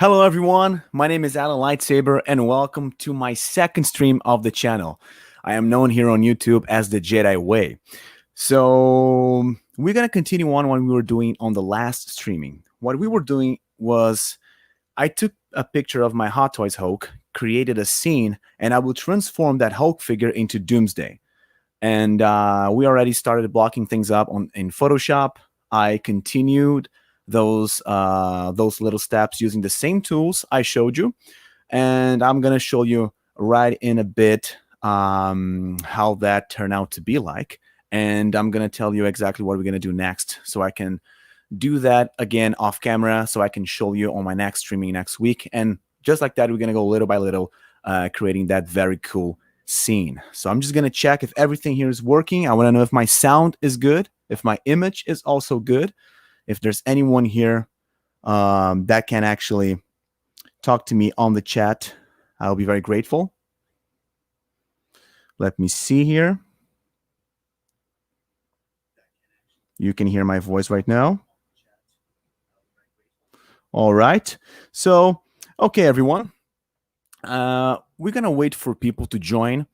Hello everyone, my name is Alan Lightsaber and welcome to my second stream of the channel. I am known here on YouTube as the Jedi Way. So we're going to continue on what we were doing on the last streaming. What we were doing was I took a picture of my Hot Toys Hulk, created a scene, and I will transform that Hulk figure into Doomsday. And we already started blocking things up in Photoshop. I continued those little steps using the same tools I showed you, and I'm gonna show you right in a bit how that turned out to be like, and I'm gonna tell you exactly what we're gonna do next, so I can do that again off camera, so I can show you on my next streaming next week, and just like that, we're gonna go little by little, creating that very cool scene. So I'm just gonna check if everything here is working. I want to know if my sound is good, if my image is also good. If there's anyone here that can actually talk to me on the chat, I'll be very grateful. Let me see here. You can hear my voice right now. All right. So, okay, everyone. We're going to wait for people to join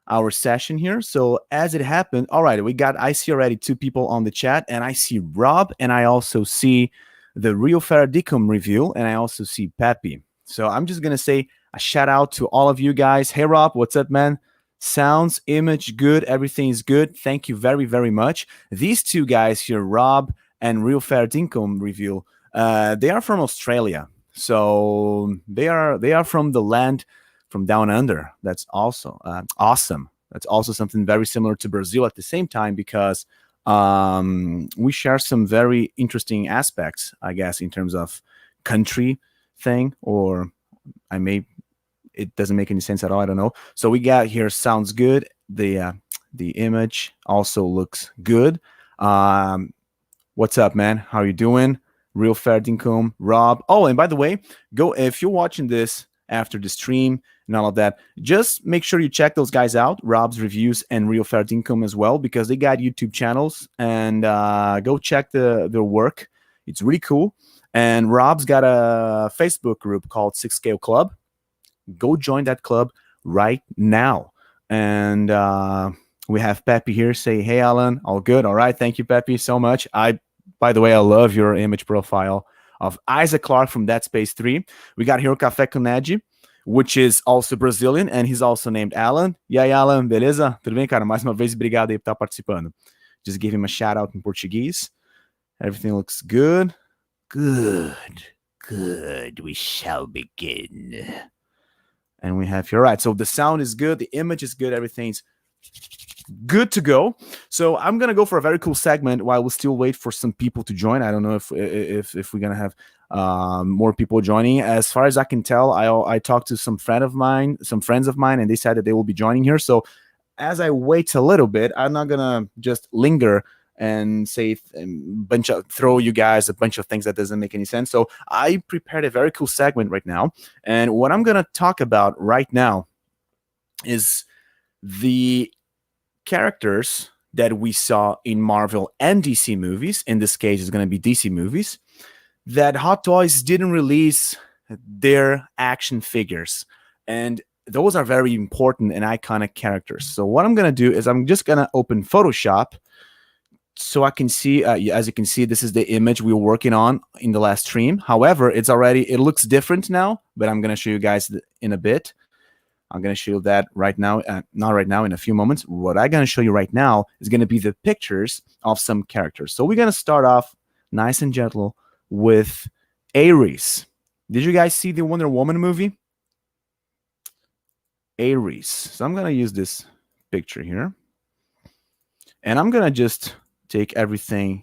our session here. So as it happened, all right, I see already 2 people on the chat, and I see Rob, and I also see the Rio Faradicum review, and I also see Pepe. So I'm just gonna say a shout out to all of you guys. Hey Rob, what's up, man? Sounds, image, good, everything is good. Thank you very, very much. These 2 guys here, Rob and Rio Faradicum review, they are from Australia. So they are from the land from down under. That's also awesome. That's also something very similar to Brazil at the same time, because we share some very interesting aspects, I guess, in terms of country thing, or it doesn't make any sense at all. I don't know. So we got here, sounds good. The image also looks good. What's up, man? How are you doing? Real Fair Rob. Oh, and by the way, go if you're watching this after the stream and all of that, just make sure you check those guys out, Rob's reviews and Real Fair Dinkum as well, because they got YouTube channels, and go check their work. It's really cool. And Rob's got a Facebook group called 6 Scale Club. Go join that club right now. And we have Pepe here say, hey, Alan, all good. All right. Thank you, Pepe, so much. By the way, I love your image profile of Isaac Clarke from Dead Space 3. We got here Café Coneji, which is also Brazilian, and he's also named Alan. E aí, Alan, beleza? Tudo bem, cara? Mais uma vez, obrigado aí por estar participando. Just give him a shout out in Portuguese. Everything looks good. Good. We shall begin. And we have here, all right, so the sound is good, the image is good, everything's good to go. So I'm gonna go for a very cool segment while we still wait for some people to join. I don't know if we're gonna have more people joining. As far as I can tell, I talked to some friends of mine, and they said that they will be joining here. So as I wait a little bit, I'm not gonna just linger and say throw you guys a bunch of things that doesn't make any sense. So I prepared a very cool segment right now, and what I'm gonna talk about right now is the characters that we saw in Marvel and DC movies. In this case, it's going to be DC movies, that Hot Toys didn't release their action figures. And those are very important and iconic characters. So what I'm going to do is I'm just going to open Photoshop so I can see, as you can see, this is the image we were working on in the last stream. However, it looks different now, but I'm going to show you guys in a bit. I'm going to show you that right now, not right now, in a few moments. What I'm going to show you right now is going to be the pictures of some characters. So we're going to start off nice and gentle with Ares. Did you guys see the Wonder Woman movie? Ares. So I'm going to use this picture here. And I'm going to just take everything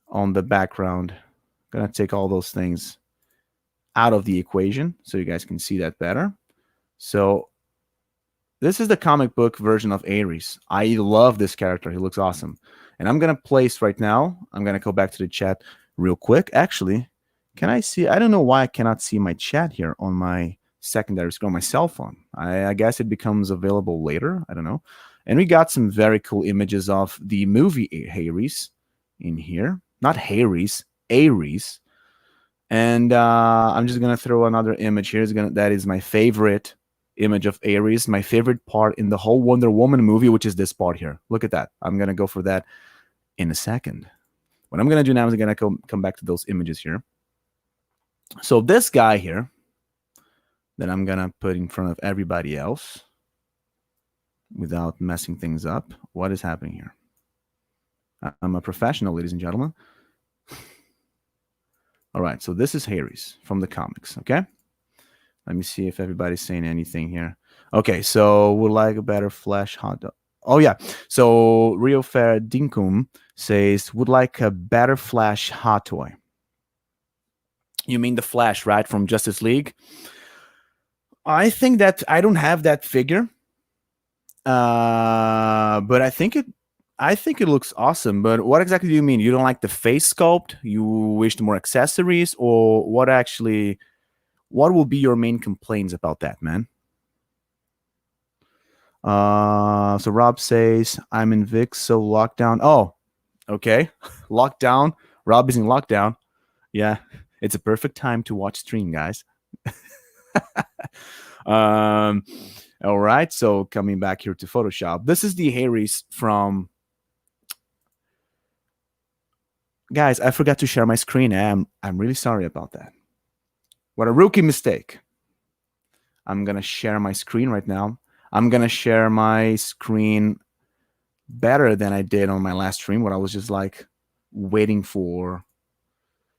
on the background. I'm going to take all those things out of the equation so you guys can see that better. So this is the comic book version of Ares. I love this character. He looks awesome. And I'm going to place right now, I'm going to go back to the chat real quick. Actually, can I see? I don't know why I cannot see my chat here on my secondary screen on my cell phone. I guess it becomes available later. I don't know. And we got some very cool images of the movie Ares in here. Not Ares, Ares. And I'm just gonna throw another image here. That is my favorite image of Ares, my favorite part in the whole Wonder Woman movie, which is this part here. Look at that. I'm gonna go for that in a second. What I'm gonna do now is I'm gonna come back to those images here. So this guy here that I'm gonna put in front of everybody else without messing things up. What is happening here? I'm a professional, ladies and gentlemen. All right, so this is Ares from the comics, okay? Let me see if everybody's saying anything here. Okay, so would like a better Flash hot dog. Oh, yeah. So Rio Fair Dinkum says, would like a better Flash hot toy. You mean the Flash, right? From Justice League? I think that I don't have that figure. But I think it looks awesome. But what exactly do you mean? You don't like the face sculpt? You wished more accessories? Or what will be your main complaints about that, man? So Rob says, I'm in VIX, so lockdown. Oh, okay. Lockdown. Rob is in lockdown. Yeah. It's a perfect time to watch stream, guys. All right. So coming back here to Photoshop. This is the Harry's from... Guys, I forgot to share my screen. I'm really sorry about that. What a rookie mistake. I'm going to share my screen right now. I'm going to share my screen better than I did on my last stream, where I was just like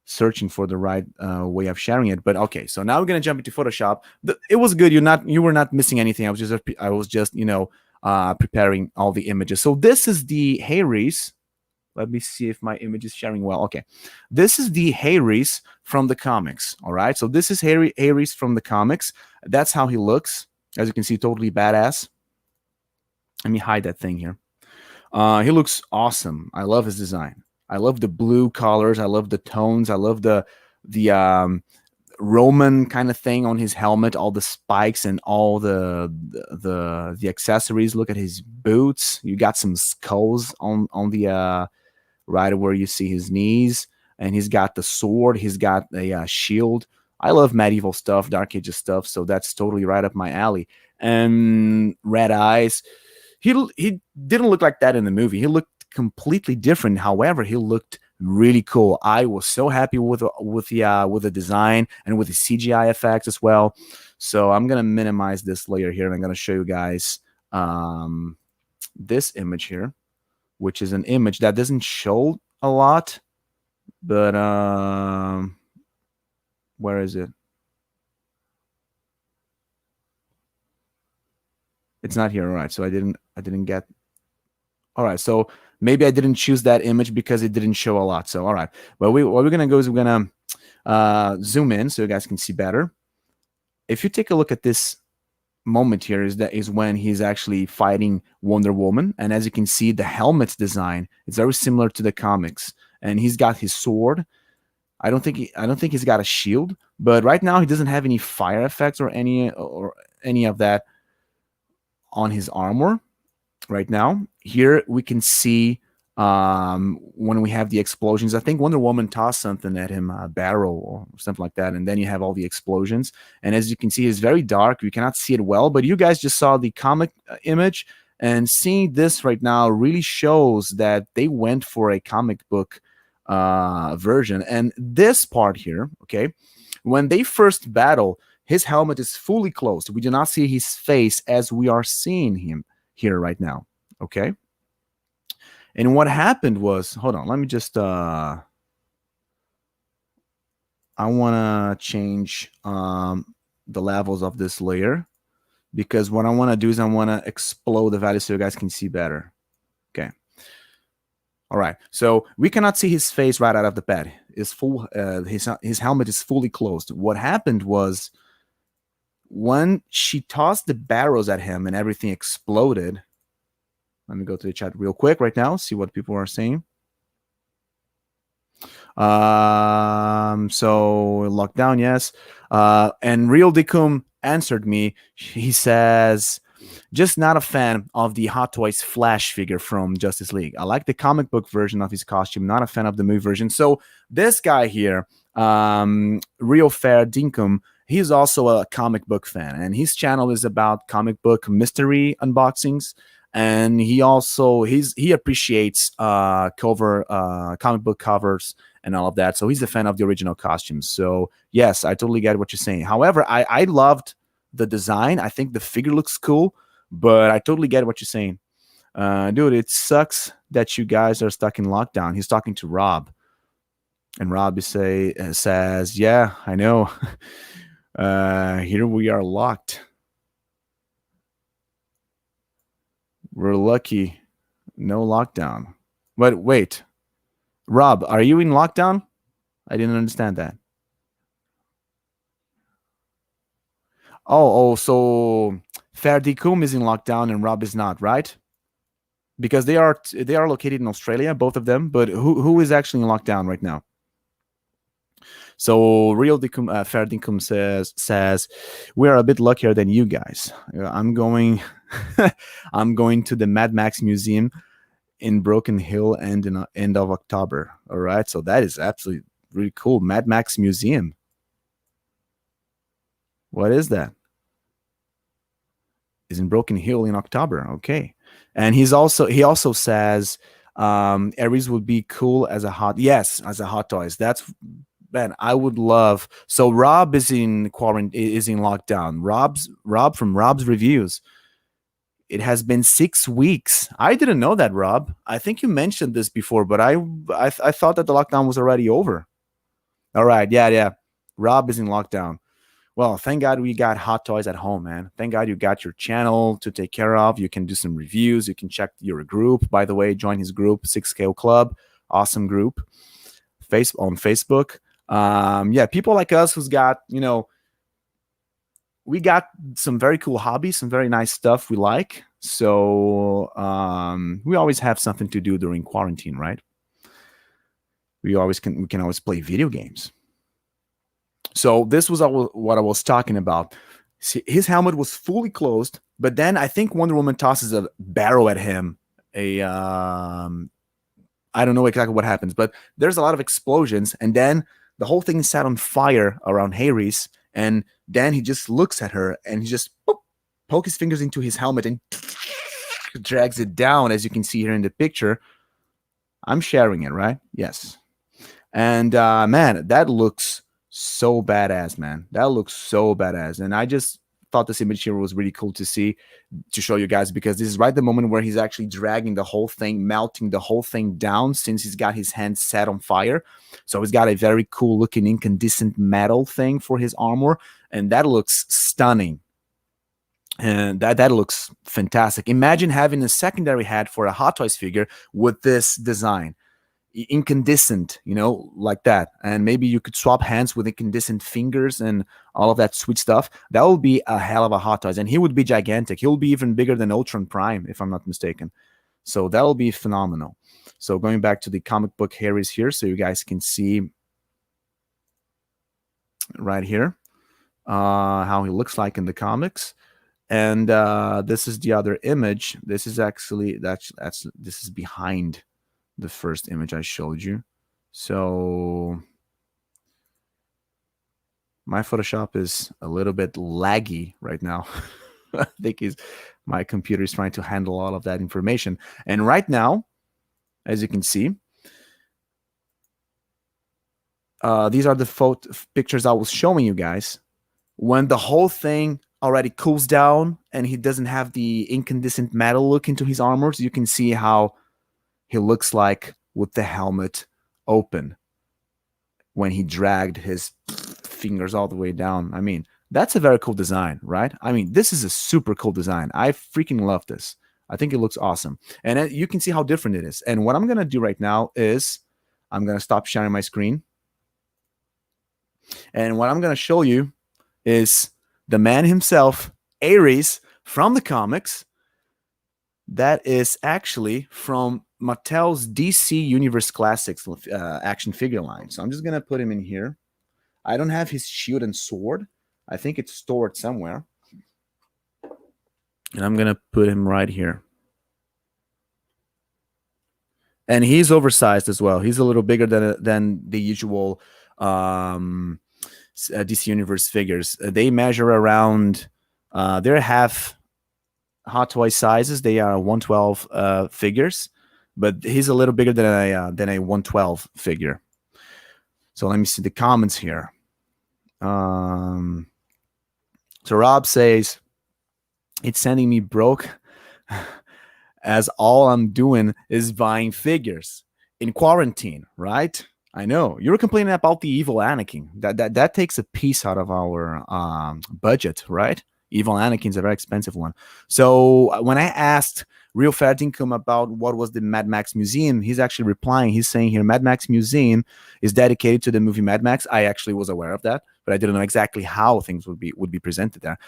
searching for the right way of sharing it. But okay, so now we're going to jump into Photoshop. It was good. You were not missing anything. I was just preparing all the images. So this is the Harry's. Let me see if my image is sharing well. Okay. This is the Harry's from the comics. All right. So this is Harry's from the comics. That's how he looks. As you can see, totally badass. Let me hide that thing here. He looks awesome. I love his design. I love the blue colors. I love the tones. I love the Roman kind of thing on his helmet, all the spikes and all the accessories. Look at his boots. You got some skulls on the right where you see his knees, and he's got the sword. He's got a shield. I love medieval stuff, Dark Ages stuff, so that's totally right up my alley. And red eyes. He didn't look like that in the movie. He looked completely different. However, he looked really cool. I was so happy with the design and with the CGI effects as well. So I'm gonna minimize this layer here, and I'm gonna show you guys this image here, which is an image that doesn't show a lot, but where is it? It's not here. All right, so I didn't get. All right, so maybe I didn't choose that image because it didn't show a lot. So all right, but what we're gonna go is we're gonna zoom in so you guys can see better. If you take a look at this moment here, is when he's actually fighting Wonder Woman, and as you can see, the helmet's design is very similar to the comics, and he's got his sword. I don't think he's got a shield, but right now he doesn't have any fire effects or any of that on his armor. Right now, here we can see when we have the explosions. I think Wonder Woman tossed something at him, a barrel or something like that, and then you have all the explosions. And as you can see, it's very dark. You cannot see it well, but you guys just saw the comic image, and seeing this right now really shows that they went for a comic book version. And this part here, okay, when they first battle, his helmet is fully closed. We do not see his face as we are seeing him here right now. Okay. And what happened was, hold on, let me just I want to change the levels of this layer, because what I want to do is I want to explode the value so you guys can see better. Okay. All right. So we cannot see his face right out of the bed. His helmet is fully closed. What happened was, when she tossed the barrels at him and everything exploded. Let me go to the chat real quick right now, see what people are saying. So lockdown, yes. And Real Dicum answered me. He says, just not a fan of the Hot Toys Flash figure from Justice League. I like the comic book version of his costume, not a fan of the movie version. So this guy here, Rio Fair Dinkum, he's also a comic book fan, and his channel is about comic book mystery unboxings. And he appreciates cover comic book covers and all of that. So he's a fan of the original costumes. So yes, I totally get what you're saying. However, I loved the design. I think the figure looks cool, but I totally get what you're saying. Dude, it sucks that you guys are stuck in lockdown. He's talking to Rob, and Rob says, "Yeah, I know. Here we are locked. We're lucky, no lockdown." But wait, Rob, are you in lockdown? I didn't understand that. So Ferdicum is in lockdown and Rob is not, right? Because they are located in Australia, both of them. But who is actually in lockdown right now? So Fair Dinkum says we are a bit luckier than you guys. I'm going I'm going to the Mad Max Museum in Broken Hill and in end of October. All right, so that is absolutely really cool. Mad Max Museum. What is that? Is in Broken Hill in October. Okay, and he also says Aries would be cool as a hot toys. That's man, I would love. So Rob is in quarantine, is in lockdown. Rob from Rob's reviews. It has been 6 weeks. I didn't know that, Rob. I think you mentioned this before, but I thought that the lockdown was already over. All right, yeah. Rob is in lockdown. Well, thank God we got hot toys at home, man. Thank God you got your channel to take care of. You can do some reviews. You can check your group. By the way, join his group, 6K Club. Awesome group. On Facebook. Yeah, people like us who's got, we got some very cool hobbies, some very nice stuff we like. So we always have something to do during quarantine, right? We can always play video games. So this was what I was talking about. See, his helmet was fully closed, but then I think Wonder Woman tosses a barrel at him. I don't know exactly what happens, but there's a lot of explosions, and then the whole thing is set on fire around Harry's, and then he just looks at her and he just poke his fingers into his helmet and drags it down, as you can see here in the picture. I'm sharing it, right? Yes. And man, that looks so badass, man. That looks so badass. And I just thought this image here was really cool to see, to show you guys, because this is right the moment where he's actually dragging the whole thing, melting the whole thing down, since he's got his hands set on fire. So he's got a very cool looking incandescent metal thing for his armor, and that looks stunning. And that looks fantastic. Imagine having a secondary head for a Hot Toys figure with this design. Incandescent, like that. And maybe you could swap hands with incandescent fingers and all of that sweet stuff. That would be a hell of a Hot Toys. And he would be gigantic. He'll be even bigger than Ultron Prime, if I'm not mistaken. So that'll be phenomenal. So going back to the comic book Harry's here, so you guys can see right here how he looks like in the comics. And this is the other image. This is actually this is behind the first image I showed you. So my Photoshop is a little bit laggy right now. I think my computer is trying to handle all of that information. And right now, as you can see, these are the pictures I was showing you guys. When the whole thing already cools down and he doesn't have the incandescent metal look into his armors, you can see how he looks like with the helmet open when he dragged his fingers all the way down. I mean, that's a very cool design, right? I mean, this is a super cool design. I freaking love this. I think it looks awesome. And you can see how different it is. And what I'm going to do right now is I'm going to stop sharing my screen. And what I'm going to show you is the man himself, Ares, from the comics. That is actually from Mattel's DC Universe Classics action figure line. So I'm just going to put him in here. I don't have his shield and sword. I think it's stored somewhere. And I'm going to put him right here. And he's oversized as well. He's a little bigger than the usual um, DC Universe figures. They measure around. They're half Hot Toy sizes. They are 112 figures, but he's a little bigger than a 112 figure. So let me see the comments here. So Rob says it's sending me broke as all I'm doing is buying figures in quarantine, right? I know you were complaining about the evil Anakin. That takes a piece out of our budget, right? Evil Anakin's a very expensive one. So when I asked Real Fair Dinkum about what was the Mad Max Museum, he's actually replying. He's saying here, Mad Max Museum is dedicated to the movie Mad Max. I actually was aware of that, but I didn't know exactly how things would be presented there.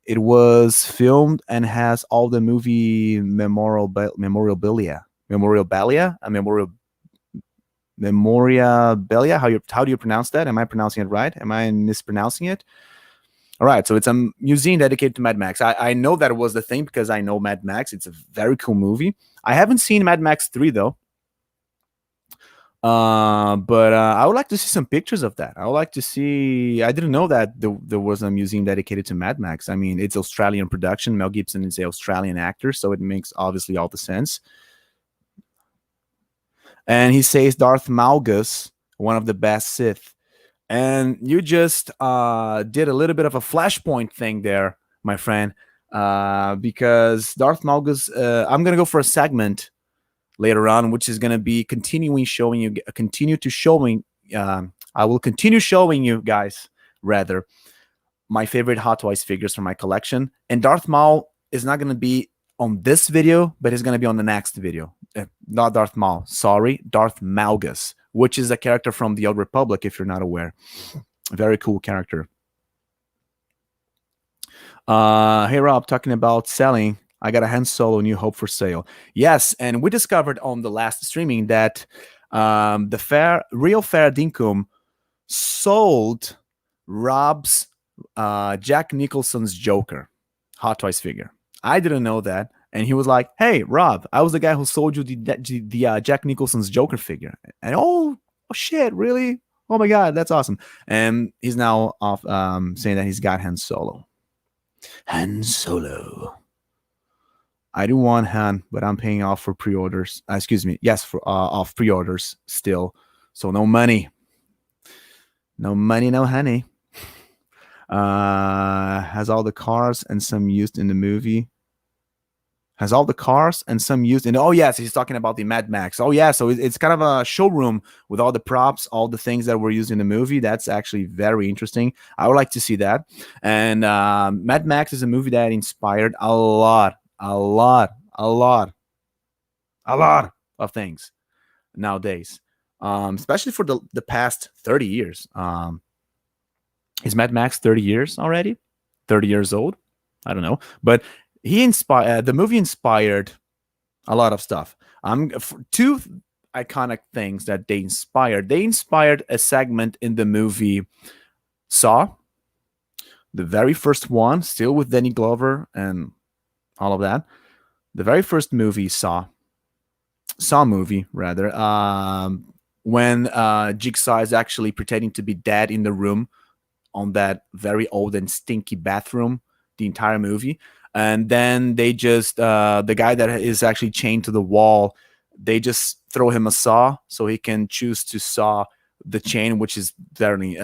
It was filmed and has all the movie memorabilia, how do you pronounce that? Am I pronouncing it right? Am I mispronouncing it? All right, so it's a museum dedicated to Mad Max. I know that was the thing because I know Mad Max. It's a very cool movie. I haven't seen Mad Max 3 though. But I would like to see some pictures of that. I would like to see. I didn't know that there was a museum dedicated to Mad Max. I mean, it's Australian production. Mel Gibson is an Australian actor, so it makes obviously all the sense. And he says Darth Malgus, one of the best Sith. And you just did a little bit of a flashpoint thing there, my friend, because Darth Malgus. I'm gonna go for a segment later on, which is going to be continue to showing. I will continue showing you guys rather my favorite Hot Toys figures from my collection. And Darth Maul is not going to be on this video, but it's going to be on the next video. Not Darth Maul, sorry, Darth Malgus, which is a character from the Old Republic, if you're not aware. Very cool character. Hey Rob, talking about selling. I got a Han Solo New Hope for sale. Yes, and we discovered on the last streaming that the Real Fair Dinkum sold Rob's Jack Nicholson's Joker Hot Toys figure. I didn't know that, and he was like, "Hey, Rob, I was the guy who sold you the Jack Nicholson's Joker figure." And oh shit, really? Oh my god, that's awesome! And he's now off saying that he's got Han Solo. Han Solo. I do want Han, but I'm paying off for pre-orders. Excuse me. Yes, for off pre-orders still. So no money. No money, no honey. Has all the cars and some used in the movie. Has all the cars and some used in. Oh yes, he's talking about the Mad Max. Oh yeah, so it's kind of a showroom with all the props, all the things that were used in the movie. That's actually very interesting. I would like to see that. And Mad Max is a movie that inspired a lot of things nowadays, especially for the past 30 years. Is Mad Max 30 years already? 30 years old? I don't know. But the movie inspired a lot of stuff. Two iconic things that they inspired. They inspired a segment in the movie Saw, the very first one, still with Danny Glover and all of that. The very first movie, Saw movie, rather, when Jigsaw is actually pretending to be dead in the room on that very old and stinky bathroom, the entire movie. And then they just, the guy that is actually chained to the wall, they just throw him a saw so he can choose to saw the chain, which is very,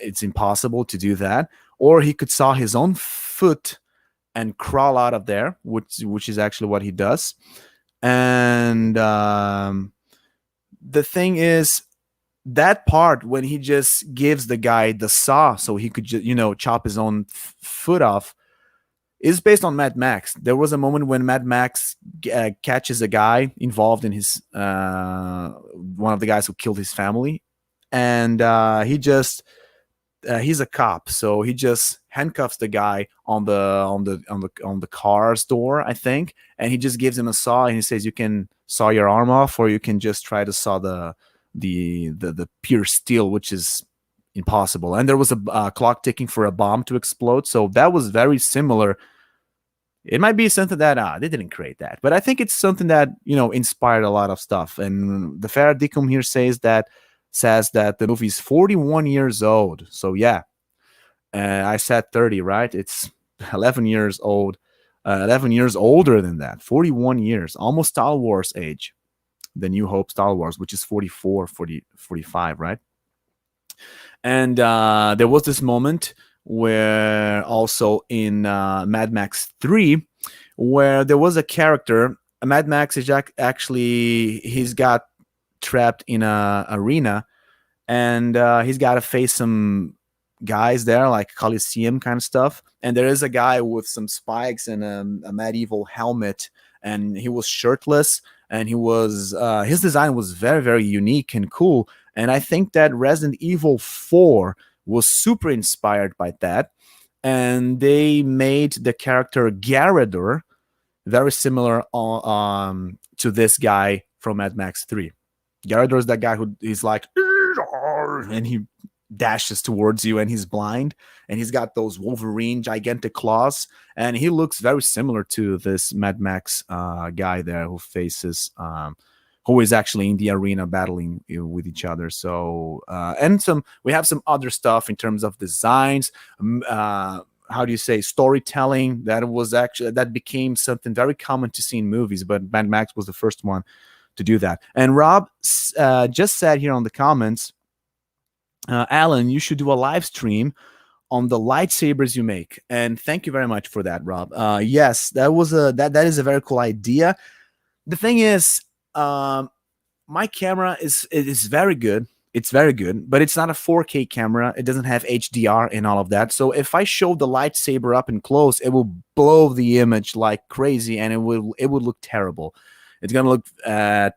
it's impossible to do that. Or he could saw his own foot and crawl out of there, which is actually what he does. And the thing is, that part when he just gives the guy the saw so he could chop his own foot off is based on Mad Max. There was a moment when Mad Max catches a guy involved in his one of the guys who killed his family, and he's a cop, so he just handcuffs the guy on the car's door, I think, and he just gives him a saw and he says, "You can saw your arm off, or you can just try to saw the pure steel," which is impossible. And there was a clock ticking for a bomb to explode, so that was very similar. It might be something that they didn't create that, but I think it's something that inspired a lot of stuff. And the Fair Dinkum here says that says that the movie is 41 years old. So yeah, I said 30, right? It's 11 years old, 11 years older than that. 41 years, almost Star Wars age. The New Hope Star Wars, which is 44, 40, 45, right? And there was this moment where also in Mad Max 3, where there was a character. Mad Max is actually, he's got trapped in a arena, and he's got to face some guys there, like Coliseum kind of stuff. And there is a guy with some spikes and a medieval helmet, and he was shirtless, and he was his design was very, very unique and cool. And I think that Resident Evil 4 was super inspired by that, and they made the character Garrador very similar to this guy from Mad Max 3. Garrador is that guy who is like, and he dashes towards you, and he's blind, and he's got those Wolverine gigantic claws, and he looks very similar to this Mad Max guy there who faces who is actually in the arena battling with each other. So and we have some other stuff in terms of designs, how do you say, storytelling, that became something very common to see in movies, but Mad Max was the first one to do that. And Rob just said here on the comments, Alan, you should do a live stream on the lightsabers you make. And thank you very much for that, Rob. Yes, that is a very cool idea. The thing is, my camera is very good. It's very good, but it's not a 4K camera. It doesn't have HDR and all of that. So if I show the lightsaber up and close, it will blow the image like crazy, and it would look terrible. It's gonna look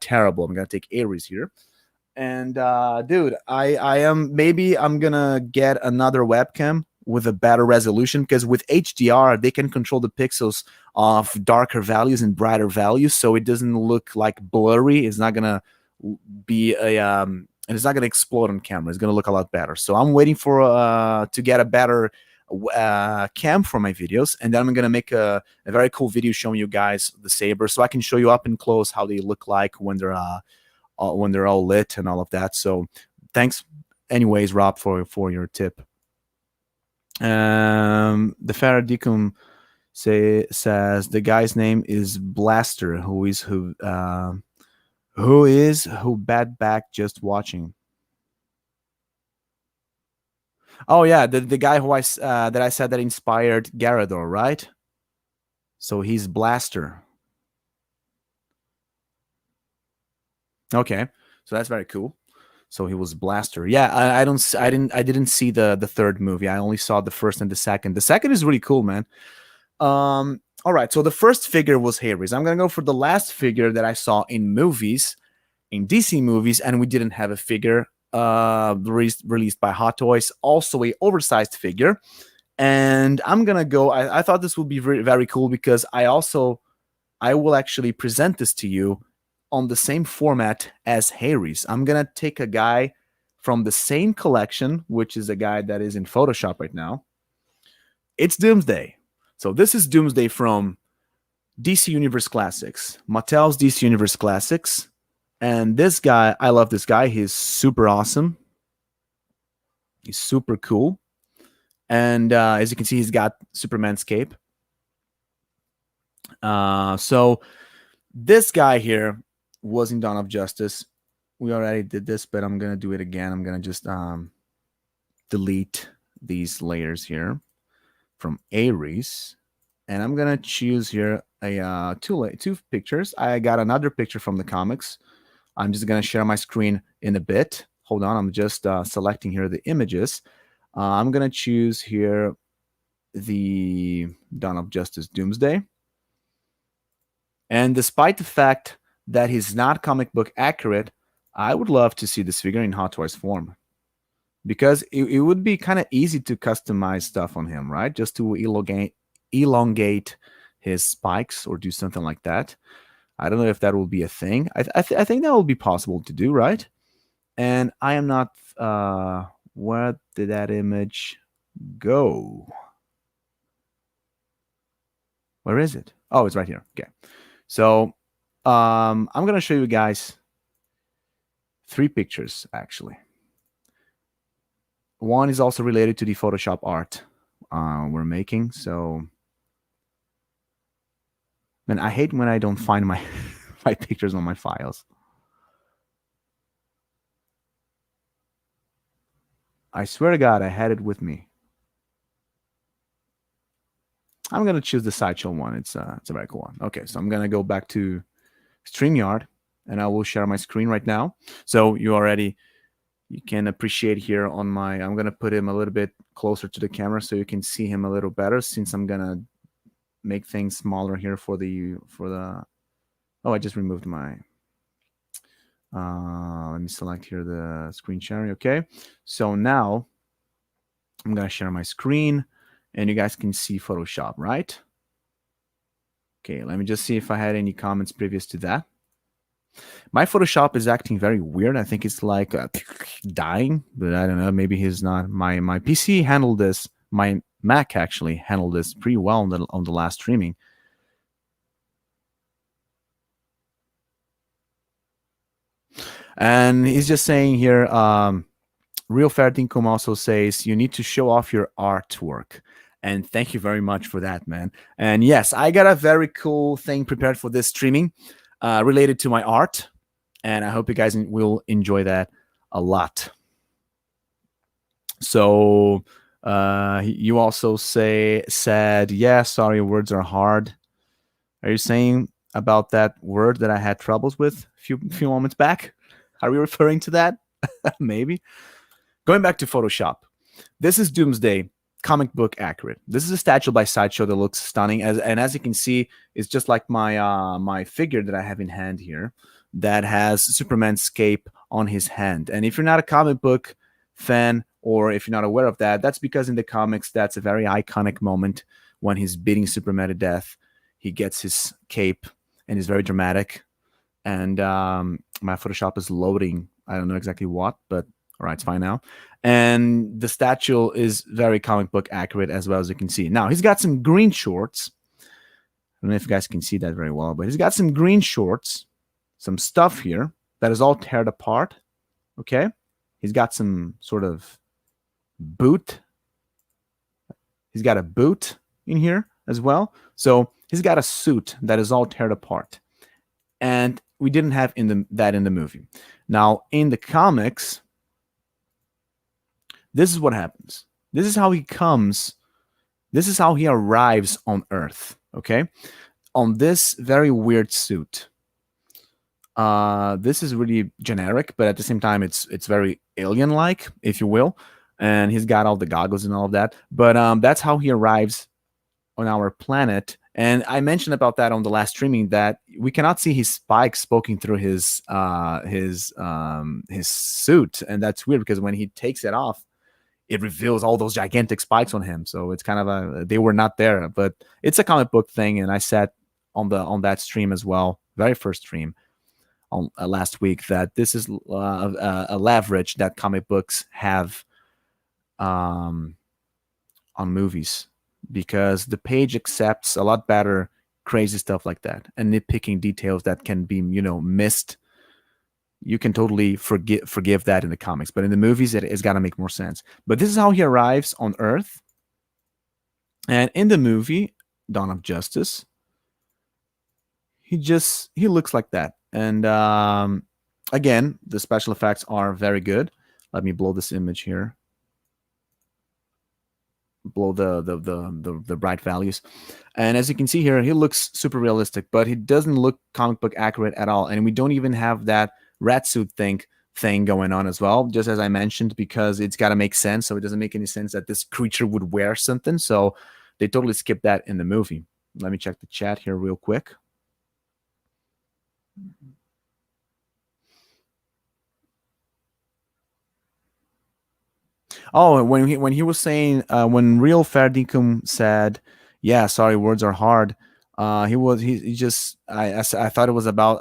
terrible. I'm gonna take Ares here. And dude, I'm gonna get another webcam with a better resolution, because with HDR they can control the pixels of darker values and brighter values, so it doesn't look like blurry. It's not gonna be and it's not gonna explode on camera. It's gonna look a lot better. So I'm waiting for to get a better cam for my videos, and then I'm gonna make a very cool video showing you guys the saber, so I can show you up and close how they look like when they're all lit and all of that. So thanks anyways, Rob, for your tip. The Faradicum says the guy's name is Blaster, who bad back just watching. Oh yeah, the guy who that I said that inspired Garrador, right? So he's Blaster. Okay, so that's very cool. So he was Blaster. Yeah, I didn't see the third movie. I only saw the first and the second. The second is really cool, man. All right, so the first figure was Harry's. I'm gonna go for the last figure that I saw in movies, in DC movies, and we didn't have a figure released by Hot Toys. Also a oversized figure, and I'm gonna go. I thought this would be very, very cool, because I will actually present this to you on the same format as Harry's. I'm gonna take a guy from the same collection, which is a guy that is in Photoshop right now. It's Doomsday. So this is Doomsday from DC Universe Classics, Mattel's DC Universe Classics. And this guy, I love this guy. He's super awesome. He's super cool. And as you can see, he's got Superman's cape. So this guy here was in Dawn of Justice. We already did this, but I'm going to do it again. I'm going to just delete these layers here from Ares, and I'm gonna choose here a two pictures. I got another picture from the comics. I'm just gonna share my screen in a bit. Hold on, I'm just selecting here the images. I'm gonna choose here the Dawn of Justice Doomsday, and despite the fact that he's not comic book accurate, I would love to see this figure in Hot Toys form, because it would be kind of easy to customize stuff on him, right? Just to elongate his spikes or do something like that. I don't know if that will be a thing. I think that will be possible to do, right? And I am not... where did that image go? Where is it? Oh, it's right here. Okay. So I'm going to show you guys 3 pictures, actually. one is also related to the Photoshop art we're making. So, man, I hate when I don't find my my pictures on my files. I swear to God, I had it with me. I'm gonna choose the sideshow one. It's a very cool one. Okay, so I'm gonna go back to StreamYard, and I will share my screen right now. So you can appreciate here on my. I'm gonna put him a little bit closer to the camera so you can see him a little better. Since I'm gonna make things smaller here for the. Oh, I just removed my. Let me select here the screen sharing. Okay, so now I'm gonna share my screen, and you guys can see Photoshop, right? Okay, let me just see if I had any comments previous to that. My Photoshop is acting very weird. I think it's like dying, but I don't know. Maybe he's not. My PC handled this. My Mac actually handled this pretty well on the last streaming. And he's just saying here, Real Fair Dinkum also says you need to show off your artwork. And thank you very much for that, man. And yes, I got a very cool thing prepared for this streaming related to my art. And I hope you guys will enjoy that a lot. So you also said, yeah, sorry, words are hard. Are you saying about that word that I had troubles with a few moments back? Are we referring to that? Maybe. Going back to Photoshop. This is Doomsday, comic book accurate. This is a statue by Sideshow that looks stunning. As you can see, it's just like my figure that I have in hand here that has Superman's cape on his hand. And if you're not a comic book fan, or if you're not aware of that, that's because in the comics, that's a very iconic moment when he's beating Superman to death. He gets his cape and is very dramatic. And my Photoshop is loading. I don't know exactly what, but all right, it's fine now. And the statue is very comic book accurate as well as you can see. Now, he's got some green shorts. I don't know if you guys can see that very well, but he's got some green shorts, some stuff here that is all teared apart. Okay. He's got some sort of boot. He's got a boot in here as well. So he's got a suit that is all teared apart. And we didn't have that in the movie. Now, in the comics, this is what happens. This is how he comes. This is how he arrives on Earth. Okay. On this very weird suit. This is really generic, but at the same time, it's very alien-like, if you will. And he's got all the goggles and all of that. But that's how he arrives on our planet. And I mentioned about that on the last streaming that we cannot see his spikes poking through his suit, and that's weird because when he takes it off, it reveals all those gigantic spikes on him. So it's kind of they were not there, but it's a comic book thing. And I said on that stream as well, very first stream on last week, that this is a leverage that comic books have on movies, because the page accepts a lot better crazy stuff like that and nitpicking details that can be missed. You can totally forgive that in the comics, but in the movies it's got to make more sense. But this is how he arrives on Earth. And in the movie Dawn of Justice, he looks like that. And again, the special effects are very good. Let me blow this image here, blow the bright values. And as you can see here, he looks super realistic, but he doesn't look comic book accurate at all. And we don't even have that rat suit thing going on as well, just as I mentioned, because it's got to make sense. So it doesn't make any sense that this creature would wear something. So they totally skipped that in the movie. Let me check the chat here real quick. Oh, when he was saying when Real Fair Dinkum said, "Yeah, sorry, words are hard." He just I thought it was about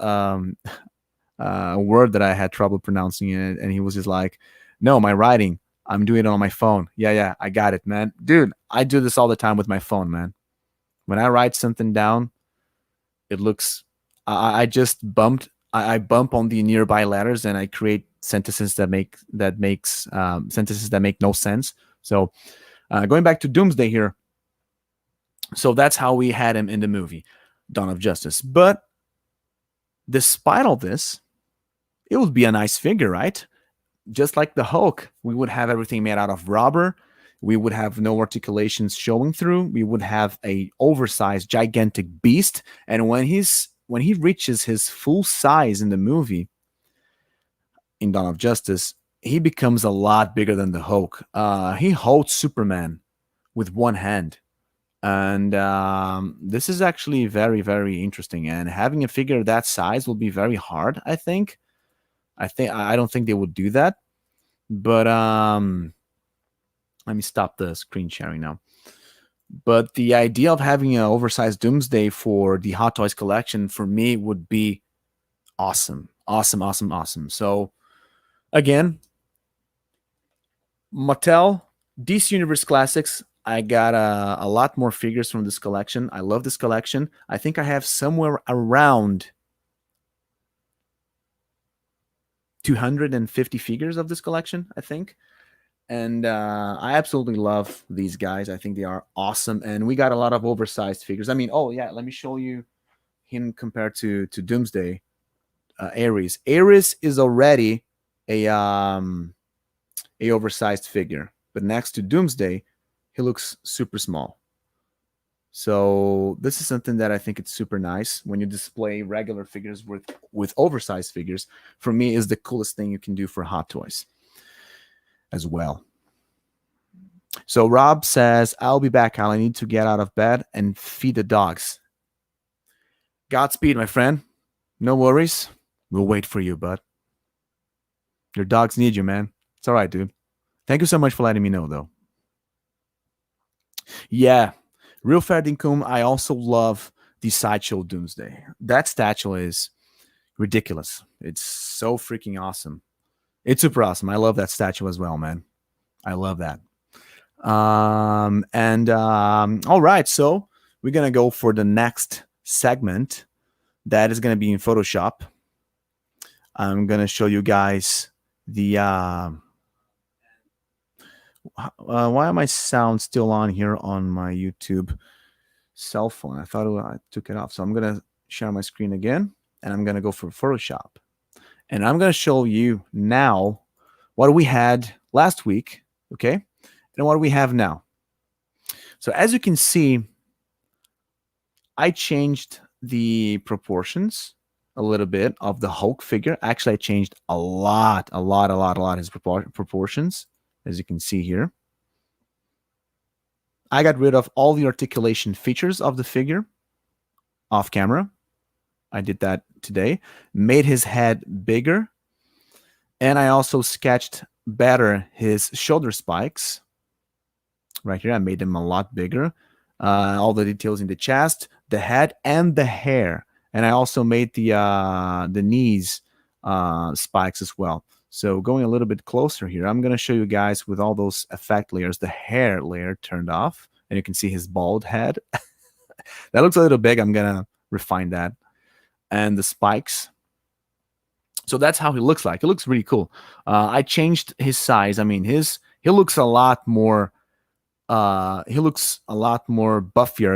a word that I had trouble pronouncing it, and he was just like, "No, my writing, I'm doing it on my phone." Yeah, I got it, man. Dude, I do this all the time with my phone, man. When I write something down, it looks. I just bumped. I bump on the nearby letters and I create sentences that make no sense. So going back to Doomsday here, so that's how we had him in the movie Dawn of Justice. But despite all this, it would be a nice figure, right? Just like the Hulk, we would have everything made out of rubber. We would have no articulations showing through. We would have a oversized, gigantic beast. And when he reaches his full size in the movie, in Dawn of Justice, he becomes a lot bigger than the Hulk. He holds Superman with one hand. And this is actually very, very interesting. And having a figure that size will be very hard, I think. I don't think they would do that. But let me stop the screen sharing now. But the idea of having an oversized Doomsday for the Hot Toys collection for me would be awesome. Awesome, awesome, awesome. So again, Mattel, DC Universe Classics. I got a lot more figures from this collection. I love this collection. I think I have somewhere around 250 figures of this collection, I think. And I absolutely love these guys. I think they are awesome. And we got a lot of oversized figures. I mean, oh, yeah, let me show you him compared to Doomsday. Ares. Ares is already a oversized figure. But next to Doomsday, he looks super small. So this is something that I think it's super nice when you display regular figures with oversized figures. For me, is the coolest thing you can do for Hot Toys as well. So Rob says, I'll be back, Al. I need to get out of bed and feed the dogs. Godspeed, my friend. No worries. We'll wait for you, bud. Your dogs need you, man. It's all right, dude. Thank you so much for letting me know, though. Yeah, Real Fair Dinkum, I also love the Sideshow Doomsday. That statue is ridiculous. It's so freaking awesome. It's super awesome. I love that statue as well, man. I love that. All right, so we're going to go for the next segment. That is going to be in Photoshop. I'm going to show you guys the... why am my sound still on here on my YouTube cell phone? I thought I took it off. So I'm going to share my screen again, and I'm going to go for Photoshop. And I'm going to show you now what we had last week, okay, and what we have now. So as you can see, I changed the proportions a little bit of the Hulk figure. Actually, I changed a lot his proportions, as you can see here. I got rid of all the articulation features of the figure off camera. I did that today. Made his head bigger. And I also sketched better his shoulder spikes. Right here, I made them a lot bigger. All the details in the chest, the head, and the hair. And I also made the knees spikes as well. So going a little bit closer here, I'm going to show you guys with all those effect layers, the hair layer turned off. And you can see his bald head. That looks a little big. I'm going to refine that. And the spikes. So that's how he looks like. It looks really cool. I changed his size. I mean, he looks a lot more buffier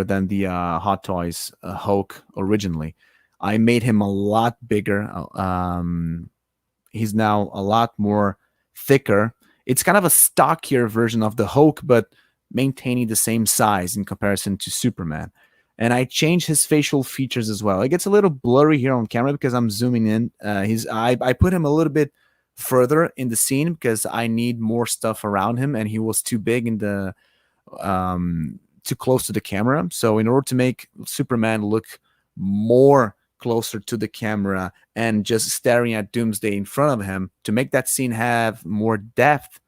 than the Hot Toys Hulk originally. I made him a lot bigger. He's now a lot more thicker. It's kind of a stockier version of the Hulk, but maintaining the same size in comparison to Superman. And I changed his facial features as well. It gets a little blurry here on camera because I'm zooming in. I put him a little bit further in the scene because I need more stuff around him, and he was too big in the too close to the camera. So in order to make Superman look more closer to the camera and just staring at Doomsday in front of him, to make that scene have more depth,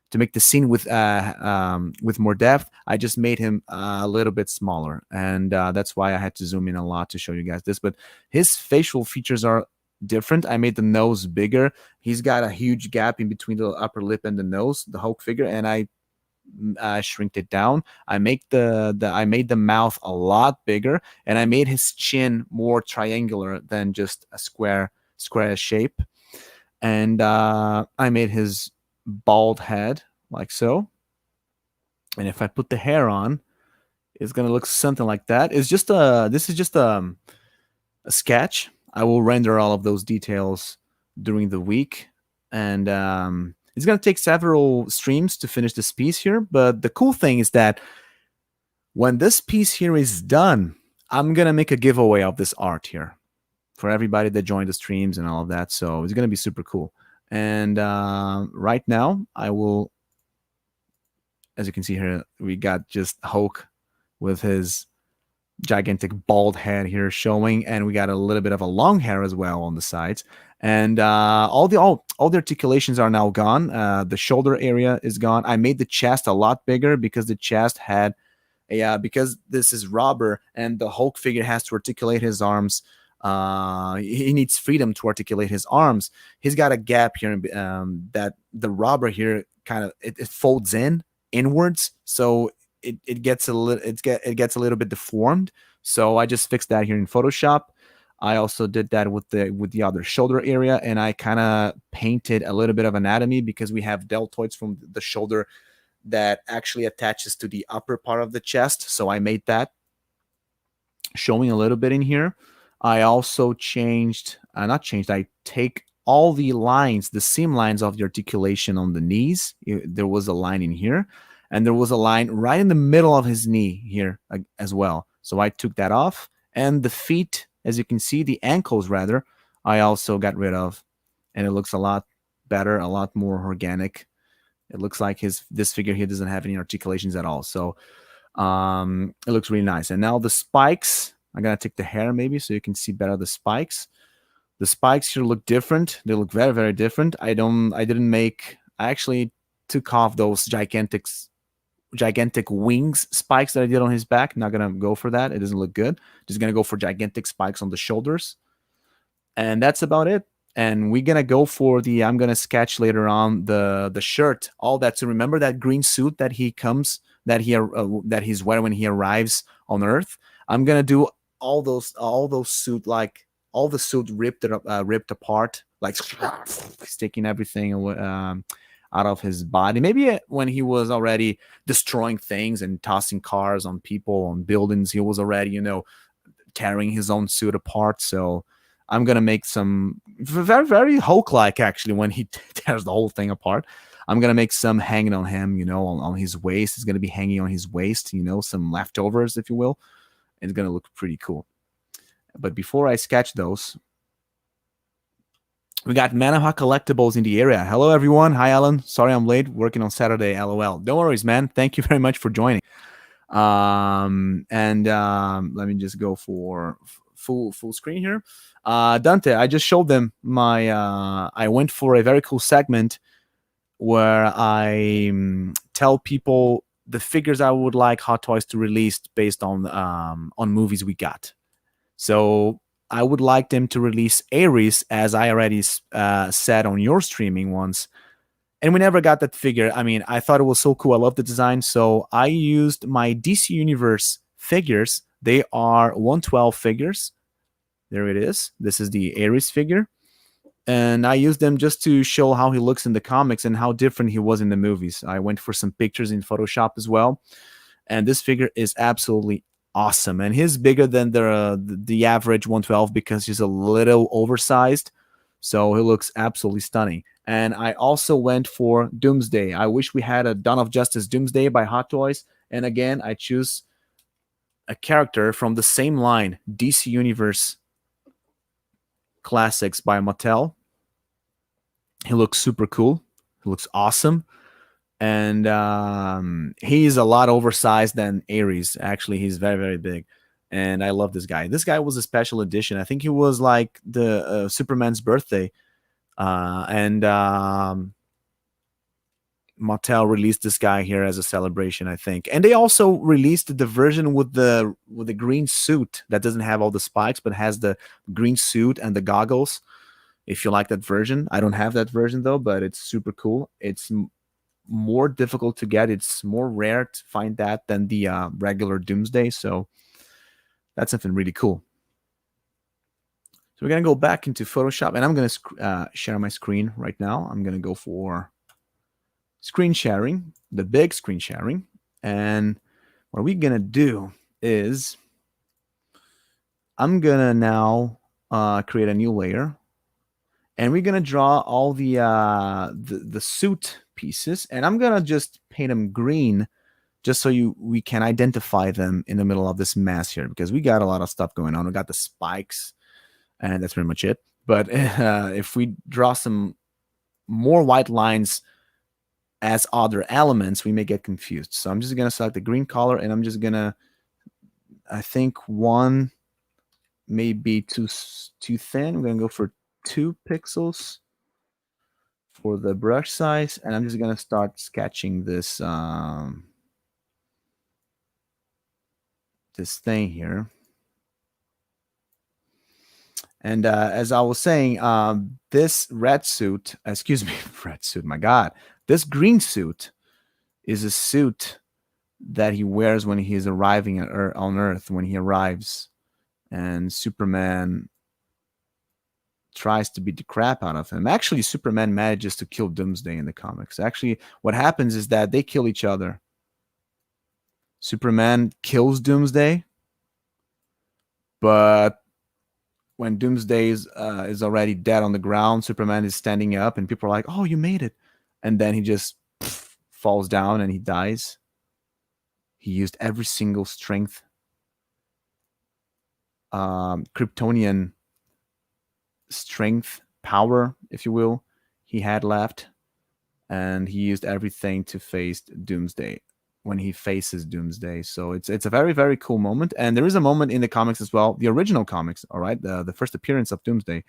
to make the scene with more depth, I just made him a little bit smaller. And that's why I had to zoom in a lot to show you guys this. But his facial features are different. I made the nose bigger. He's got a huge gap in between the upper lip and the nose, the Hulk figure, and I shrinked it down. I made the mouth a lot bigger, and I made his chin more triangular than just a square shape. And I made his bald head like so. And if I put the hair on, it's gonna look something like that. It's just a this is just a sketch. I will render all of those details during the week, and it's gonna take several streams to finish this piece here. But the cool thing is that when this piece here is done, I'm gonna make a giveaway of this art here for everybody that joined the streams and all of that. So it's gonna be super cool. And right now, I will, as you can see here, we got just Hulk with his gigantic bald head here showing, and we got a little bit of a long hair as well on the sides. And all the articulations are now gone. The shoulder area is gone. I made the chest a lot bigger because the chest had because this is rubber and the Hulk figure has to articulate his arms. He needs freedom to articulate his arms. He's got a gap here that the rubber here kind of it folds inwards, so it gets a little it gets a little bit deformed. So I just fixed that here in Photoshop. I also did that with the other shoulder area, and I kind of painted a little bit of anatomy because we have deltoids from the shoulder that actually attaches to the upper part of the chest. So I made that showing a little bit in here. I also changed, not changed, I take all the lines, the seam lines of the articulation on the knees. There was a line in here, and there was a line right in the middle of his knee here as well. So I took that off, and the feet, as you can see, the ankles rather, I also got rid of, and it looks a lot better, a lot more organic. It looks like this figure here doesn't have any articulations at all. So it looks really nice. And now the spikes, I'm gonna take the hair maybe so you can see better the spikes. The spikes here look different. They look very, very different. I actually took off those gigantic wings spikes that I did on his back. Not gonna go for that. It doesn't look good. Just gonna go for gigantic spikes on the shoulders. And that's about it. And we're gonna go for I'm gonna sketch later on the shirt, all that. So remember that green suit that that he's wearing when he arrives on Earth. I'm gonna do all those suit, like all the suit ripped apart, like sticking everything out of his body. Maybe when he was already destroying things and tossing cars on people, on buildings, he was already tearing his own suit apart. So I'm gonna make some very, very Hulk-like actually when he tears the whole thing apart. I'm gonna make some hanging on him, on his waist. It's gonna be hanging on his waist, some leftovers, if you will. It's gonna look pretty cool. But before I sketch those, we got Manaha Collectibles in the area. Hello, everyone. Hi, Alan. Sorry I'm late. Working on Saturday. LOL. Don't worry, man. Thank you very much for joining. Let me just go for full screen here. Dante, I just showed them my. I went for a very cool segment where I tell people the figures I would like Hot Toys to release based on movies we got. So I would like them to release Ares, as I already said on your streaming once. And we never got that figure. I mean, I thought it was so cool. I love the design. So I used my DC Universe figures. They are 112 figures. There it is. This is the Ares figure. And I used them just to show how he looks in the comics and how different he was in the movies. I went for some pictures in Photoshop as well. And this figure is absolutely awesome. And he's bigger than the average 112 because he's a little oversized. So he looks absolutely stunning. And I also went for Doomsday. I wish we had a Dawn of Justice Doomsday by Hot Toys. And again, I choose a character from the same line, DC Universe Classics by Mattel. He looks super cool. He looks awesome. And he's a lot oversized than Ares. Actually, he's very, very big. And I love this guy. This guy was a special edition. I think he was like the Superman's birthday. And Mattel released this guy here as a celebration, I think. And they also released the version with the green suit that doesn't have all the spikes, but has the green suit and the goggles. If you like that version, I don't have that version though, but it's super cool. It's more difficult to get. It's more rare to find that than the regular Doomsday. So that's something really cool. So we're going to go back into Photoshop, and I'm going to share my screen right now. I'm going to go for screen sharing, the big screen sharing. And what we're going to do is I'm going to now create a new layer, and we're going to draw all the suit pieces, and I'm going to just paint them green just so we can identify them in the middle of this mess here, because we got a lot of stuff going on. We got the spikes, and that's pretty much it. But if we draw some more white lines as other elements, we may get confused. So I'm just going to select the green color, and I'm just going to, I think one may be too thin. I'm going to go for 2 pixels for the brush size, and I'm just going to start sketching this this thing here. And as I was saying, this red suit, excuse me, red suit, my God, this green suit is a suit that he wears when he's arriving on Earth, when he arrives, and Superman tries to beat the crap out of him. Actually, Superman manages to kill Doomsday in the comics. Actually, what happens is that they kill each other. Superman kills Doomsday, but when Doomsday is already dead on the ground, Superman is standing up, and people are like, "Oh, you made it!" And then he just falls down and he dies. He used every single strength, Kryptonian strength, power, if you will, he had left, and he used everything to face Doomsday when he faces Doomsday. So it's a very, very cool moment. And there is a moment in the comics as well, the original comics, all right, the first appearance of Doomsday,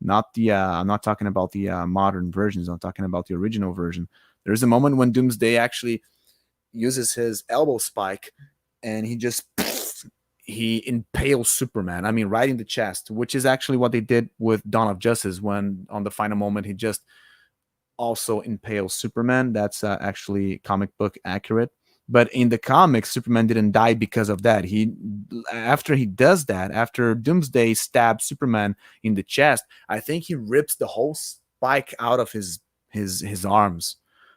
not the I'm not talking about the modern versions. I'm talking about the original version. There is a moment when Doomsday actually uses his elbow spike, and he just he impales Superman. I mean, right in the chest, which is actually what they did with Dawn of Justice, when on the final moment he just also impales Superman. That's actually comic book accurate. But in the comics, Superman didn't die because of that. After he does that, after Doomsday stabs Superman in the chest, I think he rips the whole spike out of his arms.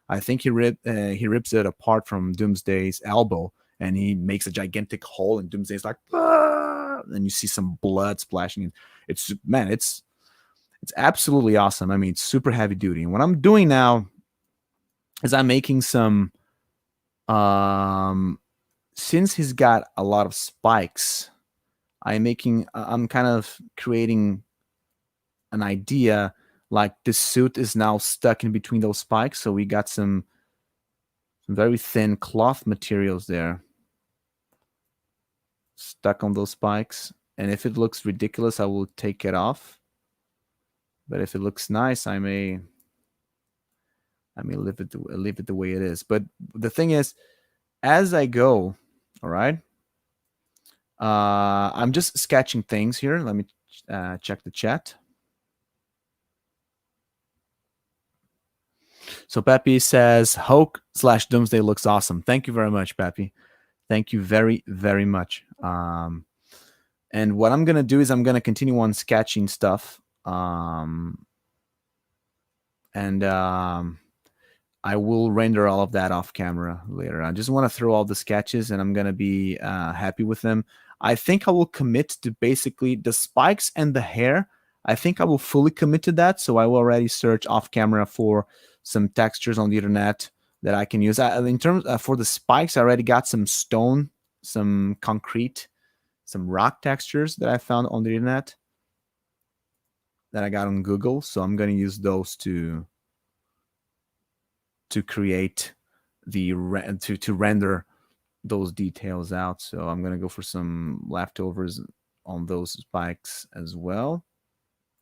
I think he rips it apart from Doomsday's elbow, and he makes a gigantic hole, and Doomsday's like, ah! And you see some blood splashing. It's absolutely awesome. I mean, it's super heavy duty. And what I'm doing now is I'm making some since he's got a lot of spikes, I'm kind of creating an idea like this suit is now stuck in between those spikes. So we got some very thin cloth materials there stuck on those spikes. And if it looks ridiculous, I will take it off. But if it looks nice, I may leave it the way it is. But the thing is, as I go, all right, I'm just sketching things here. Let me check the chat. So Pepe says, Hulk/Doomsday looks awesome. Thank you very much, Pepe. Thank you very, very much. And what I'm going to do is I'm going to continue on sketching stuff. I will render all of that off camera later. I just want to throw all the sketches, and I'm going to be happy with them. I think I will commit to basically the spikes and the hair. I think I will fully commit to that. So I will already search off camera for some textures on the internet that I can use. In terms for the spikes, I already got some stone, some concrete, some rock textures that I found on the internet that I got on Google. So I'm going to use those to create the to render those details out. So I'm going to go for some leftovers on those spikes as well.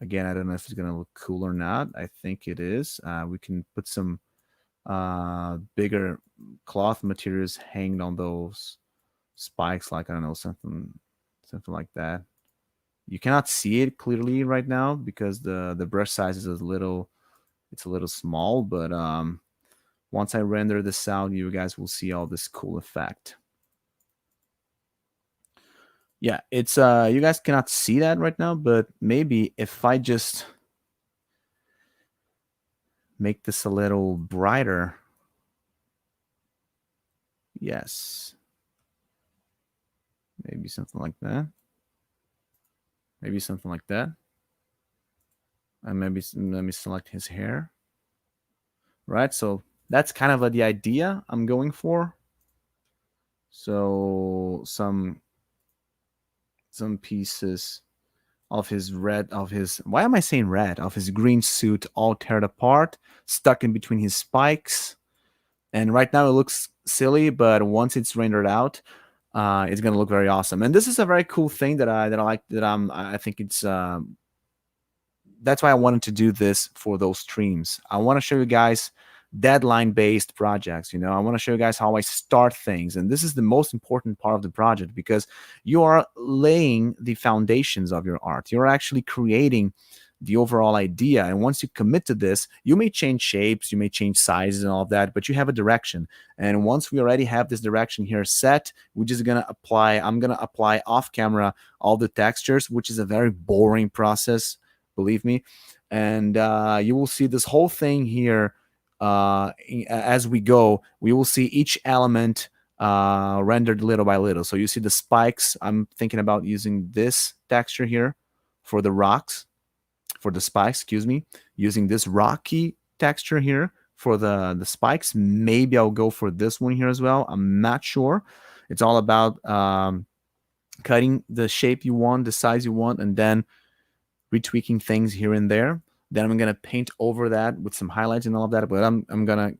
Again, I don't know if it's going to look cool or not. I think it is. We can put some bigger cloth materials hanging on those spikes, like, I don't know, something like that. You cannot see it clearly right now because the brush size is a little small, but once I render this out, you guys will see all this cool effect. Yeah, it's you guys cannot see that right now, but maybe if I just make this a little brighter. Yes, maybe something like that. Maybe something like that. And maybe let me select his hair. Right, so that's kind of the idea I'm going for. So some pieces of his red of his why am I saying red of his green suit all teared apart, stuck in between his spikes. And right now it looks silly, but once it's rendered out, it's gonna look very awesome. And this is a very cool thing that I like, that I think it's that's why I wanted to do this for those streams. I want to show you guys deadline based projects. I want to show you guys how I start things. And this is the most important part of the project, because you are laying the foundations of your art. You're actually creating the overall idea. And once you commit to this, you may change shapes, you may change sizes and all of that, but you have a direction. And once we already have this direction here set, we're just going to apply, I'm going to apply off camera all the textures, which is a very boring process, believe me. And you will see this whole thing here as we go. We will see each element rendered little by little. So you see the spikes. I'm thinking about using this texture here for the rocks, for the spikes, excuse me, using this rocky texture here for the spikes. Maybe I'll go for this one here as well. I'm not sure. It's all about cutting the shape you want, the size you want, and then retweaking things here and there. Then I'm gonna paint over that with some highlights and all of that. But I'm gonna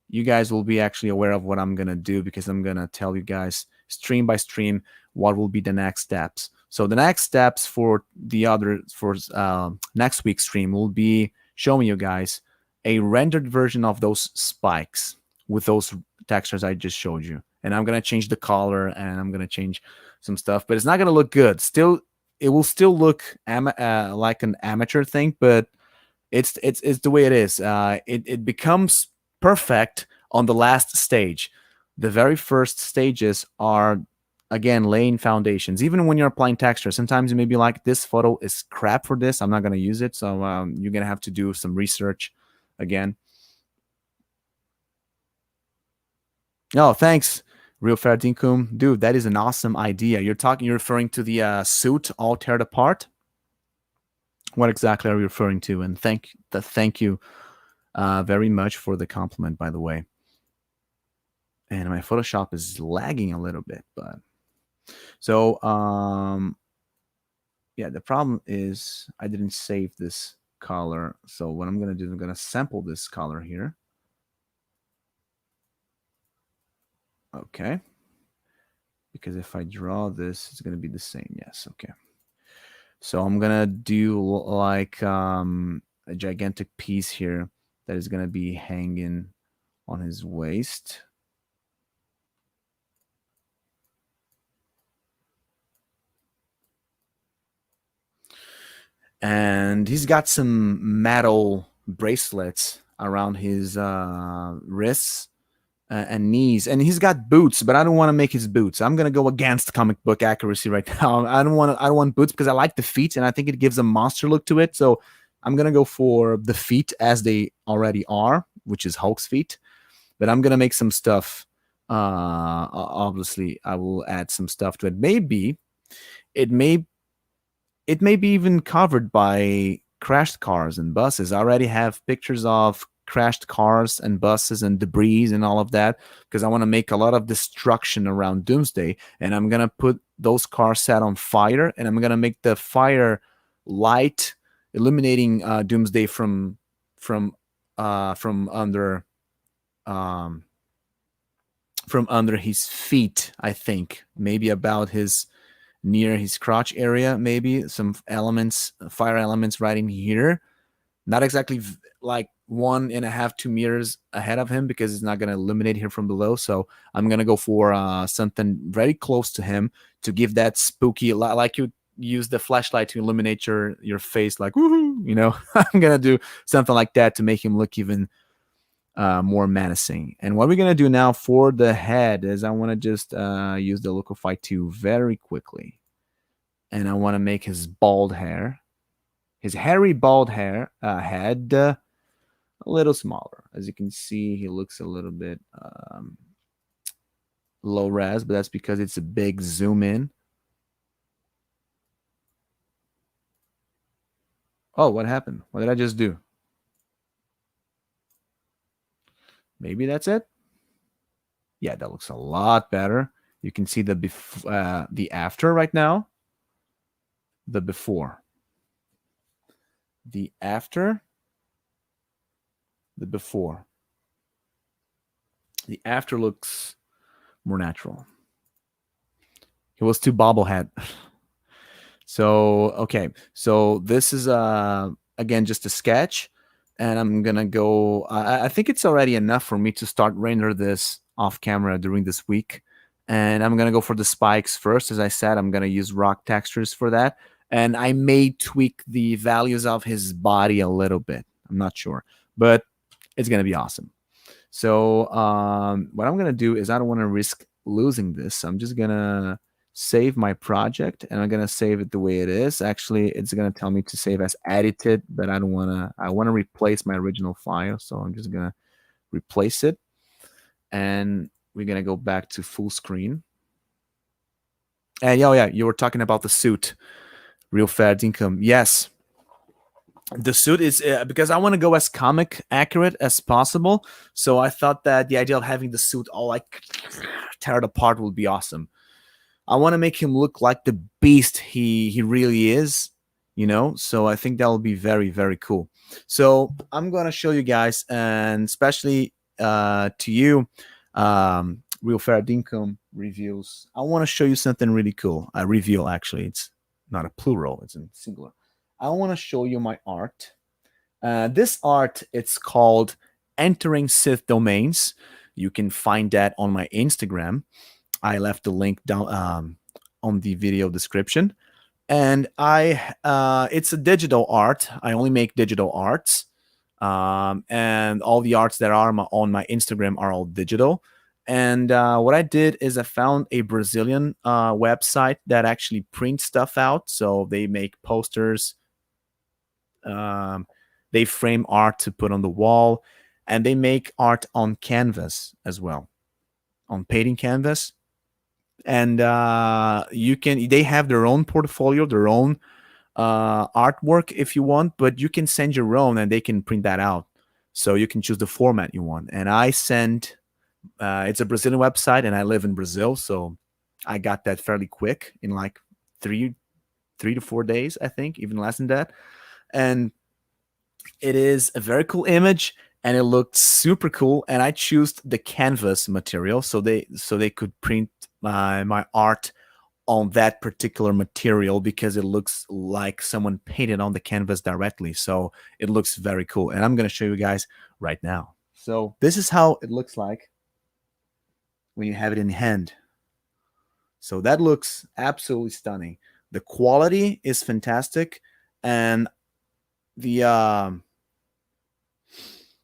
you guys will be actually aware of what I'm gonna do, because I'm gonna tell you guys stream by stream what will be the next steps. So the next steps for next week's stream will be showing you guys a rendered version of those spikes with those textures I just showed you. And I'm gonna change the color, and I'm gonna change some stuff, but it's not gonna look good. Still, it will still look like an amateur thing, but it's the way it is. It becomes perfect on the last stage. The very first stages are, again, laying foundations. Even when you're applying texture, sometimes you may be like, this photo is crap for this, I'm not going to use it. So you're going to have to do some research again. Oh, thanks, Real Fair Dinkum. Dude, that is an awesome idea. You're referring to the suit all teared apart? What exactly are you referring to? And thank you very much for the compliment, by the way. And my Photoshop is lagging a little bit, but so yeah, the problem is I didn't save this color. So what I'm gonna do is I'm gonna sample this color here. Okay. Because if I draw this, it's gonna be the same. Yes, okay. So I'm gonna do like a gigantic piece here that is gonna be hanging on his waist. And he's got some metal bracelets around his wrists and knees, and he's got boots, but I don't want to make his boots. I'm gonna go against comic book accuracy right now. I don't want boots, because I like the feet and I think it gives a monster look to it. So I'm gonna go for the feet as they already are, which is Hulk's feet. But I'm gonna make some stuff. Obviously, I will add some stuff to it. Maybe it may be even covered by crashed cars and buses. I already have pictures of crashed cars and buses and debris and all of that, because I want to make a lot of destruction around Doomsday. And I'm going to put those cars set on fire, and I'm going to make the fire light, illuminating Doomsday from under his feet. I think maybe about his near his crotch area, maybe some elements, fire elements right in here. Not exactly like 1.5, 2 meters ahead of him, because it's not going to illuminate here from below. So I'm going to go for something very close to him to give that spooky, like you use the flashlight to illuminate your face, like, woohoo, I'm going to do something like that to make him look even more menacing. And what we're gonna do now for the head is I want to just use the Locofy 2 very quickly, and I want to make his bald hair, his hairy bald hair head, a little smaller. As you can see, he looks a little bit low res, but that's because it's a big zoom in. Oh, what happened? What did I just do? Maybe that's it. Yeah, that looks a lot better. You can see the after right now, the before, the after, the before. The after looks more natural. He was too bobblehead. So okay, so this is again just a sketch, and I'm gonna go. I think it's already enough for me to start render this off camera during this week, and I'm gonna go for the spikes first. As I said, I'm gonna use rock textures for that, and I may tweak the values of his body a little bit. I'm not sure, but it's gonna be awesome. So what I'm gonna do is I don't want to risk losing this. I'm just gonna save my project, and I'm gonna save it the way it is. Actually, it's gonna tell me to save as edited, but I don't wanna. I want to replace my original file, so I'm just gonna replace it, and we're gonna go back to full screen. And oh yeah, you were talking about the suit, real fair income. Yes, the suit is because I want to go as comic accurate as possible. So I thought that the idea of having the suit all like tear it apart would be awesome. I want to make him look like the beast he really is, you know. So I think that will be very very cool. So I'm gonna show you guys, and especially to you, real fair income reviews. I want to show you something really cool. A reveal, actually, it's not a plural; it's in singular. I want to show you my art. This art, it's called Entering Sith Domains. You can find that on my Instagram. I left the link down on the video description. And it's a digital art. I only make digital arts. And all the arts that are on my Instagram are all digital. And what I did is I found a Brazilian website that actually prints stuff out. So they make posters, they frame art to put on the wall, and they make art on canvas as well, on painting canvas. And they have their own portfolio, their own artwork if you want, but you can send your own and they can print that out. So you can choose the format you want. And I send, it's a Brazilian website, and I live in Brazil, so I got that fairly quick in like three to 4 days, I think, even less than that. And it is a very cool image, and it looked super cool. And I chose the canvas material, so they could print my art on that particular material because it looks like someone painted on the canvas directly. So it looks very cool, and I'm going to show you guys right now. So this is how it looks like when you have it in hand. So that looks absolutely stunning. The quality is fantastic, and the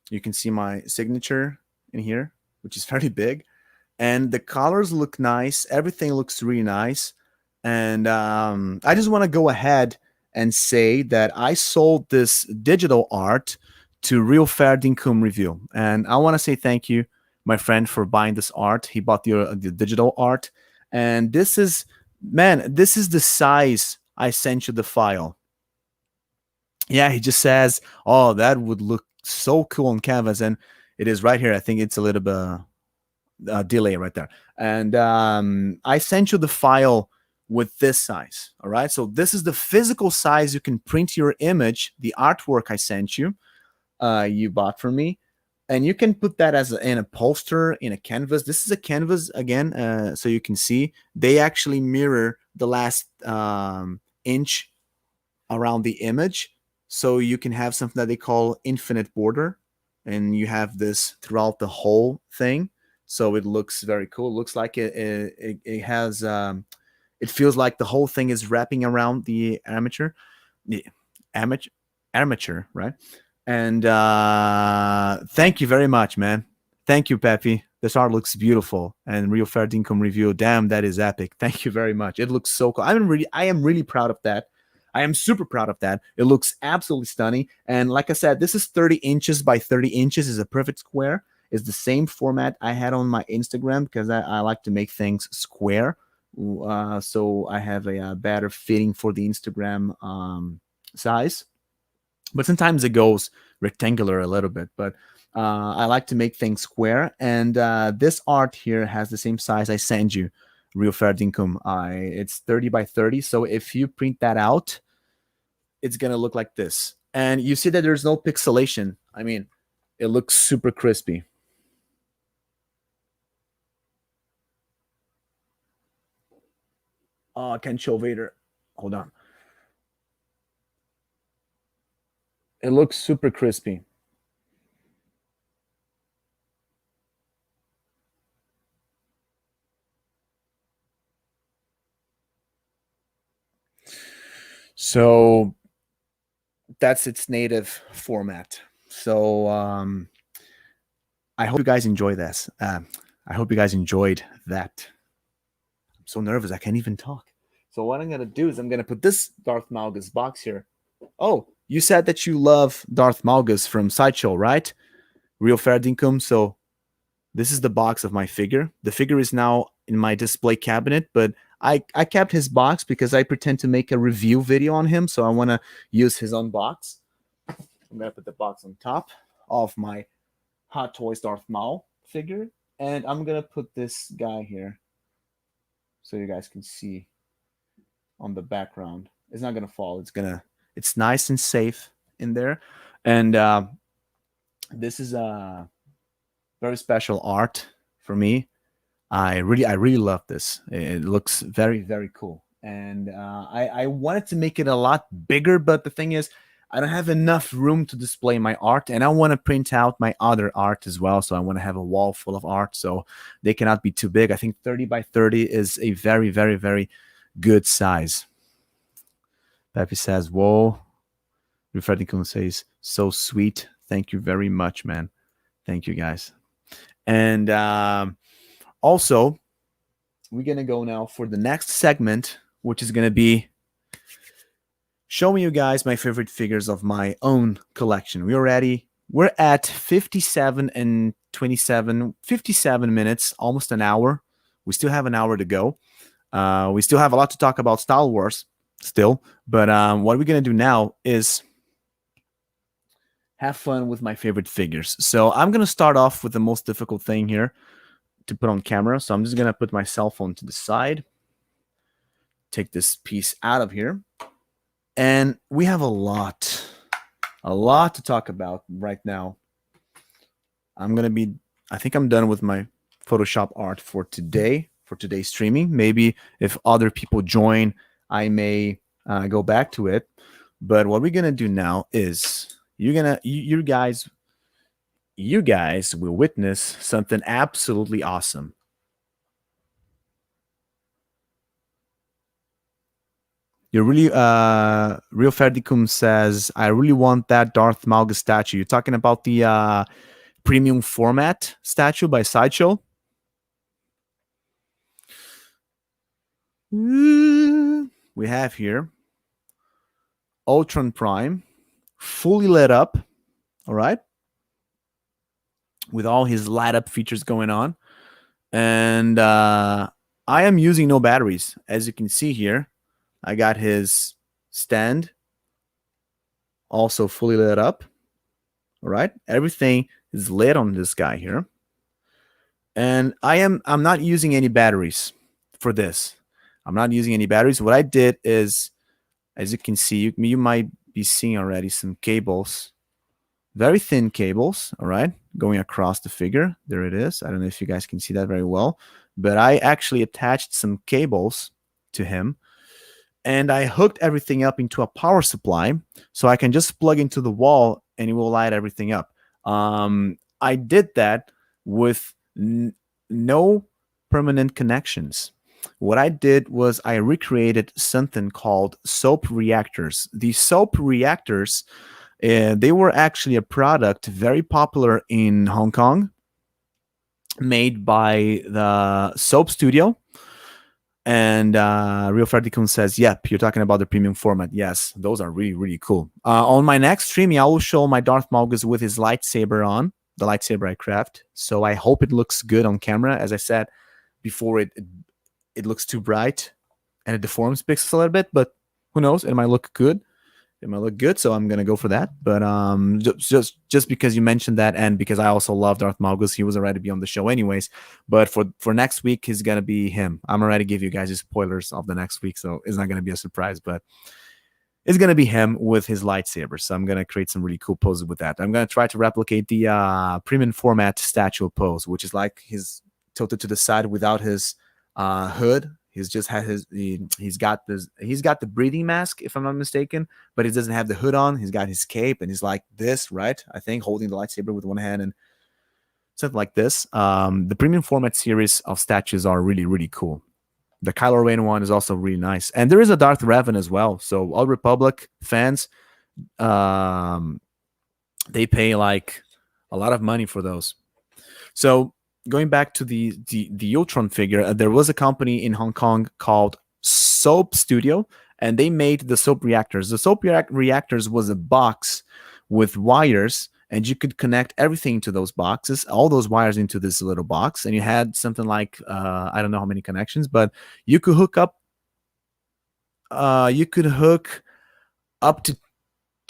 you can see my signature in here, which is very big, and the colors look nice. Everything looks really nice, and I just want to go ahead and say that I sold this digital art to Real Fair Dinkum Review, and I want to say thank you, my friend, for buying this art. He bought the digital art, and this is, man, this is the size I sent you the file. Yeah, he just says, "Oh, that would look so cool on canvas," and it is right here. I think it's a little bit delay right there. And I sent you the file with this size. All right, so this is the physical size you can print your image, the artwork I sent you, you bought from me, and you can put that as in a poster, in a canvas. This is a canvas again, so you can see they actually mirror the last inch around the image. So you can have something that they call infinite border, and you have this throughout the whole thing. So it looks very cool. It looks like it has, it feels like the whole thing is wrapping around the armature, right? And thank you very much, man. Thank you, Pepe. This art looks beautiful. And Real Fair Dinkum review, damn, that is epic. Thank you very much. It looks so cool. I am really proud of that. I am super proud of that. It looks absolutely stunning. And like I said, this is 30 inches by 30 inches. Is a perfect square. It's the same format I had on my Instagram because I like to make things square. So I have a better fitting for the Instagram size, but sometimes it goes rectangular a little bit. But I like to make things square, and this art here has the same size I send you, Real Fair Dinkum. It's 30 by 30, so if you print that out, it's gonna look like this. And you see that there's no pixelation. I mean, it looks super crispy. Oh, I can't show Vader. Hold on. It looks super crispy. So that's its native format. So I hope you guys enjoy this. I hope you guys enjoyed that. I'm so nervous I can't even talk. So what I'm gonna do is I'm gonna put this Darth Malgus box here. Oh, you said that you love Darth Malgus from Sideshow, right? Real Fair Dinkum. So this is the box of my figure. The figure is now in my display cabinet, but I kept his box because I pretend to make a review video on him. So I want to use his own box. I'm going to put the box on top of my Hot Toys Darth Maul figure. And I'm going to put this guy here so you guys can see on the background. It's not going to fall. It's nice and safe in there. And this is a very special art for me. I really love this. It looks very, very cool. And I wanted to make it a lot bigger, but the thing is, I don't have enough room to display my art, and I want to print out my other art as well. So I want to have a wall full of art, so they cannot be too big. I think 30 by 30 is a very, very, very good size. Pepe says, whoa. Freddy Kun says, so sweet. Thank you very much, man. Thank you, guys. And also, we're going to go now for the next segment, which is going to be showing you guys my favorite figures of my own collection. We're at 57 and 27, 57 minutes, almost an hour. We still have an hour to go. We still have a lot to talk about Star Wars still, but what we're going to do now is have fun with my favorite figures. So I'm going to start off with the most difficult thing here to put on camera. So I'm just going to put my cell phone to the side, take this piece out of here. And we have a lot to talk about right now. I think I'm done with my Photoshop art for today, for today's streaming. Maybe if other people join, I may go back to it. But what we're going to do now is you guys will witness something absolutely awesome. You're really Real Ferdicum says, I really want that Darth Malgus statue. You're talking about the premium format statue by Sideshow? We have here Ultron Prime, fully lit up, all right, with all his light up features going on. And I am using no batteries. As you can see here, I got his stand also fully lit up. All right, everything is lit on this guy here. And I'm not using any batteries for this. I'm not using any batteries. What I did is, as you can see, you might be seeing already some cables, very thin cables, all right, going across the figure. There it is. I don't know if you guys can see that very well, but I actually attached some cables to him, and I hooked everything up into a power supply so I can just plug into the wall and it will light everything up. I did that with no permanent connections. What I did was I recreated something called soap reactors. These soap reactors They were actually a product very popular in Hong Kong, made by the Soap Studio. And Real Fredicon says, "Yep, you're talking about the premium format. Yes, those are really, really cool." On my next stream, I will show my Darth Malgus with his lightsaber on, the lightsaber I craft. So I hope it looks good on camera. As I said before, it looks too bright and it deforms pixels a little bit, but who knows? It might look good. It might look good, so I'm gonna go for that. But just because you mentioned that, and because I also love Darth Malgus, he was already be on the show anyways. But for next week, he's gonna be him. I'm already give you guys the spoilers of the next week, so it's not gonna be a surprise. But it's gonna be him with his lightsaber. So I'm gonna create some really cool poses with that. I'm gonna try to replicate the premium format statue pose, which is like his tilted to the side without his hood. He's just had he's got the breathing mask, if I'm not mistaken, but he doesn't have the hood on. He's got his cape and he's like this, right? I think holding the lightsaber with one hand and something like this. The premium format series of statues are really, really cool. The Kylo Ren one is also really nice. And there is a Darth Revan as well. So Old Republic fans, they pay like a lot of money for those. So going back to the Ultron figure, there was a company in Hong Kong called Soap Studio, and they made the soap reactors. The soap reactors was a box with wires, and you could connect everything to those boxes, all those wires into this little box, and you had something like I don't know how many connections, but you could hook up. You could hook up to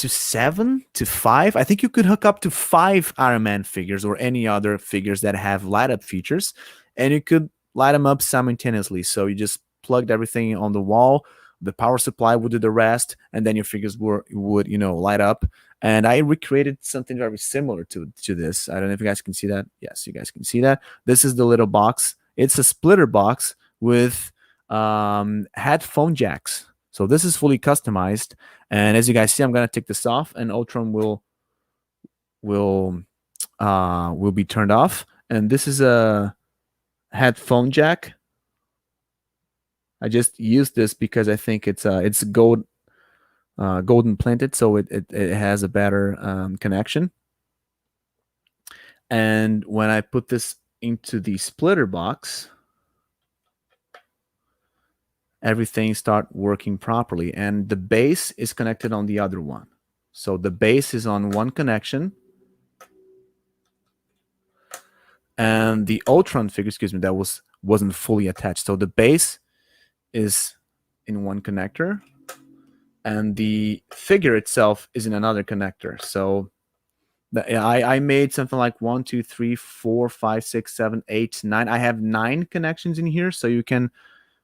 7 to 5. I think you could hook up to 5 Iron Man figures or any other figures that have light up features, and you could light them up simultaneously. So you just plugged everything on the wall, the power supply would do the rest, and then your figures would light up. And I recreated something very similar to this. I don't know if you guys can see that. Yes, you guys can see that. This is the little box. It's a splitter box with headphone jacks. So this is fully customized, and as you guys see, I'm gonna take this off, and Ultron will be turned off. And this is a headphone jack. I just used this because I think it's golden planted, so it has a better connection. And when I put this into the splitter box, everything start working properly, and the base is connected on the other one. So the base is on one connection, and the Ultron figure, excuse me, that wasn't fully attached. So the base is in one connector, and the figure itself is in another connector. So I made something like 1, 2, 3, 4, 5, 6, 7, 8, 9. I have 9 connections in here, so you can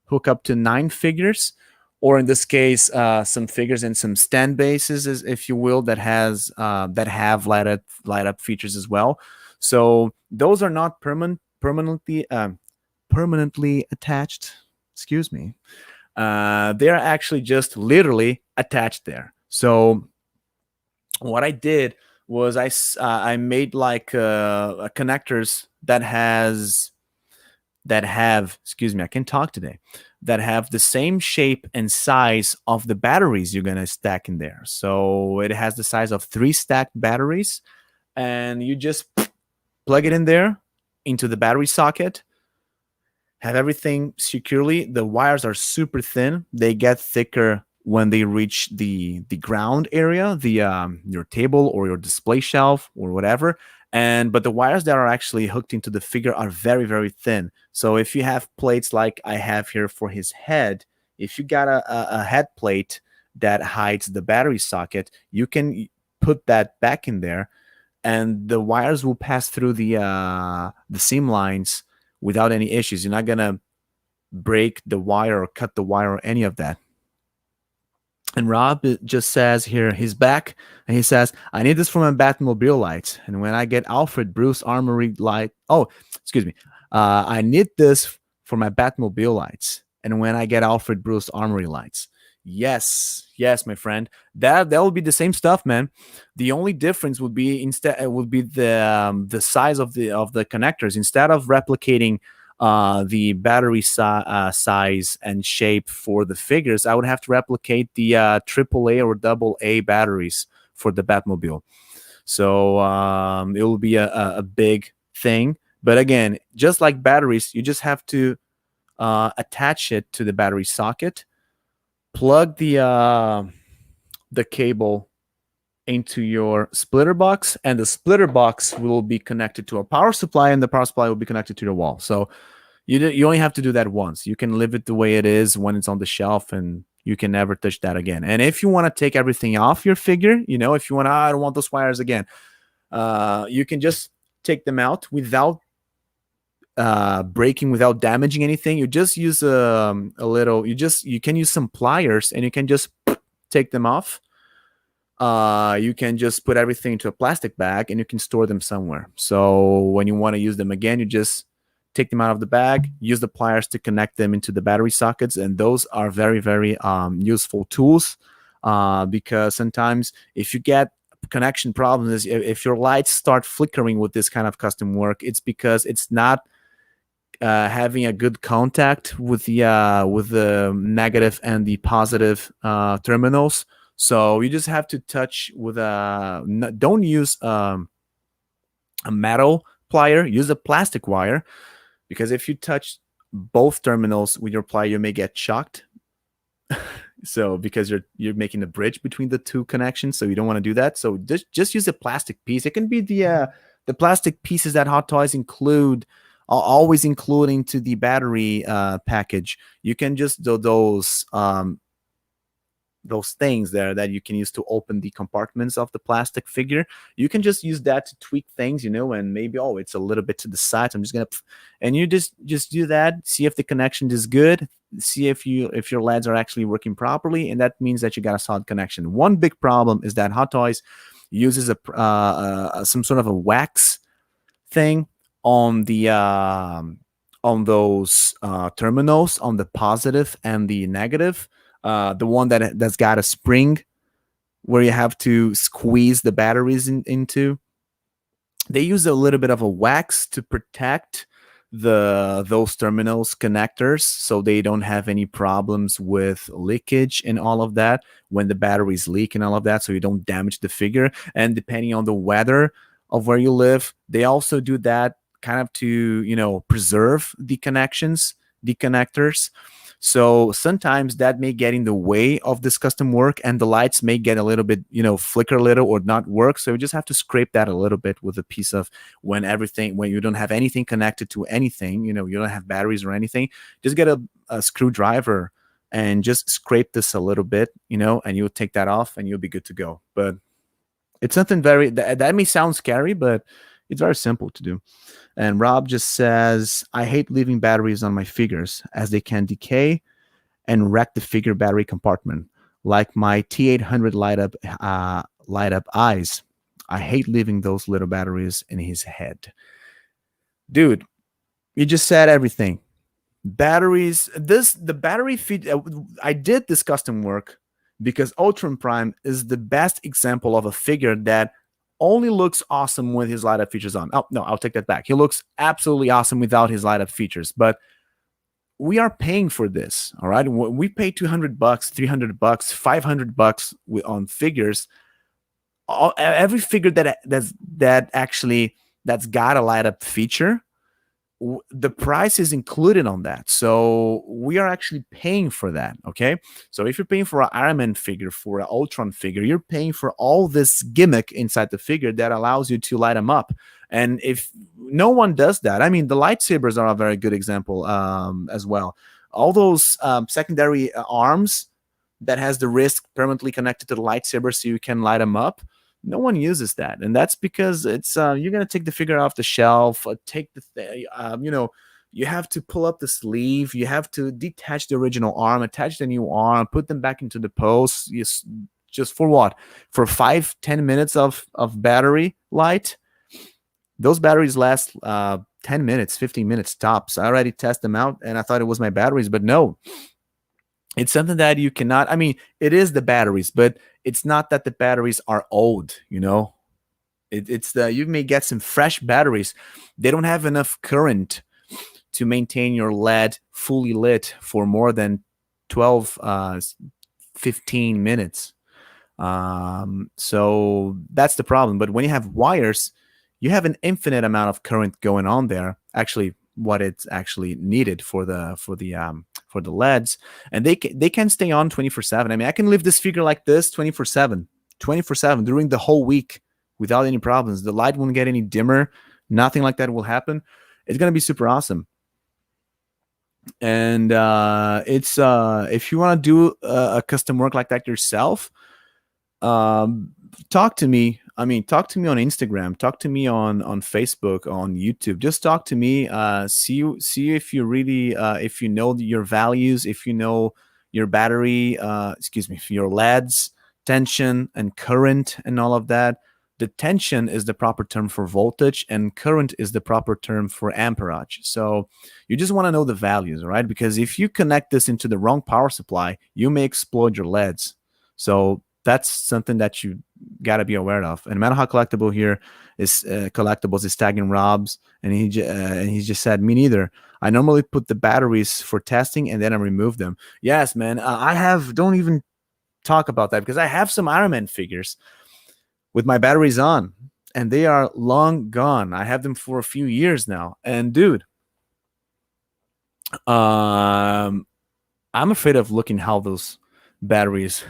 hook up to 9 figures, or in this case, some figures and some stand bases, if you will, that have light up features as well. So those are not permanently attached. Excuse me. They are actually just literally attached there. So what I did was I made like connectors that have, excuse me, I can talk today, that have the same shape and size of the batteries you're going to stack in there. So it has the size of 3 stacked batteries, and you just plug it in there into the battery socket, have everything securely. The wires are super thin. They get thicker when they reach the ground area, your table or your display shelf or whatever. But the wires that are actually hooked into the figure are very, very thin. So if you have plates like I have here for his head, if you got a head plate that hides the battery socket, you can put that back in there, and the wires will pass through the seam lines without any issues. You're not gonna break the wire or cut the wire or any of that. And Rob just says here, he's back, and he says, I need this for my Batmobile lights. And when I get Alfred Bruce Armory light, I need this for my Batmobile lights. And when I get Alfred Bruce Armory lights. Yes, my friend. That will be the same stuff, man. The only difference would be the size of the connectors. Instead of replicating the battery size and shape for the figures, I would have to replicate the AAA or AA batteries for the Batmobile. So it will be a big thing. But again, just like batteries, you just have to attach it to the battery socket, plug the cable into your splitter box, and the splitter box will be connected to a power supply, and the power supply will be connected to the wall. So you only have to do that once. You can leave it the way it is when it's on the shelf, and you can never touch that again. And if you want to take everything off your figure, if you want, I don't want those wires again, you can just take them out without breaking, without damaging anything. You just use a little. You can use some pliers, and you can just take them off. You can just put everything into a plastic bag, and you can store them somewhere. So when you want to use them again, you just take them out of the bag, use the pliers to connect them into the battery sockets, and those are very, very useful tools, because sometimes if you get connection problems, if your lights start flickering with this kind of custom work, it's because it's not having a good contact with the negative and the positive terminals. So you just have to touch with don't use a metal plier, use a plastic wire, because if you touch both terminals with your plier, you may get shocked. So because you're making a bridge between the two connections, so you don't want to do that. So just use a plastic piece. It can be the plastic pieces that Hot Toys include, always including to the battery package. You can just do those things there that you can use to open the compartments of the plastic figure. You can just use that to tweak things, and maybe, it's a little bit to the side, so I'm just gonna, and you just do that, see if the connection is good, see if your LEDs are actually working properly, and that means that you got a solid connection. One big problem is that Hot Toys uses some sort of a wax thing on the on those terminals, on the positive and the negative. The one that's got a spring where you have to squeeze the batteries into. They use a little bit of a wax to protect those terminals connectors, so they don't have any problems with leakage and all of that when the batteries leak and all of that, so you don't damage the figure. And depending on the weather of where you live, they also do that kind of to preserve the connections, the connectors. So sometimes that may get in the way of this custom work, and the lights may get a little bit, flicker a little or not work. So you just have to scrape that a little bit with a piece of, when you don't have anything connected to anything, you don't have batteries or anything, just get a screwdriver and just scrape this a little bit, and you'll take that off and you'll be good to go. But it's something that may sound scary, but it's very simple to do. And Rob just says, I hate leaving batteries on my figures as they can decay and wreck the figure battery compartment, like my T800 light up eyes. I hate leaving those little batteries in his head. Dude, you just said everything. Batteries, the battery feed. I did this custom work because Ultron Prime is the best example of a figure that only looks awesome with his light up features on. Oh, no, I'll take that back. He looks absolutely awesome without his light up features, but we are paying for this. All right. We pay $200, $300, $500 on figures. Every figure that's got a light up feature, the price is included on that. So we are actually paying for that. Okay. So if you're paying for an Iron Man figure, for an Ultron figure, you're paying for all this gimmick inside the figure that allows you to light them up. And if no one does that, I mean, the lightsabers are a very good example as well. All those secondary arms that has the wrist permanently connected to the lightsaber so you can light them up. No one uses that, and that's because it's you're gonna take the figure off the shelf, take you have to pull up the sleeve, you have to detach the original arm, attach the new arm, put them back into the post. Just for what? For 5-10 minutes of battery light. Those batteries last 10 minutes, 15 minutes tops. I already tested them out, and I thought it was my batteries, but no. It's something that you cannot, I mean, it is the batteries, but it's not that the batteries are old, it's you may get some fresh batteries. They don't have enough current to maintain your LED fully lit for more than 12, 15 minutes. So that's the problem. But when you have wires, you have an infinite amount of current going on there. Actually, what it's actually needed for the LEDs, and they can stay on 24/7. I mean, I can leave this figure like this 24/7, 24/7 during the whole week without any problems. The light won't get any dimmer. Nothing like that will happen. It's gonna be super awesome. And it's if you want to do a custom work like that yourself, um, talk to me. I mean, talk to me on Instagram, talk to me on Facebook, on YouTube. Just talk to me. See if you really if you know your values, if you know your battery, excuse me, your LEDs, tension and current and all of that. The tension is the proper term for voltage, and current is the proper term for amperage. So you just want to know the values, right? Because if you connect this into the wrong power supply, you may explode your LEDs. So that's something that you got to be aware of. And Metal Hot Collectible here is collectibles is tagging Rob's, and he just said, me neither. I normally put the batteries for testing and then I remove them. Yes, man. I have. Don't even talk about that because I have some Iron Man figures with my batteries on, and they are long gone. I have them for a few years now, and dude, um, I'm afraid of looking how those batteries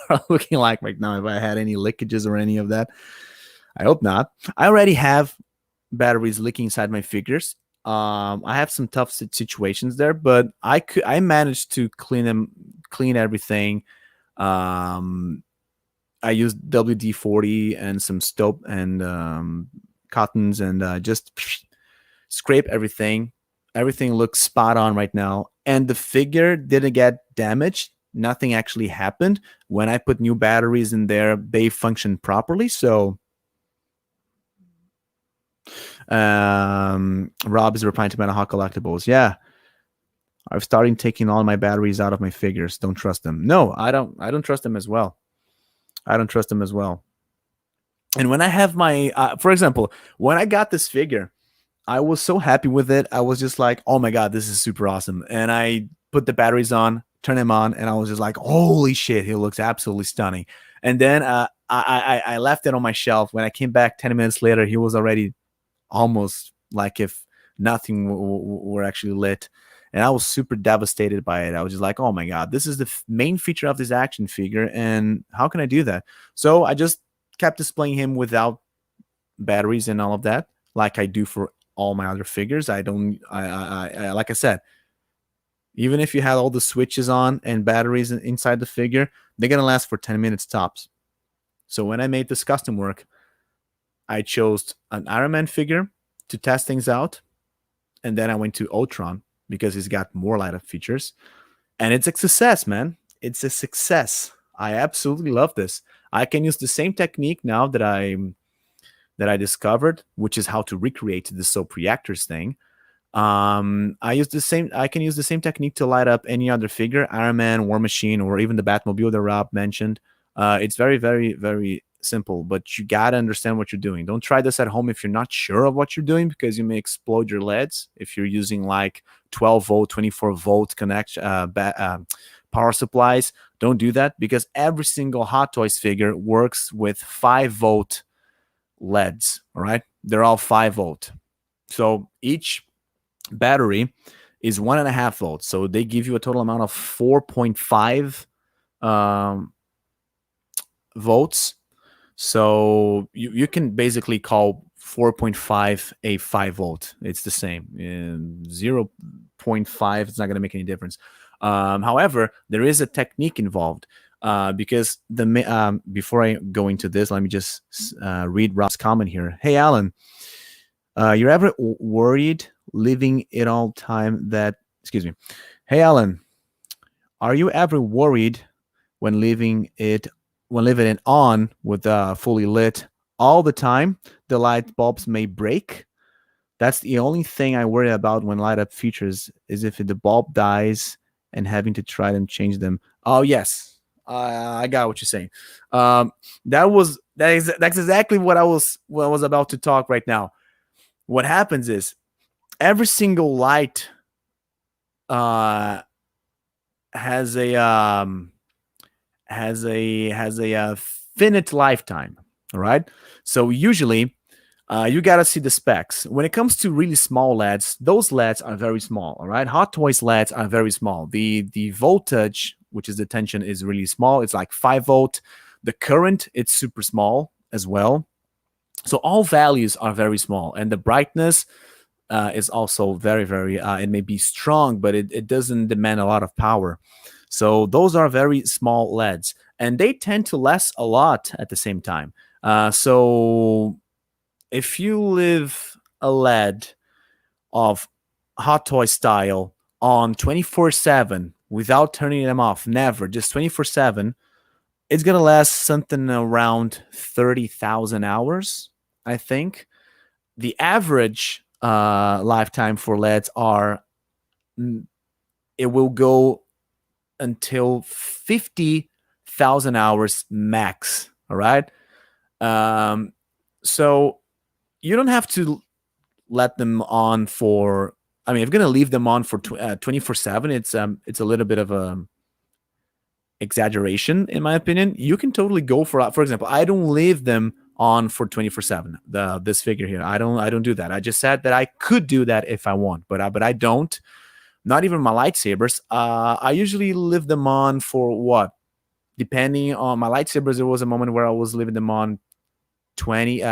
are looking like right now. If I had any leakages or any of that, I hope not. I already have batteries leaking inside my figures. I have some tough situations there, but I managed to clean everything. Um, I used WD-40 and some soap and cottons and just scrape everything. Everything looks spot on right now, and the figure didn't get damaged. Nothing actually happened. When I put new batteries in there, they function properly. So Rob is replying to Metal Hawk Collectibles. Yeah, I've started taking all my batteries out of my figures. Don't trust them. No, I don't. I don't trust them as well. I don't trust them as well. And when I have my, for example, when I got this figure, I was so happy with it. I was just like, oh my God, this is super awesome. And I put the batteries on, turn them on, and I was just like, holy shit, he looks absolutely stunning. And then I left it on my shelf. When I came back 10 minutes later, he was already almost like if nothing were actually lit. And I was super devastated by it. I was just like, oh my God, this is the main feature of this action figure. And how can I do that? So I just kept displaying him without batteries and all of that, like I do for all my other figures. I don't, I like I said, even if you had all the switches on and batteries inside the figure, they're going to last for 10 minutes tops. So when I made this custom work, I chose an Iron Man figure to test things out. And then I went to Ultron because he's got more light up features. And it's a success, man. It's a success. I absolutely love this. I can use the same technique now that I discovered, which is how to recreate the soap reactors thing. I can use the same technique to light up any other figure, Iron Man, War Machine, or even the Batmobile that Rob mentioned. It's very, very, very simple, but you gotta understand what you're doing. Don't try this at home if you're not sure of what you're doing, because you may explode your LEDs if you're using like 12 volt, 24-volt connection power supplies. Don't do that, because every single Hot Toys figure works with 5-volt LEDs. All right, they're all 5-volt. So each battery is 1.5 volts. So they give you a total amount of 4.5 volts. So you can basically call 4.5 a 5-volt. It's the same. 0.5, it's not going to make any difference. However, there is a technique involved. Because before I go into this, let me just read Rob's comment here. Hey, Alan, you're ever worried living it all time that, excuse me. Hey, Alan, are you ever worried when leaving it on with fully lit all the time? The light bulbs may break. That's the only thing I worry about when light up features, is if the bulb dies and having to try and change them. Oh yes, I got what you're saying. That's exactly what I was about to talk right now. What happens is every single light has a has a finite lifetime. All right. So usually, you gotta see the specs. When it comes to really small LEDs, those LEDs are very small. All right. Hot Toys LEDs are very small. The voltage, which is the tension, is really small. It's like 5 volt. The current, it's super small as well. So all values are very small, and the brightness is also very, very. It may be strong, but it doesn't demand a lot of power. So those are very small LEDs, and they tend to last a lot at the same time. So if you leave a LED of Hot Toy style on 24/7 without turning them off, never, just 24/7, it's gonna last something around 30,000 hours, I think. The average lifetime for LEDs are it will go until 50,000 hours max. All right. So you don't have to let them on for. I mean, if you're gonna leave them on for 24/7, it's a little bit of a exaggeration in my opinion. You can totally go for example, I don't leave them on for 24/7. This figure here, I don't do that. I just said that I could do that if I want, but I don't. Not even my lightsabers. I usually leave them on for what? Depending on my lightsabers, there was a moment where I was leaving them on 20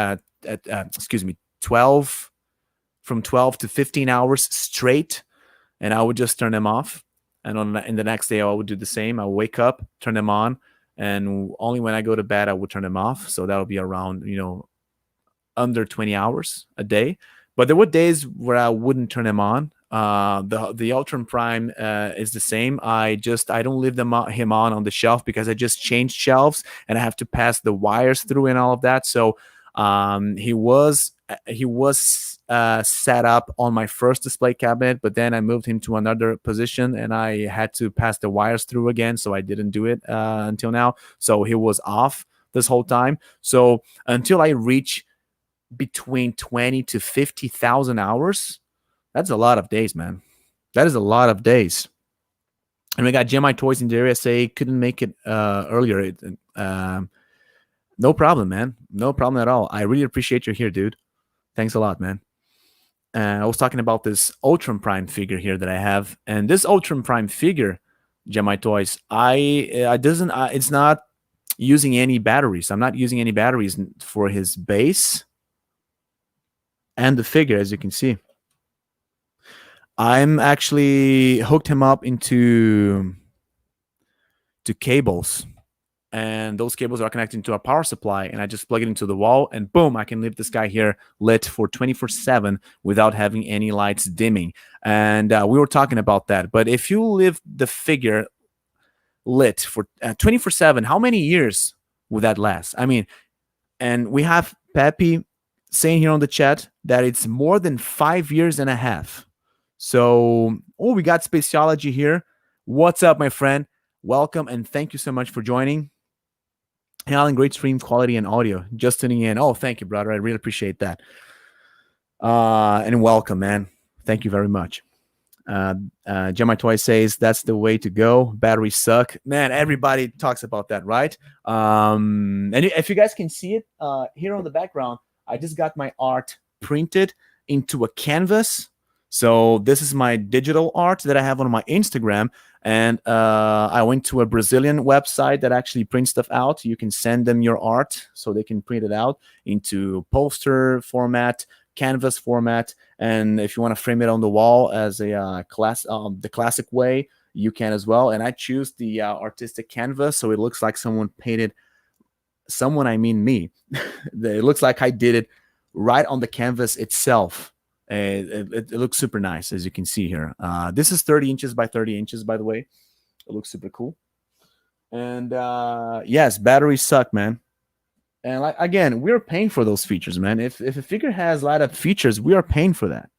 excuse me, 12, from 12 to 15 hours straight, and I would just turn them off. And in the next day, I would do the same. I would wake up, turn them on, and only when I go to bed, I would turn them off. So that would be around, under 20 hours a day. But there were days where I wouldn't turn them on. The Ultron Prime is the same. I don't leave him on the shelf because I just changed shelves and I have to pass the wires through and all of that. So he was set up on my first display cabinet, but then I moved him to another position and I had to pass the wires through again. So I didn't do it until now. So he was off this whole time. So until I reach between 20 to 50,000 hours, that's a lot of days, man. That is a lot of days. And we got Gemini Toys in the area say couldn't make it earlier. No problem, man. No problem at all. I really appreciate you here, dude. Thanks a lot, man. I was talking about this Ultron Prime figure here that I have, and this Ultron Prime figure, Gemini Toys, it's not using any batteries. I'm not using any batteries for his base and the figure, as you can see. I'm actually hooked him up into cables, and those cables are connected to a power supply, and I just plug it into the wall, and boom, I can leave this guy here lit for 24/7 without having any lights dimming. And we were talking about that. But if you leave the figure lit for 24/7, how many years would that last? I mean, and we have Pepe saying here on the chat that it's more than 5 years and a half. So, we got Spaceology here. What's up, my friend? Welcome, and thank you so much for joining. Hey, Alan, great stream quality and audio. Just tuning in. Oh, thank you, brother. I really appreciate that. And welcome, man. Thank you very much. Gemini Toy says that's the way to go. Batteries suck. Man, everybody talks about that, right? And if you guys can see it here on the background, I just got my art printed into a canvas. So this is my digital art that I have on my Instagram. And I went to a Brazilian website that actually prints stuff out. You can send them your art so they can print it out into poster format, canvas format. And if you want to frame it on the wall as a the classic way, you can as well. And I choose the artistic canvas, so it looks like someone painted. Someone, I mean me. It looks like I did it right on the canvas itself. It looks super nice, as you can see here. This is 30 inches by 30 inches, by the way. It looks super cool. And yes, batteries suck, man. And again, we're paying for those features, man. If a figure has a lot of features, we are paying for that.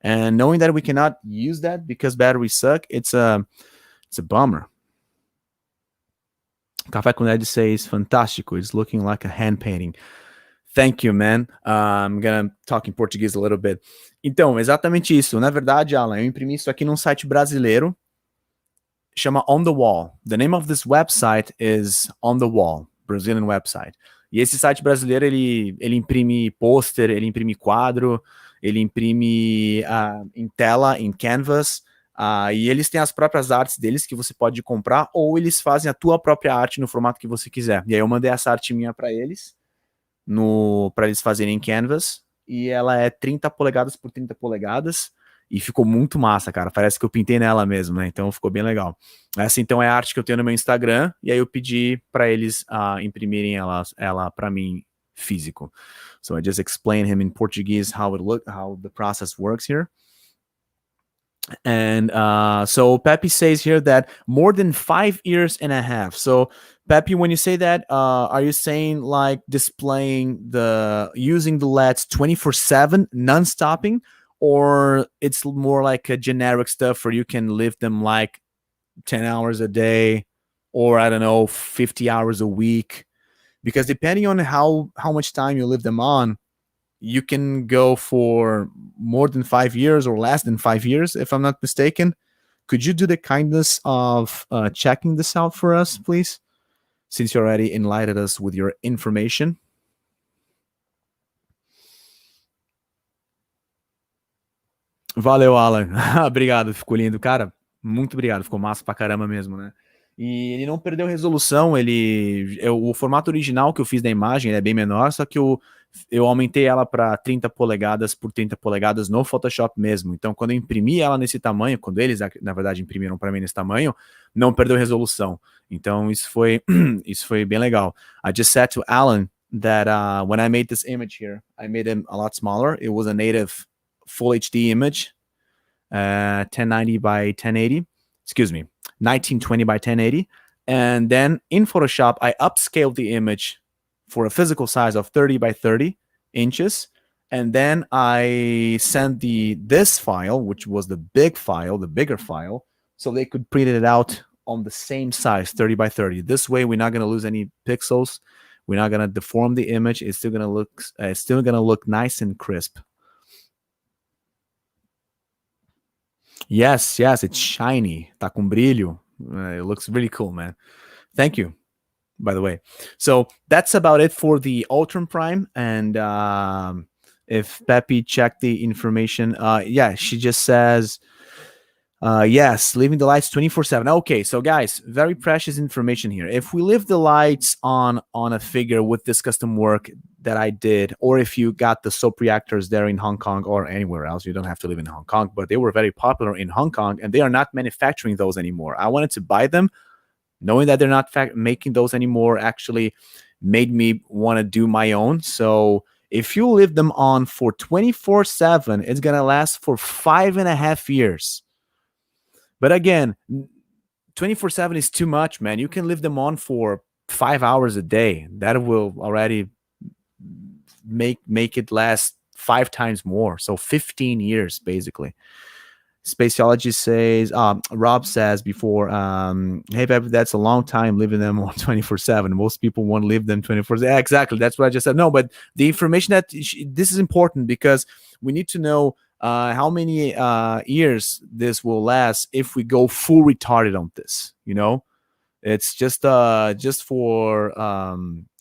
And knowing that we cannot use that because batteries suck, it's a bummer. Café com Ned says, fantástico. It's looking like a hand painting. Thank you, man. I'm gonna talk in Português a little bit. Então, exatamente isso. Na verdade, Alan, eu imprimi isso aqui num site brasileiro. chama On the Wall. The name of this website is On the Wall, Brazilian website. E esse site brasileiro, ele imprime pôster, ele imprime quadro, ele imprime em tela, em canvas, e eles têm as próprias artes deles que você pode comprar, ou eles fazem a tua própria arte no formato que você quiser. E aí eu mandei essa arte minha para eles, para eles fazerem em canvas, e ela é 30 polegadas por 30 polegadas, e ficou muito massa, cara. Parece que eu pintei nela mesmo, né? Então ficou bem legal. Essa então é a arte que eu tenho no meu Instagram, e aí eu pedi para eles imprimirem ela para mim físico. So I just explained him in Portuguese how the process works here. And so Pepe says here that more than 5 years and a half. So Pepe, when you say that, are you saying like displaying using the LEDs 24/7, non-stopping, or it's more like a generic stuff where you can live them like 10 hours a day, or I don't know, 50 hours a week? Because depending on how much time you live them on, you can go for more than 5 years or less than 5 years, if I'm not mistaken. Could you do the kindness of checking this out for us, please? Since you already enlightened us with your information. Valeu, Alan. Obrigado, ficou lindo. Cara, muito obrigado. Ficou massa pra caramba mesmo, né? E ele não perdeu resolução, o formato original que eu fiz da imagem é bem menor, só que eu aumentei ela para 30 polegadas por 30 polegadas no Photoshop mesmo. Então, quando eu imprimi ela nesse tamanho, quando eles, na verdade, imprimiram para mim nesse tamanho, não perdeu resolução. Então, isso foi, isso foi bem legal. I just said to Alan that when I made this image here, I made it a lot smaller. It was a native Full HD image, 1090 by 1080. Excuse me, 1920 by 1080. And then in Photoshop, I upscaled the image for a physical size of 30 by 30 inches. And then I sent this file, which was the bigger file, so they could print it out on the same size, 30 by 30. This way, we're not going to lose any pixels. We're not going to deform the image. It's still going to look nice and crisp. Yes, it's shiny. Tá com brilho. It looks really cool, man. Thank you, by the way. So that's about it for the Ultron Prime. And if Peppy checked the information, yeah, she just says, yes, leaving the lights 24/7. Okay, so guys, very precious information here. If we leave the lights on a figure with this custom work that I did, or if you got the soap reactors there in Hong Kong or anywhere else, you don't have to live in Hong Kong, but they were very popular in Hong Kong, and they are not manufacturing those anymore. I wanted to buy them. Knowing that they're not making those anymore actually made me want to do my own. So if you leave them on for 24/7, it's going to last for 5.5 years. But again, 24/7 is too much, man. You can leave them on for 5 hours a day. That will already make it last 5 times more. So 15 years, basically. Spaceology says, Rob says before, hey, Pep, that's a long time living them on 24/7. Most people won't live them 24/7. Yeah, exactly. That's what I just said. No, but the information this is important because we need to know how many years this will last if we go full retarded on this. It's just for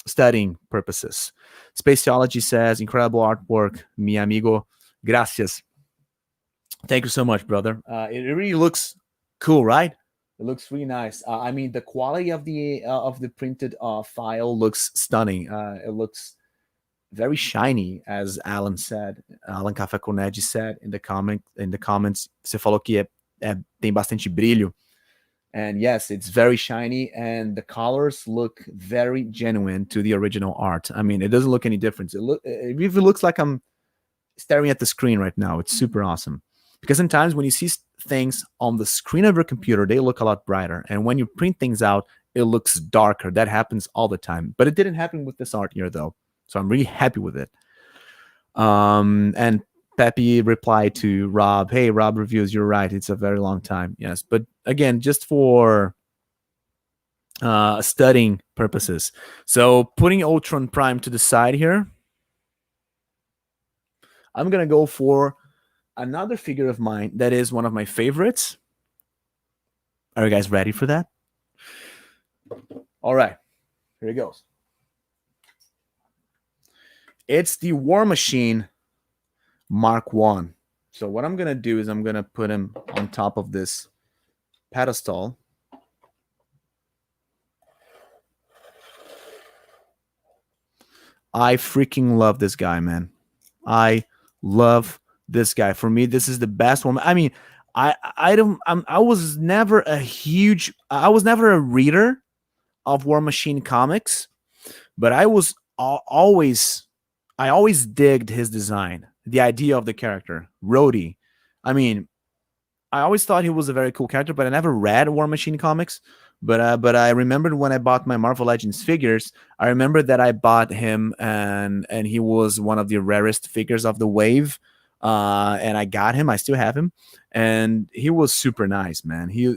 studying purposes. Spaceology says, incredible artwork, mi amigo. Gracias. Thank you so much, brother. It really looks cool, right? It looks really nice. I mean, the quality of the printed file looks stunning. It looks very shiny, as Alan said. Alan Café com Ned said in the comments. Você falou que tem bastante brilho. And yes, it's very shiny, and the colors look very genuine to the original art. I mean, it doesn't look any different. It even looks like I'm staring at the screen right now. It's super awesome. Because sometimes when you see things on the screen of your computer, they look a lot brighter. And when you print things out, it looks darker. That happens all the time. But it didn't happen with this art here, though. So I'm really happy with it. And Pepe replied to Rob, hey, Rob reviews, you're right. It's a very long time. Yes. But again, just for studying purposes. So putting Ultron Prime to the side here, I'm going to go for another figure of mine that is one of my favorites. Are you guys ready for that? All right, here it goes. It's the War Machine Mark One. So what I'm gonna do is I'm gonna put him on top of this pedestal. I freaking love this guy, man. I love this guy. For me, this is the best one. I mean, I don't. I was never a huge. I was never a reader of War Machine comics, but I was always. I always digged his design, the idea of the character, Rhodey. I mean, I always thought he was a very cool character, but I never read War Machine comics. But I remembered when I bought my Marvel Legends figures, I remember that I bought him, and he was one of the rarest figures of the wave. And I got him. I still have him, and he was super nice, man. He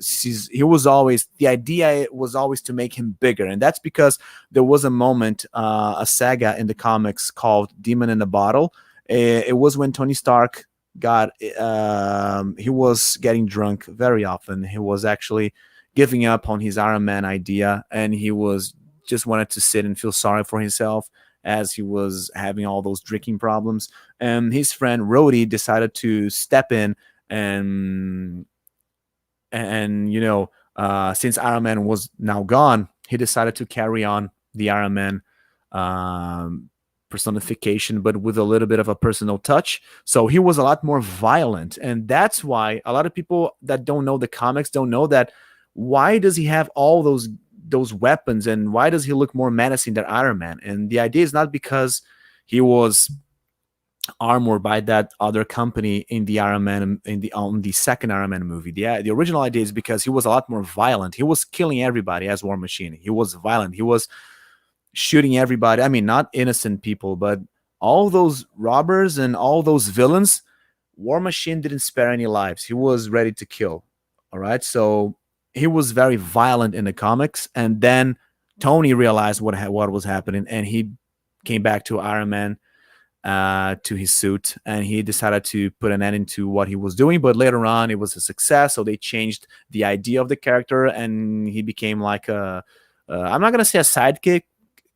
was always, the idea was always to make him bigger, and that's because there was a moment, a saga in the comics called Demon in the Bottle. It was when Tony Stark got he was getting drunk very often. He was actually giving up on his Iron Man idea, and he was just wanted to sit and feel sorry for himself as he was having all those drinking problems. And his friend Rhodey decided to step in and since Iron Man was now gone, he decided to carry on the Iron Man personification, but with a little bit of a personal touch. So he was a lot more violent, and that's why a lot of people that don't know the comics don't know that. Why does he have all those weapons, and why does he look more menacing than Iron Man? And the idea is not because he was armored by that other company in the Iron Man in the on the second Iron Man movie. The original idea is because he was a lot more violent. He was killing everybody as War Machine. He was violent. He was shooting everybody. I mean, not innocent people, but all those robbers and all those villains. War Machine didn't spare any lives. He was ready to kill. All right, so he was very violent in the comics, and then Tony realized what was happening, and he came back to Iron Man, to his suit, and he decided to put an end into what he was doing. But later on, it was a success, so they changed the idea of the character, and he became like a I'm not gonna say a sidekick,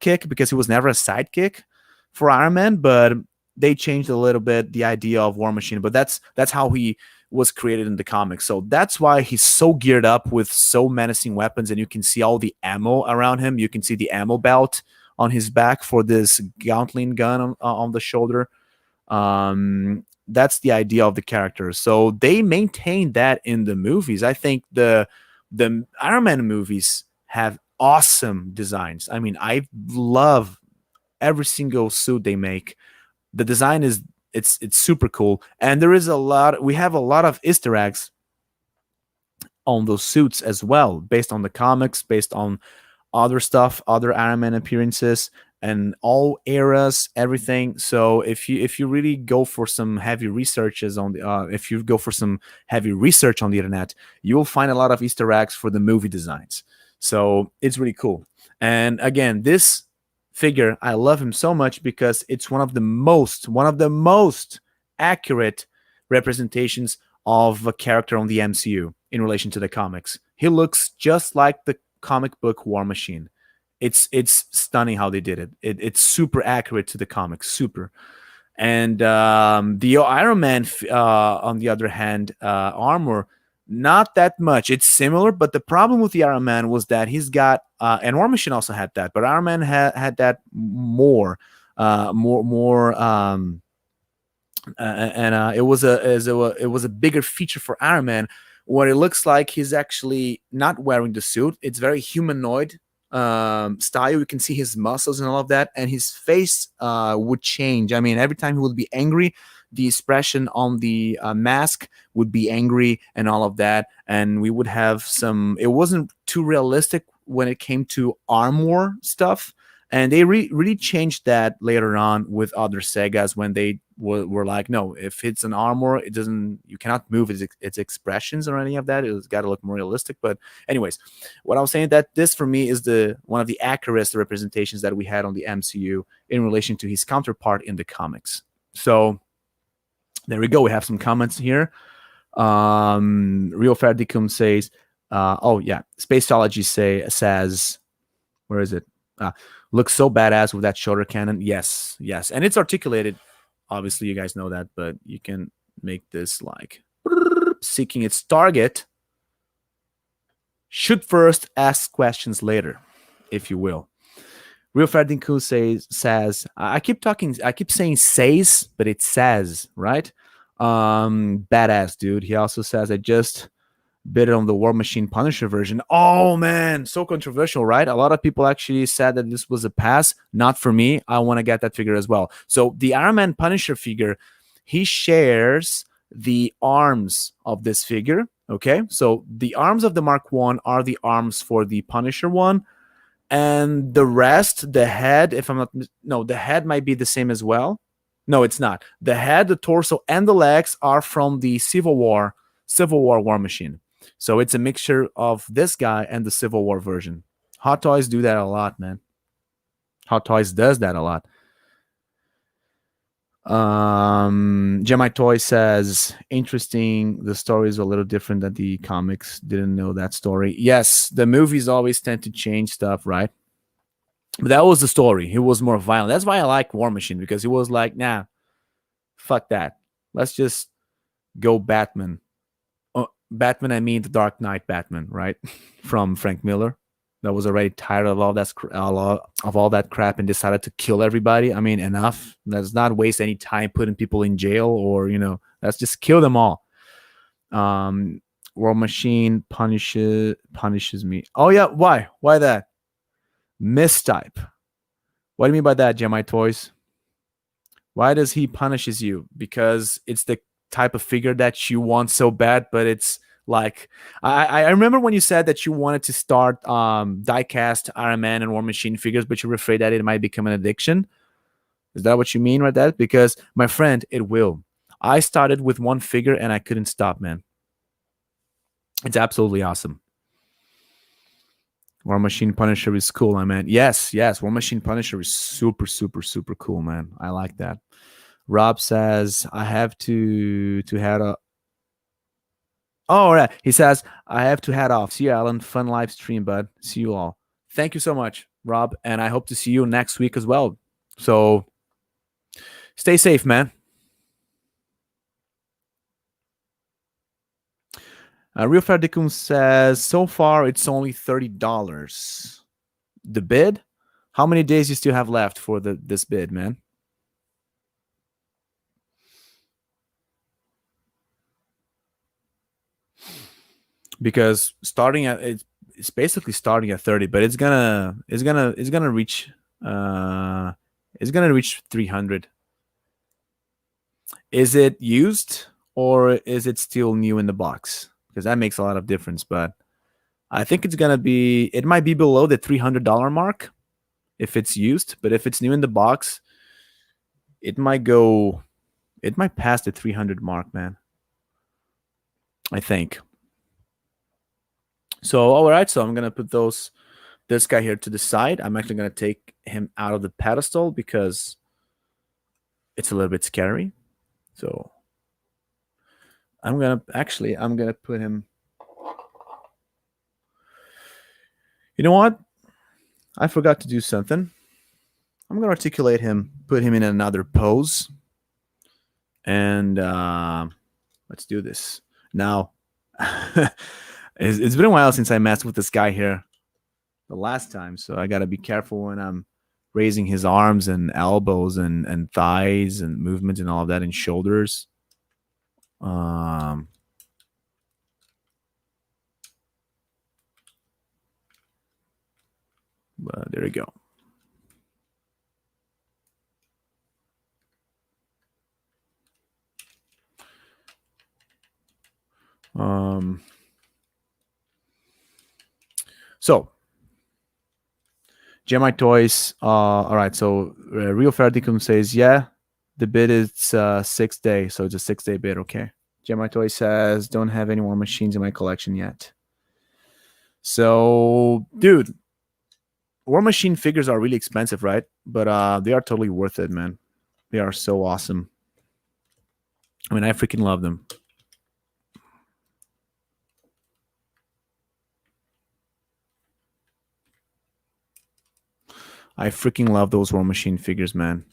because he was never a sidekick for Iron Man, but they changed a little bit the idea of War Machine. But that's how he was created in the comics. So that's why he's so geared up with so menacing weapons, and you can see all the ammo around him. You can see the ammo belt on his back for this Gatling gun on the shoulder. That's the idea of the character. So they maintain that in the movies. I think the Iron Man movies have awesome designs. I mean, I love every single suit they make. The design is it's super cool, and there is a lot. We have a lot of Easter eggs on those suits as well, based on the comics, based on other stuff, other Iron Man appearances, and all eras, everything. So if you really go for some heavy researches on the if you go for some heavy research on the internet, you will find a lot of Easter eggs for the movie designs. So it's really cool. And again, this figure, I love him so much because it's one of the most accurate representations of a character on the MCU in relation to the comics. He looks just like the comic book War Machine. It's stunning how they did it. It's super accurate to the comics, super. And the Iron Man, on the other hand, armor, not that much. It's similar, but the problem with the Iron Man was that he's got, and War Machine also had that, but Iron Man had that more, more. And it was a bigger feature for Iron Man, where it looks like he's actually not wearing the suit. It's very humanoid style. You can see his muscles and all of that, and his face would change. I mean, every time he would be angry, the expression on the mask would be angry and all of that, and we would have some. It wasn't too realistic when it came to armor stuff. And they really changed that later on with other sagas when they were like, no, if it's an armor, it doesn't, you cannot move its expressions or any of that. It's got to look more realistic. But anyways, what I was saying, that this for me is the one of the accurate representations that we had on the MCU in relation to his counterpart in the comics. So there we go. We have some comments here. Rio Ferdicum says, Oh yeah, Spaceology says, where is it? Uh, Looks so badass with that shoulder cannon. Yes, yes, and it's articulated. Obviously, you guys know that, but you can make this like seeking its target. Shoot first, ask questions later, if you will. Real Ferdinand says I keep saying says, but it says, right? Badass dude. He also says I just bid on the War Machine Punisher version. Oh man, so controversial, right? A lot of people actually said that this was a pass. Not for me. I want to get that figure as well. So the Iron Man Punisher figure, he shares the arms of this figure. Okay, so the arms of the Mark One are the arms for the Punisher one, and the rest, the head, if I'm not, no, the head might be the same as well. No, it's not. The head, the torso, and the legs are from the Civil War Machine. So it's a mixture of this guy and the Civil War version. Hot Toys do that a lot, man. Hot Toys does that a lot. Gemini Toy says, interesting. The story is a little different than the comics. Didn't know that story. Yes, the movies always tend to change stuff, right? But that was the story. He was more violent. That's why I like War Machine, because he was like, nah, fuck that. Let's just go Batman. Batman, I mean the Dark Knight Batman, right? From Frank Miller. That was already tired of all that crap and decided to kill everybody. I mean, enough. Let's not waste any time putting people in jail, or let's just kill them all. War Machine punishes me. Oh yeah, why? Why that? Mistype. What do you mean by that, Gemini Toys? Why does he punishes you? Because it's the type of figure that you want so bad, but it's like I remember when you said that you wanted to start die-cast Iron Man and War Machine figures, but you're afraid that it might become an addiction. Is that what you mean right there? Because my friend, it will. I started with one figure and I couldn't stop, man. It's absolutely awesome. War Machine Punisher is cool, I mean. Yes. War Machine Punisher is super, super, super cool, man. I like that. Rob says, I have to head up. Oh, right. He says, I have to head off. See you, Alan. Fun live stream, bud. See you all. Thank you so much, Rob. And I hope to see you next week as well. So stay safe, man. Real Ferdicum says, so far it's only $30. The bid? How many days you still have left for this bid, man? Because it's basically starting at 30, but it's gonna reach 300. Is it used or is it still new in the box? Because that makes a lot of difference. But I think it might be below the $300 mark if it's used, but if it's new in the box, it might pass the 300 mark, man. I think. So, all right. So I'm going to put this guy here to the side. I'm actually going to take him out of the pedestal because it's a little bit scary. So I'm going to put him. You know what? I forgot to do something. I'm going to articulate him, put him in another pose. And let's do this. Now, it's been a while since I messed with this guy here the last time, so I got to be careful when I'm raising his arms and elbows and thighs and movement and all of that, and shoulders. But there we go. So Gemini Toys. All right. So Real Ferdicum says, yeah, the bid is 6 days, so it's a 6-day bid. Okay. Gemini Toys says, don't have any more machines in my collection yet. So, dude, War Machine figures are really expensive, right? But they are totally worth it, man. They are so awesome. I mean, I freaking love them. I freaking love those War Machine figures, man.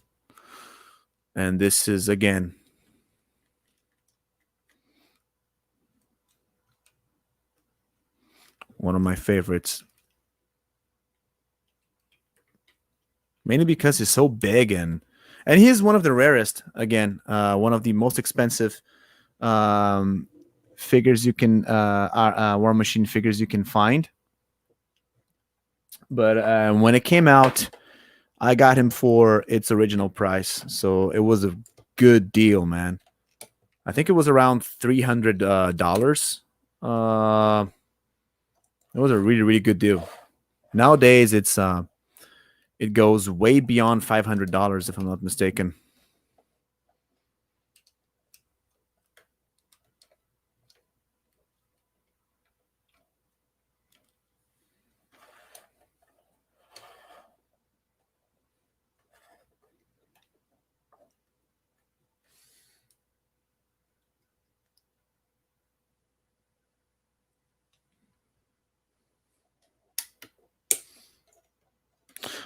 And this is again one of my favorites. Mainly because he's so big and he is one of the rarest. Again, one of the most expensive um, figures you can War Machine figures you can find. But when it came out, I got him for its original price, so it was a good deal, man. I think it was around $300. It was a really really good deal. Nowadays, it goes way beyond $500 if I'm not mistaken.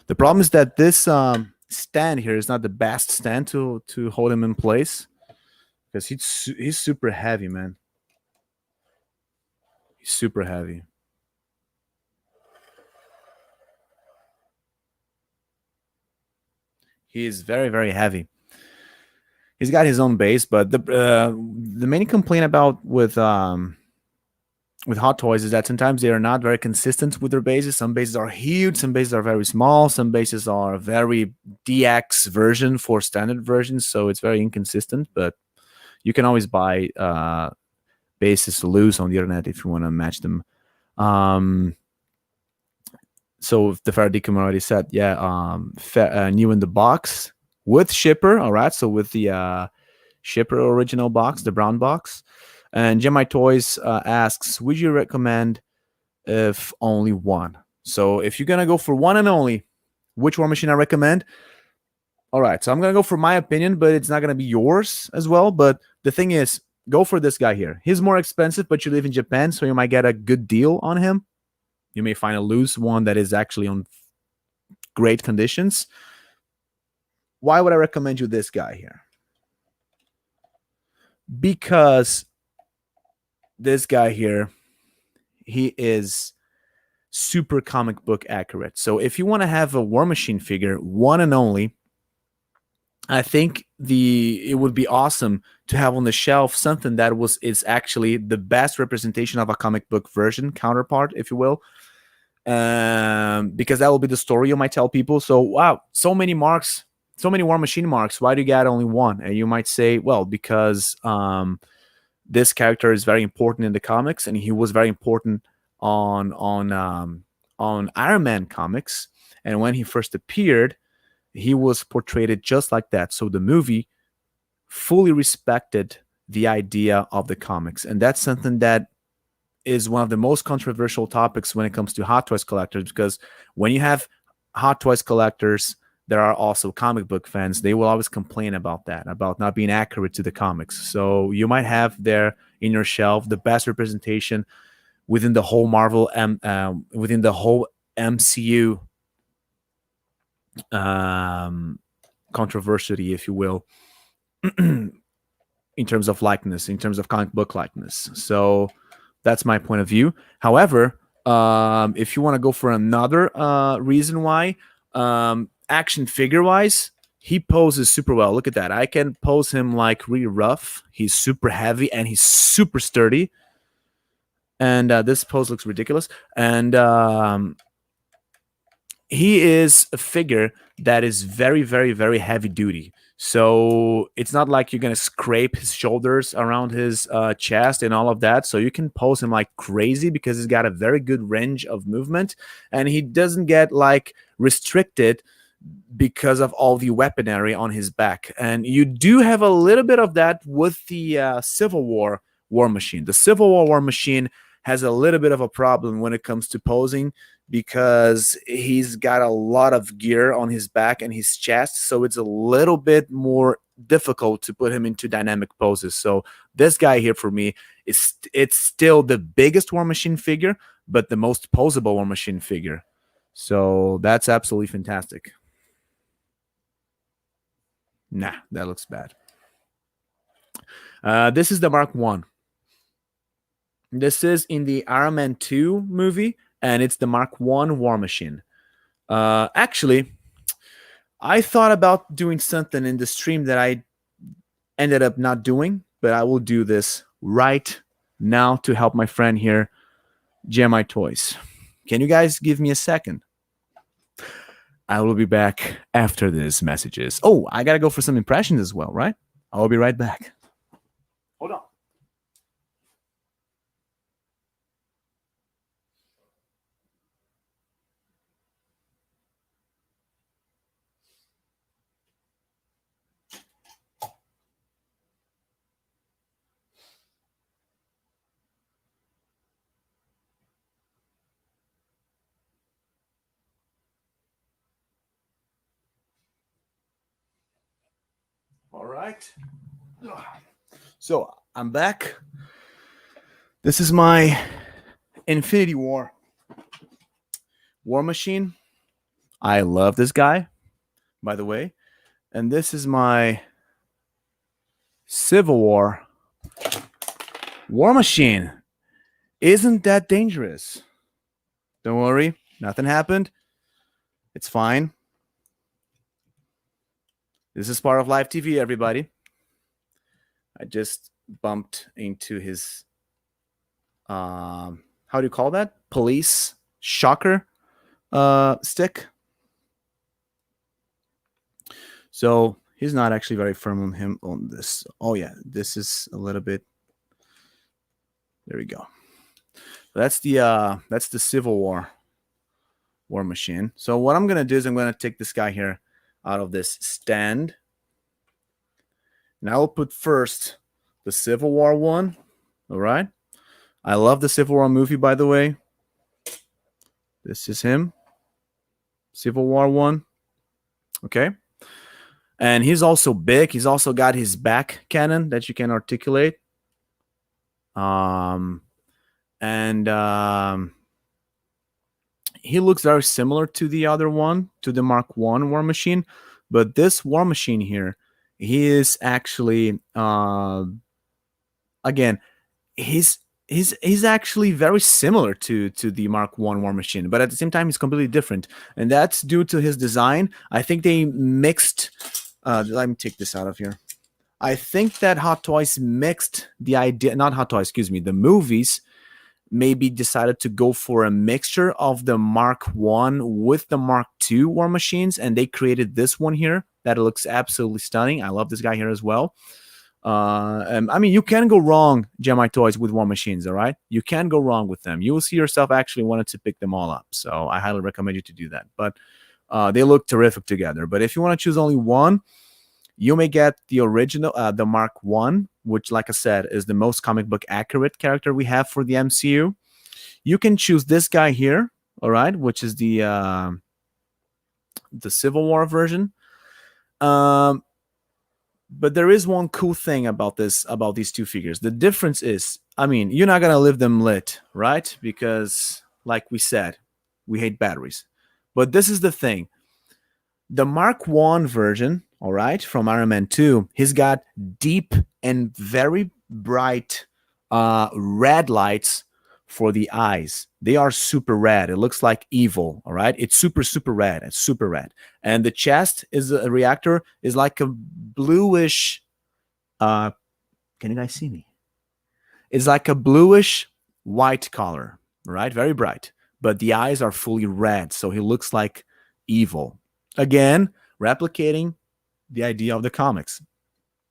The problem is that this stand here is not the best stand to hold him in place because he's super heavy, man. He's super heavy. He is very very heavy. He's got his own base, but the main complaint about with Hot Toys is that sometimes they are not very consistent with their bases. Some bases are huge, some bases are very small, some bases are very DX version for standard versions, so it's very inconsistent. But you can always buy bases loose on the internet if you want to match them. So the Faradicum already said, yeah, new in the box with shipper. All right, so with the shipper original box, the brown box. And Gemini Toys asks, would you recommend if only one? So if you're gonna go for one and only, which War Machine I recommend? All right, so I'm gonna go for my opinion, but it's not gonna be yours as well. But the thing is, go for this guy here. He's more expensive, but you live in Japan, so you might get a good deal on him. You may find a loose one that is actually on great conditions. Why would I recommend you this guy here? Because this guy here, he is super comic book accurate. So if you want to have a War Machine figure, one and only, I think it would be awesome to have on the shelf something that is actually the best representation of a comic book version counterpart, if you will. Because that will be the story you might tell people. So wow, so many marks, so many War Machine marks. Why do you get only one? And you might say, well, because this character is very important in the comics, and he was very important on Iron Man comics. And when he first appeared, he was portrayed just like that. So the movie fully respected the idea of the comics, and that's something that is one of the most controversial topics when it comes to Hot Toys collectors, because when you have Hot Toys collectors, there are also comic book fans. They will always complain about that, about not being accurate to the comics. So you might have there in your shelf the best representation within the whole Marvel, within the whole MCU controversy, if you will, in terms of likeness, in terms of comic book likeness. So that's my point of view. However, if you want to go for another reason why, action figure wise, he poses super well. Look at that. I can pose him like really rough. He's super heavy and he's super sturdy. And this pose looks ridiculous. And he is a figure that is very, very, very heavy duty. So it's not like you're going to scrape his shoulders around his chest and all of that. So you can pose him like crazy because he's got a very good range of movement. And he doesn't get like restricted because of all the weaponry on his back. And you do have a little bit of that with the Civil War War Machine. The Civil War Machine has a little bit of a problem when it comes to posing, because he's got a lot of gear on his back and his chest, so it's a little bit more difficult to put him into dynamic poses. So this guy here for me it's still the biggest War Machine figure, but the most posable War Machine figure. So that's absolutely fantastic. Nah, that looks bad. This is the Mark One. This is in the Iron Man 2 movie, and it's the Mark One War Machine. Actually, I thought about doing something in the stream that I ended up not doing, but I will do this right now to help my friend here, GMI Toys. Can you guys give me a second? I will be back after these messages. Oh, I gotta go for some impressions as well, right? I'll be right back. Hold on. All right. So I'm back. This is my Infinity War Machine. I love this guy, by the way. And this is my Civil War Machine. Isn't that dangerous? Don't worry, nothing happened. It's fine. This is part of live TV, everybody. I just bumped into his, how do you call that? Police shocker stick. So he's not actually very firm on him on this. Oh yeah, this is a little bit. There we go. That's the Civil War Machine. So what I'm gonna do is I'm gonna take this guy here out of this stand. And I will put first the Civil War one. All right. I love the Civil War movie, by the way. This is him. Civil War one. Okay. And he's also big. He's also got his back cannon that you can articulate. And he looks very similar to the other one, to the Mark One War Machine. But this War Machine here, he is actually, again, he's actually very similar to the Mark One War Machine, but at the same time, he's completely different, and that's due to his design. I think they mixed. Let me take this out of here. I think that Hot Toys mixed the idea, not Hot Toys, excuse me, the movies maybe decided to go for a mixture of the Mark One with the Mark Two War Machines, and they created this one here that looks absolutely stunning. I love this guy here as well. And I mean, you can go wrong, GMI Toys, with War Machines. All right, you can go wrong with them. You will see yourself actually wanted to pick them all up. So I highly recommend you to do that. But they look terrific together. But if you want to choose only one, you may get the original, the Mark One, which, like I said, is the most comic book accurate character we have for the MCU. You can choose this guy here, all right, which is the Civil War version. But there is one cool thing about these two figures. The difference is, I mean, you're not gonna leave them lit, right? Because, like we said, we hate batteries. But this is the thing. The Mark One version, all right, from Iron Man 2, he's got deep and very bright red lights for the eyes. They are super red. It looks like evil, all right? It's super, super red. It's super red. And the chest is a reactor is like a bluish, can you guys see me? It's like a bluish white color, right? Very bright. But the eyes are fully red, so he looks like evil. Again, replicating the idea of the comics.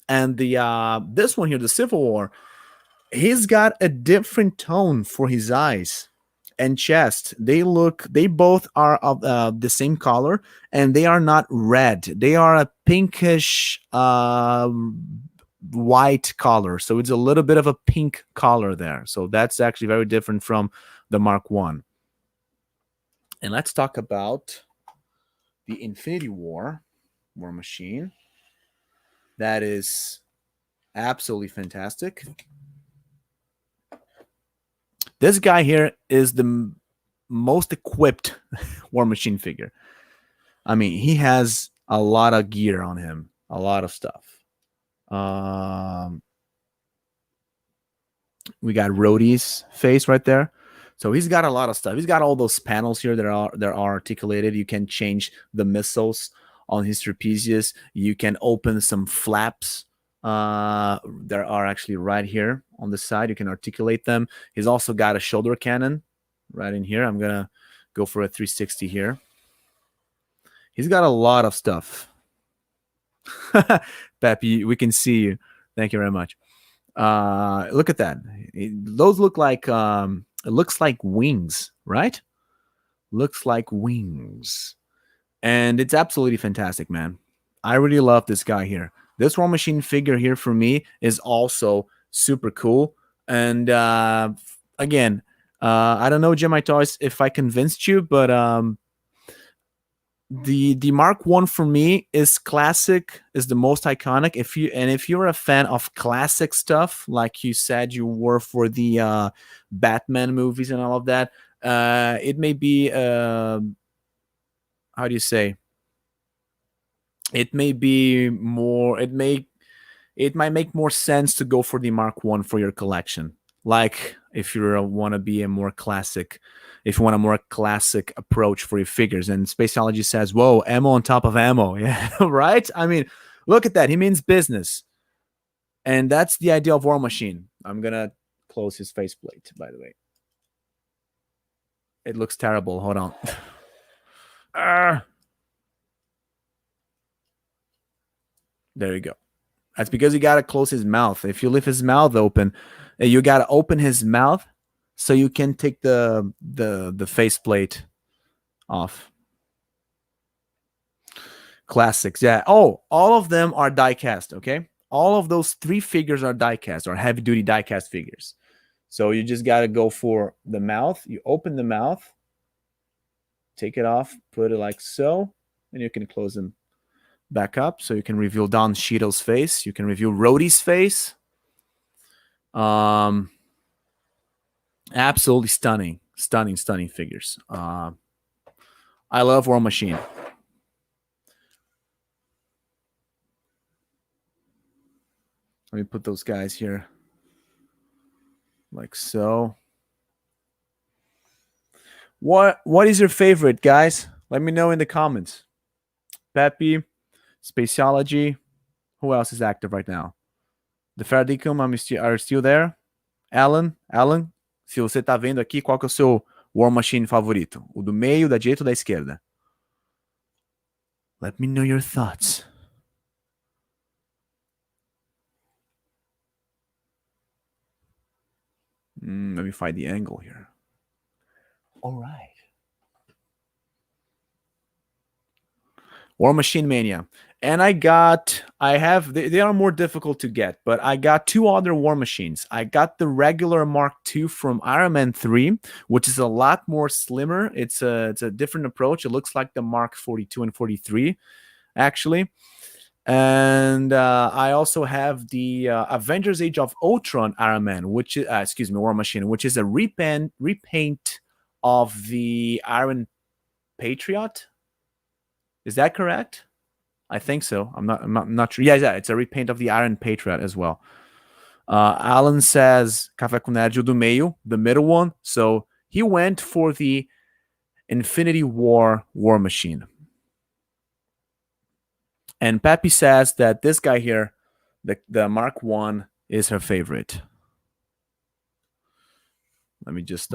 And the this one here, the Civil War, he's got a different tone for his eyes and chest. They both are of the same color, and they are not red. They are a pinkish white color. So it's a little bit of a pink color there. So that's actually very different from the Mark One. And let's talk about the Infinity War Machine. That is absolutely fantastic. This guy here is the most equipped War Machine figure. I mean, he has a lot of gear on him, a lot of stuff. Um, we got Rhodey's face right there. So he's got a lot of stuff. He's got all those panels here that are articulated. You can change the missiles on his trapezius. You can open some flaps. There are actually right here on the side. You can articulate them. He's also got a shoulder cannon right in here. I'm gonna go for a 360 here. He's got a lot of stuff. Pepe, we can see you. Thank you very much. Look at that. Those look like it looks like wings, right? Looks like wings. And it's absolutely fantastic, man. I really love this guy here. This War Machine figure here for me is also super cool. And again, I don't know, Gemini Toys, if I convinced you, but the Mark One for me is classic, is the most iconic. If you're a fan of classic stuff, like you said you were for the Batman movies and all of that, it may be how do you say? It may be more. It might make more sense to go for the Mark One for your collection. Like if you want to be a more classic, if you want a more classic approach for your figures. And Spaceology says, "Whoa, ammo on top of ammo." Yeah, right. I mean, look at that. He means business, and that's the idea of War Machine. I'm gonna close his faceplate, by the way. It looks terrible. Hold on. There you go. That's because you gotta close his mouth. If you leave his mouth open, you gotta open his mouth so you can take the faceplate off. Classics, yeah. Oh, all of them are die cast. Okay, all of those 3 figures are die cast or heavy duty die cast figures. So you just gotta go for the mouth. You open the mouth, take it off, put it like so, and you can close them back up, so you can reveal Don Cheadle's face. You can reveal Rhodey's face. Absolutely stunning figures. I love War Machine. Let me put those guys here like so. What is your favorite, guys? Let me know in the comments. Pepe, Spaceology. Who else is active right now? The Ferdicum are still there. Alan, se você tá vendo aqui, qual que é o seu War Machine favorito? O do meio, da direita ou da esquerda? Let me know your thoughts. Let me find the angle here. All right. War Machine Mania. And they are more difficult to get, but I got 2 other War Machines. I got the regular Mark II from Iron Man 3, which is a lot more slimmer. It's a different approach. It looks like the Mark 42 and 43, actually. And I also have the Avengers Age of Ultron Iron Man, which is, War Machine, which is a repaint of the Iron Patriot. Is that correct? I think so. I'm not sure. Yeah, it's a repaint of the Iron Patriot as well. Alan says Café com Nerd do meio, the middle one. So he went for the Infinity War Machine. And Pepe says that this guy here, the Mark 1, is her favorite. Let me just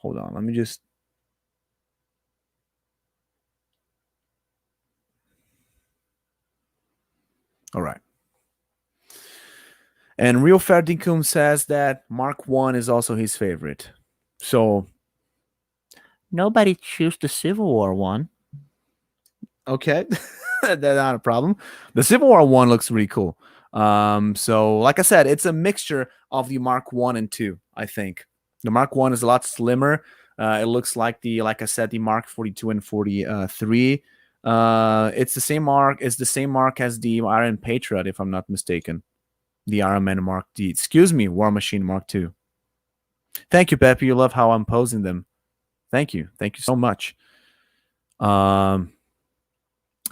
hold on. Let me just. All right. And Real Ferdinkum says that Mark 1 is also his favorite. So nobody choose the Civil War one. Okay. That's not a problem. The Civil War one looks really cool. So like I said, it's a mixture of the Mark 1 and 2, I think. The Mark 1 is a lot slimmer. It looks like like I said, the Mark 42 and 43. It's the same mark. It's the same mark as the Iron Patriot, if I'm not mistaken. The Iron Man Mark D. Excuse me, War Machine Mark 2. Thank you, Pepe. You love how I'm posing them. Thank you. Thank you so much. Um,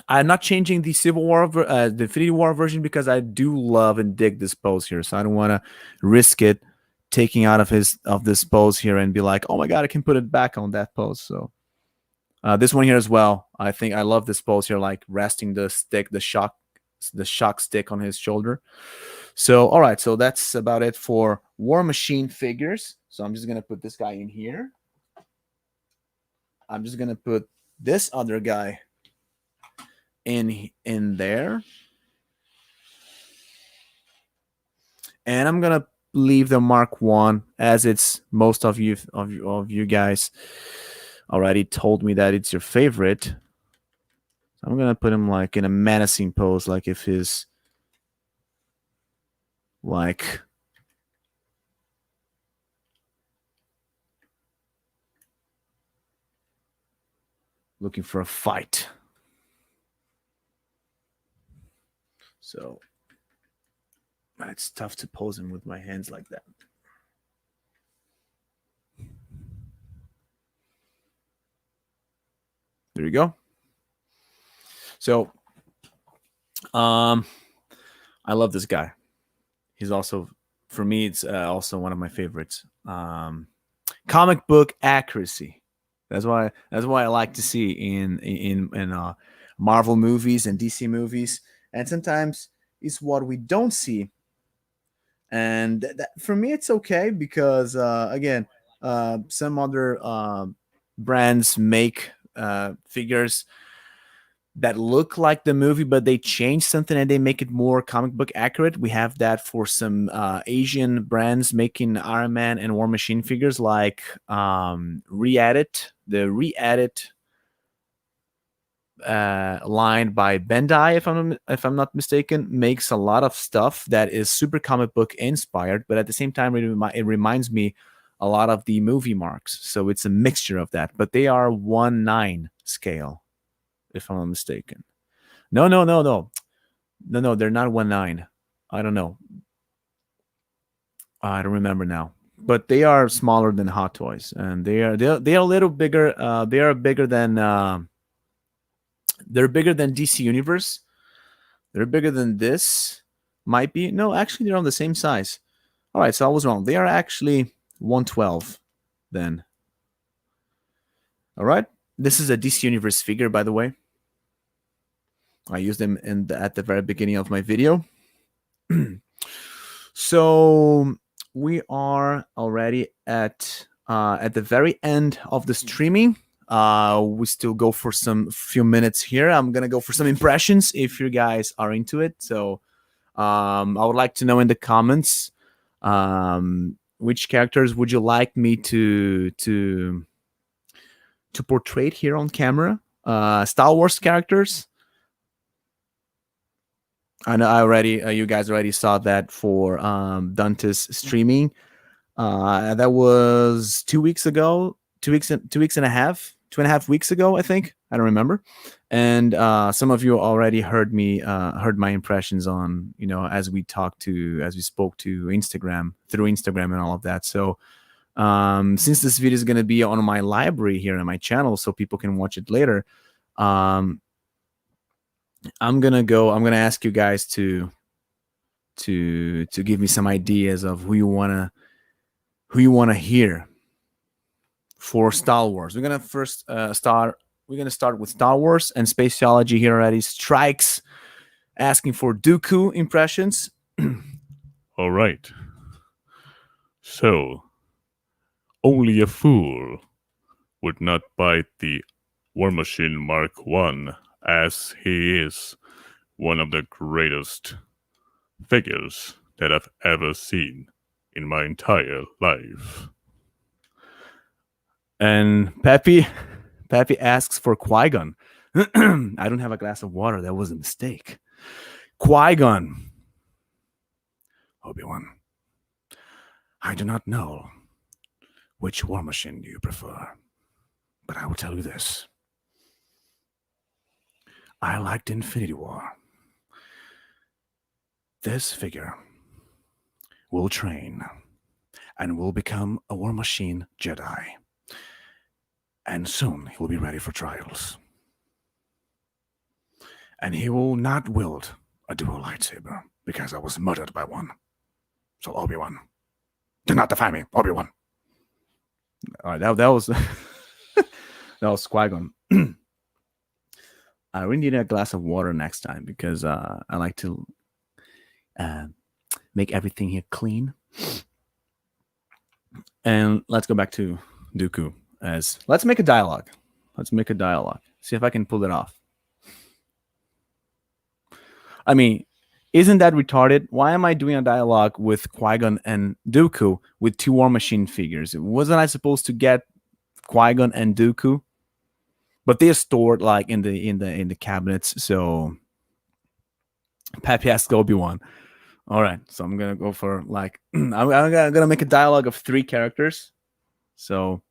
I'm not changing the Civil War, the Infinity War version because I do love and dig this pose here. So I don't want to risk it taking out of this pose here and be like, oh my god, I can put it back on that pose. So this one here as well. I think I love this pose here, like resting the stick, the shock stick on his shoulder. So all right, so that's about it for War Machine figures. So I'm just gonna put this guy in here. I'm just gonna put this other guy in there, and I'm gonna leave the Mark 1 as it's most of you guys already told me that it's your favorite. So I'm gonna put him like in a menacing pose, like if his like looking for a fight. So it's tough to pose him with my hands like that. There you go. So I love this guy. He's also, for me, it's also one of my favorites. Comic book accuracy. That's why I like to see in Marvel movies and DC movies, and sometimes it's what we don't see. And for me, it's okay because again, some other brands make figures that look like the movie, but they change something and they make it more comic book accurate. We have that for some Asian brands making Iron Man and War Machine figures, like Re-Edit, the Re-Edit line by Bandai, if I'm not mistaken, makes a lot of stuff that is super comic book inspired, but at the same time, it reminds me a lot of the movie marks. So it's a mixture of that, but they are 1/9 scale, if I'm not mistaken. No, they're not 1/9. I don't know. I don't remember now. But they are smaller than Hot Toys, and they are a little bigger. They are bigger than they're bigger than DC Universe. They're bigger than this. Might be. No, actually, they're on the same size. All right, so I was wrong. They are actually 1/12 then. All right. This is a DC Universe figure, by the way. I used them at the very beginning of my video. So we are already at the very end of the streaming. We still go for some few minutes here. I'm gonna go for some impressions if you guys are into it. So I would like to know in the comments which characters would you like me to portray here on camera. Star Wars characters. I know you guys already saw that for Dante's streaming. That was 2 weeks ago, 2 weeks and a half, 2.5 weeks ago, I think. I don't remember. And some of you already heard my impressions on, as we spoke to Instagram, through Instagram and all of that. So since this video is going to be on my library here on my channel, so people can watch it later, I'm gonna ask you guys to give me some ideas of who you wanna hear for Star Wars. We're gonna first start with Star Wars, and Spaceology here already strikes asking for Dooku impressions. All right. So, only a fool would not bite the War Machine Mark 1, as he is one of the greatest figures that I've ever seen in my entire life. And Pepe asks for Qui-Gon. I don't have a glass of water. That was a mistake. Qui-Gon. Obi-Wan, I do not know which war machine you prefer, but I will tell you this. I liked Infinity War. This figure will train and will become a war machine Jedi. And soon he will be ready for trials. And he will not wield a dual lightsaber because I was murdered by one. So Obi-Wan, do not defy me, Obi-Wan. All right, that was that was Qui-Gon. I really need a glass of water next time because I like to make everything here clean. And let's go back to Dooku. Let's make a dialogue. See if I can pull it off. I mean, isn't that retarded? Why am I doing a dialogue with Qui-Gon and Dooku with two War Machine figures? Wasn't I supposed to get Qui-Gon and Dooku? But they're stored like in the cabinets. So Pepe asked Obi-Wan. All right, so I'm gonna go for like I'm gonna make a dialogue of 3 characters. So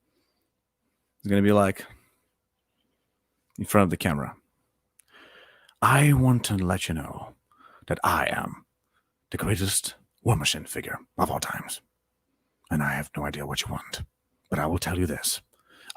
it's gonna be like in front of the camera. I want to let you know that I am the greatest War Machine figure of all times. And I have no idea what you want. But I will tell you this.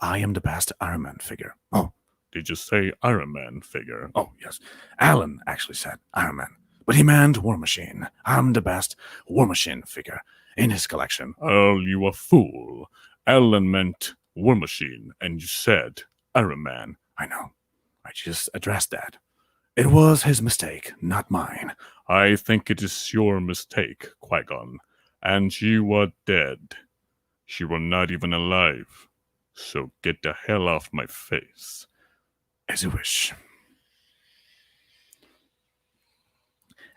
I am the best Iron Man figure. Oh. Did you say Iron Man figure? Oh, yes. Alan actually said Iron Man. But he meant War Machine. I'm the best War Machine figure in his collection. Oh, you a fool. Alan meant War Machine, and you said Iron Man. I know. I just addressed that. It was his mistake, not mine. I think it is your mistake, Qui-Gon. And you are dead. You are not even alive. So get the hell off my face. As you wish.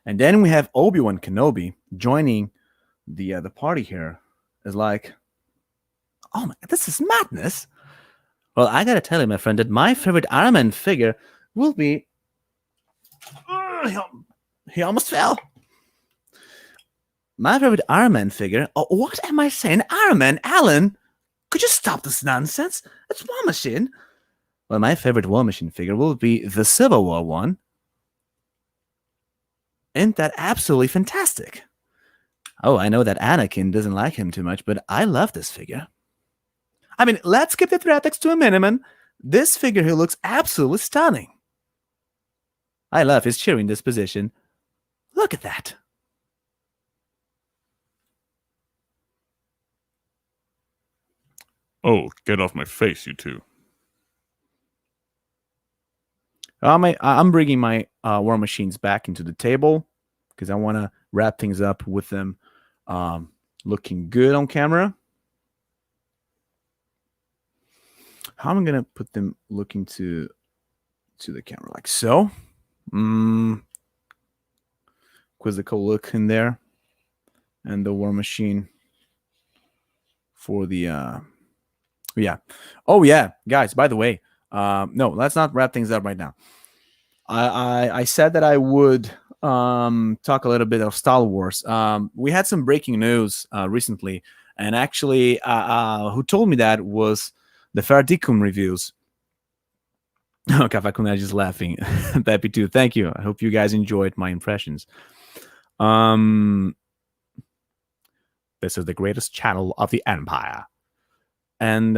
And then we have Obi-Wan Kenobi joining the party here. It's like, oh my, this is madness. Well, I gotta tell you, my friend, that my favorite Iron Man figure will be... he almost fell. My favorite Iron Man figure... Oh, what am I saying? Iron Man, Alan? Could you stop this nonsense? It's War Machine. Well, my favorite War Machine figure will be the Civil War one. Isn't that absolutely fantastic? Oh, I know that Anakin doesn't like him too much, but I love this figure. I mean, let's keep the graphics to a minimum. This figure here looks absolutely stunning. I love his cheering disposition. Look at that. Oh, get off my face, you two. I'm bringing my War Machines back into the table because I want to wrap things up with them looking good on camera. How am I going to put them looking to the camera? Like so. Quizzical look in there. And the War Machine for the... yeah. Oh, yeah. Guys, by the way, no, let's not wrap things up right now. I said that I would talk a little bit of Star Wars. We had some breaking news recently, and actually, who told me that was the Ferdicum reviews. Oh, Kafakuna is just laughing. Pepe too. Thank you. I hope you guys enjoyed my impressions. This is the greatest channel of the Empire. And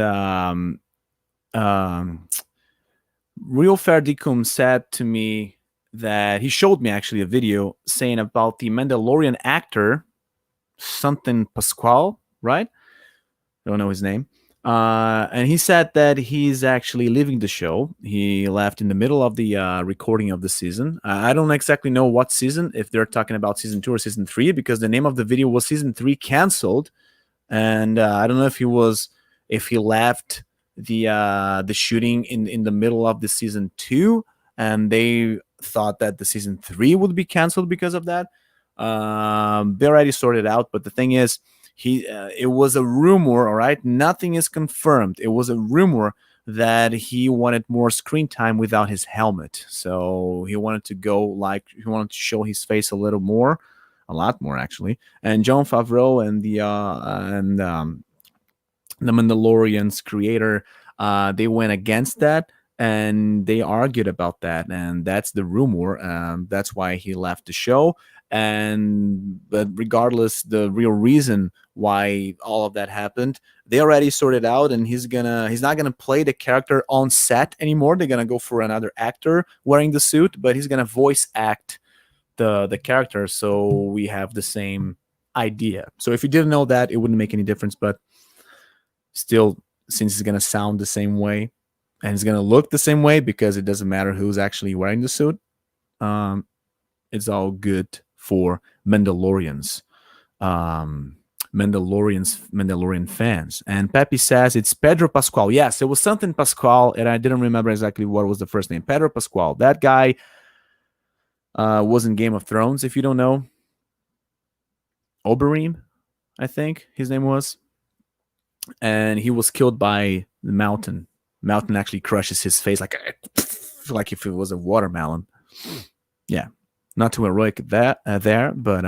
Real Ferdicum said to me that he showed me actually a video saying about the Mandalorian actor, something Pasquale, right? I don't know his name. And he said that he's actually leaving the show. He left in the middle of the recording of the season. I don't exactly know what season, if they're talking about season 2 or season 3, because the name of the video was season 3 canceled. And I don't know if he left the shooting in the middle of the season 2, and they thought that the season 3 would be canceled because of that. They already sorted it out, but the thing is, it was a rumor, all right? Nothing is confirmed. It was a rumor that he wanted more screen time without his helmet. So he wanted to show his face a little more. a lot more actually. And Jon Favreau and the Mandalorian's creator, they went against that and they argued about that, and that's the rumor. That's why he left the show. And but regardless, the real reason why all of that happened, they already sorted out, and he's not gonna play the character on set anymore. They're gonna go for another actor wearing the suit, but he's gonna voice act the character, so we have the same idea. So if you didn't know that, it wouldn't make any difference, but still, since it's gonna sound the same way and it's gonna look the same way because it doesn't matter who's actually wearing the suit, um, it's all good for Mandalorians. Um, Mandalorian fans. And Pepe says it's Pedro Pascal. Yes, it was something Pascal, and I didn't remember exactly what was the first name. Pedro Pascal. That guy was in Game of Thrones. If you don't know, Oberyn, I think his name was, and he was killed by the mountain. Mountain actually crushes his face like if it was a watermelon. Yeah, not too heroic that there, but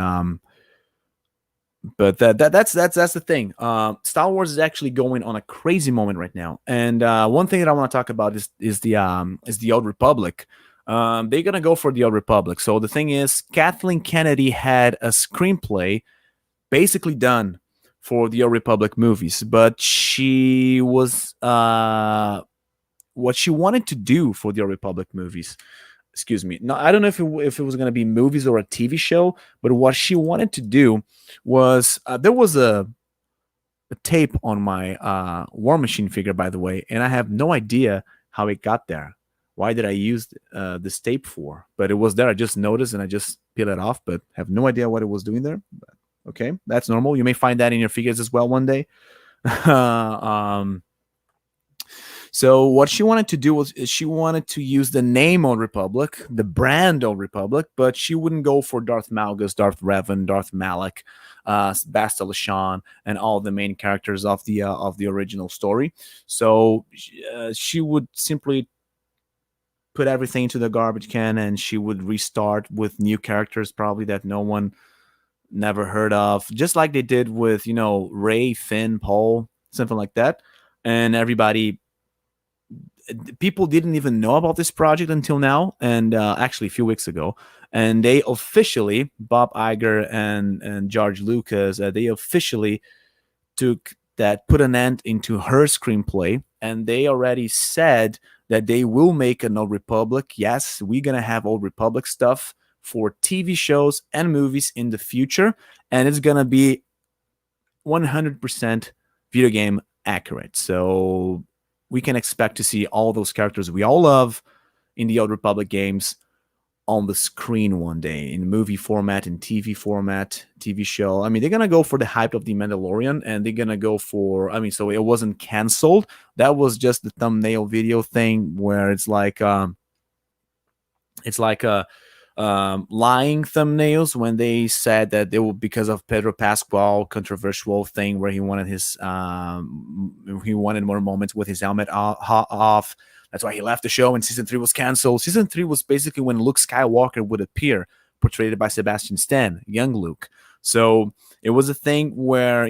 that's the thing. Star Wars is actually going on a crazy moment right now, and one thing that I want to talk about is the Old Republic. They're gonna go for the Old Republic. So the thing is, Kathleen Kennedy had a screenplay basically done for the Old Republic movies, but she was what she wanted to do for the Old Republic movies. Excuse me. No, I don't know if it was going to be movies or a TV show, but what she wanted to do was there was a tape on my War Machine figure, by the way, and I have no idea how it got there. Why did I use this tape for? But it was there. I just noticed and I just peeled it off, but have no idea what it was doing there. But, okay, that's normal. You may find that in your figures as well one day. um, so what she wanted to do was she wanted to use the name Old Republic, the brand Old Republic, but she wouldn't go for Darth Malgus, Darth Revan, Darth Malak, Bastila Shan, and all the main characters of the original story. So she would simply put everything into the garbage can, and she would restart with new characters probably that no one never heard of, just like they did with Ray, Finn, Paul, something like that. And people didn't even know about this project until now, and actually a few weeks ago, and they officially, Bob Iger and George Lucas, they officially put an end into her screenplay, and they already said that they will make an Old Republic. Yes, we're gonna have Old Republic stuff for TV shows and movies in the future, and it's gonna be 100% video game accurate. So we can expect to see all those characters we all love in the Old Republic games on the screen one day, in movie format, in TV format, TV show. I mean, they're gonna go for the hype of the Mandalorian, and they're gonna go for. I mean, so it wasn't canceled. That was just the thumbnail video thing where it's like lying thumbnails when they said that they were because of Pedro Pascal controversial thing where he wanted more moments with his helmet off. That's why he left the show and season 3 was canceled. Season 3 was basically when Luke Skywalker would appear, portrayed by Sebastian Stan, young Luke. So it was a thing where,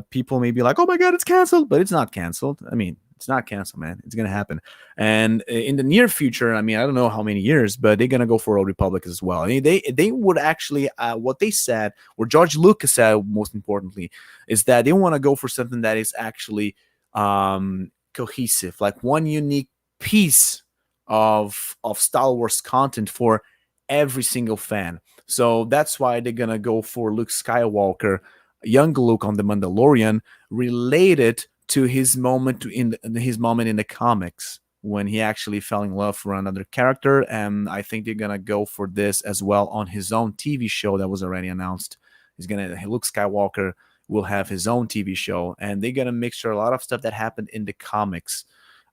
people may be like, oh my God, it's canceled, but it's not canceled. I mean, it's not canceled, man. It's going to happen. And in the near future, I mean, I don't know how many years, but they're going to go for Old Republic as well. I mean, they would actually, what they said, or George Lucas said, most importantly, is that they want to go for something that is actually cohesive, like one unique piece of Star Wars content for every single fan. So that's why they're gonna go for Luke Skywalker, young Luke on the Mandalorian, related to his moment in the comics when he actually fell in love for another character. And I think they're gonna go for this as well on his own TV show that was already announced. Luke Skywalker will have his own TV show, and they're gonna mixture a lot of stuff that happened in the comics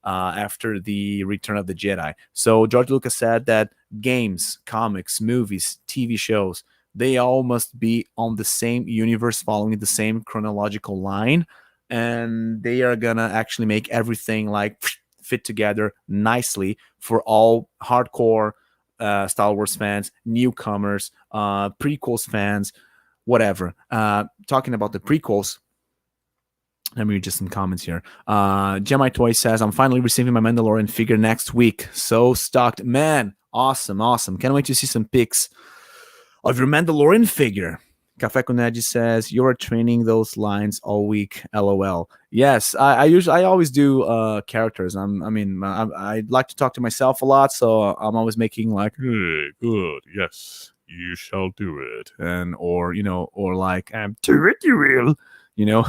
after the Return of the Jedi. So George Lucas said that games, comics, movies, TV shows, they all must be on the same universe, following the same chronological line, and they are gonna actually make everything like fit together nicely for all hardcore Star Wars fans, newcomers, prequels fans, whatever. Talking about the prequels, let me read just some comments here. Gemini Toy says, I'm finally receiving my Mandalorian figure next week. So stoked. Man, awesome, awesome. Can't wait to see some pics of your Mandalorian figure. Cafe Coneji says, you're training those lines all week. LOL. Yes, I always do characters. I like to talk to myself a lot, so I'm always making like, Hey, good. Yes, you shall do it. and or like, I'm to it, you will, you know,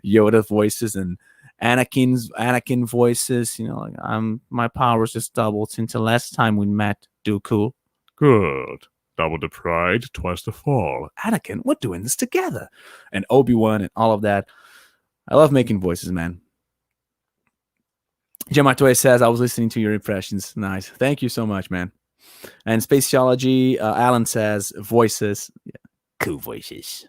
Yoda voices and Anakin voices. Like my powers just doubled since the last time we met. Dooku. Good. Double the pride, twice the fall. Anakin, we're doing this together. And Obi-Wan and all of that. I love making voices, man. Gematoy says, I was listening to your impressions. Nice. Thank you so much, man. And Spaceology, Alan says, voices. Yeah. Cool voices.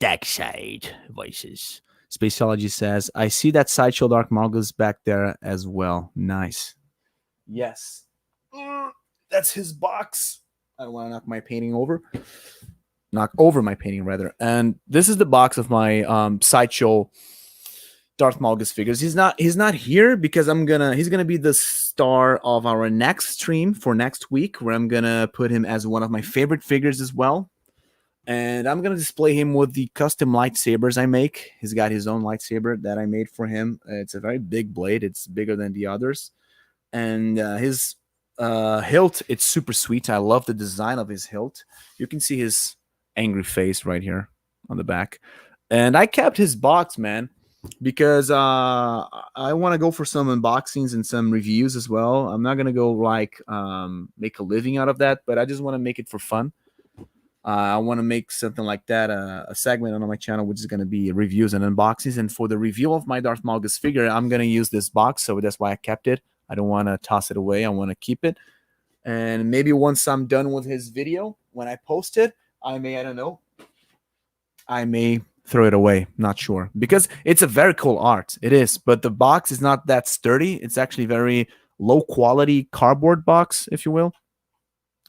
Dark side voices. Spaceology says, I see that Sideshow Dark Margus back there as well. Nice. Yes. That's his box. I don't want to knock my painting over. Knock over my painting, rather. And this is the box of my Sideshow Darth Malgus figures. He's not here because he's gonna be the star of our next stream for next week, where I'm gonna put him as one of my favorite figures as well. And I'm gonna display him with the custom lightsabers I make. He's got his own lightsaber that I made for him. It's a very big blade. It's bigger than the others, and his hilt. It's super sweet. I love the design of his hilt. You can see his angry face right here on the back. And I kept his box, man, because I want to go for some unboxings and some reviews as well. I'm not gonna go like make a living out of that, but I just want to make it for fun. I want to make something like that, a segment on my channel, which is going to be reviews and unboxings. And for the review of my Darth Malgus figure, I'm going to use this box, so that's why I kept it. I don't want to toss it away. I want to keep it. And maybe once I'm done with his video, when I post it, I don't know, I may throw it away. Not sure. Because it's a very cool art. It is. But the box is not that sturdy. It's actually very low quality cardboard box, if you will.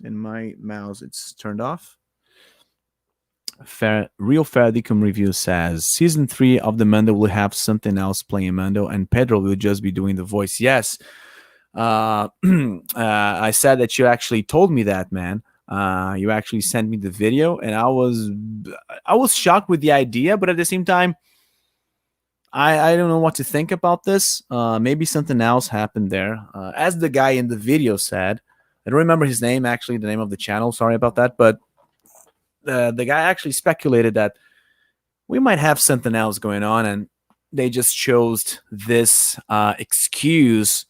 In my mouse, it's turned off. Real Faradicum Review says season 3 of the Mando will have something else playing Mando, and Pedro will just be doing the voice. Yes, I said that you actually told me that, man. You actually sent me the video, and I was shocked with the idea, but at the same time, I don't know what to think about this. Maybe something else happened there. As the guy in the video said, I don't remember his name, actually, the name of the channel. Sorry about that, but the guy actually speculated that we might have something else going on, and they just chose this excuse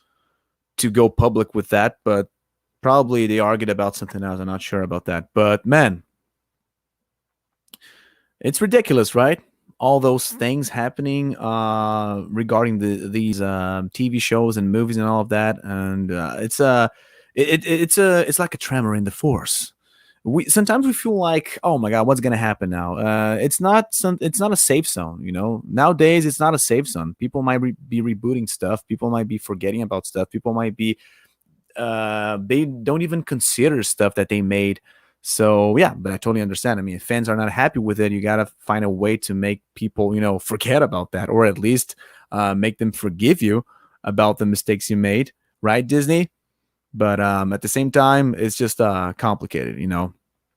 to go public with that. But probably they argued about something else. I'm not sure about that. But man, it's ridiculous, right? All those things happening regarding these TV shows and movies and all of that, and it's like a tremor in the force. We sometimes we feel like, oh my god, what's gonna happen now? It's not a safe zone, Nowadays, it's not a safe zone. People might be rebooting stuff. People might be forgetting about stuff. People might be they don't even consider stuff that they made. So yeah, but I totally understand. I mean, if fans are not happy with it, you gotta find a way to make people, forget about that, or at least make them forgive you about the mistakes you made, right, Disney? But at the same time, it's just complicated,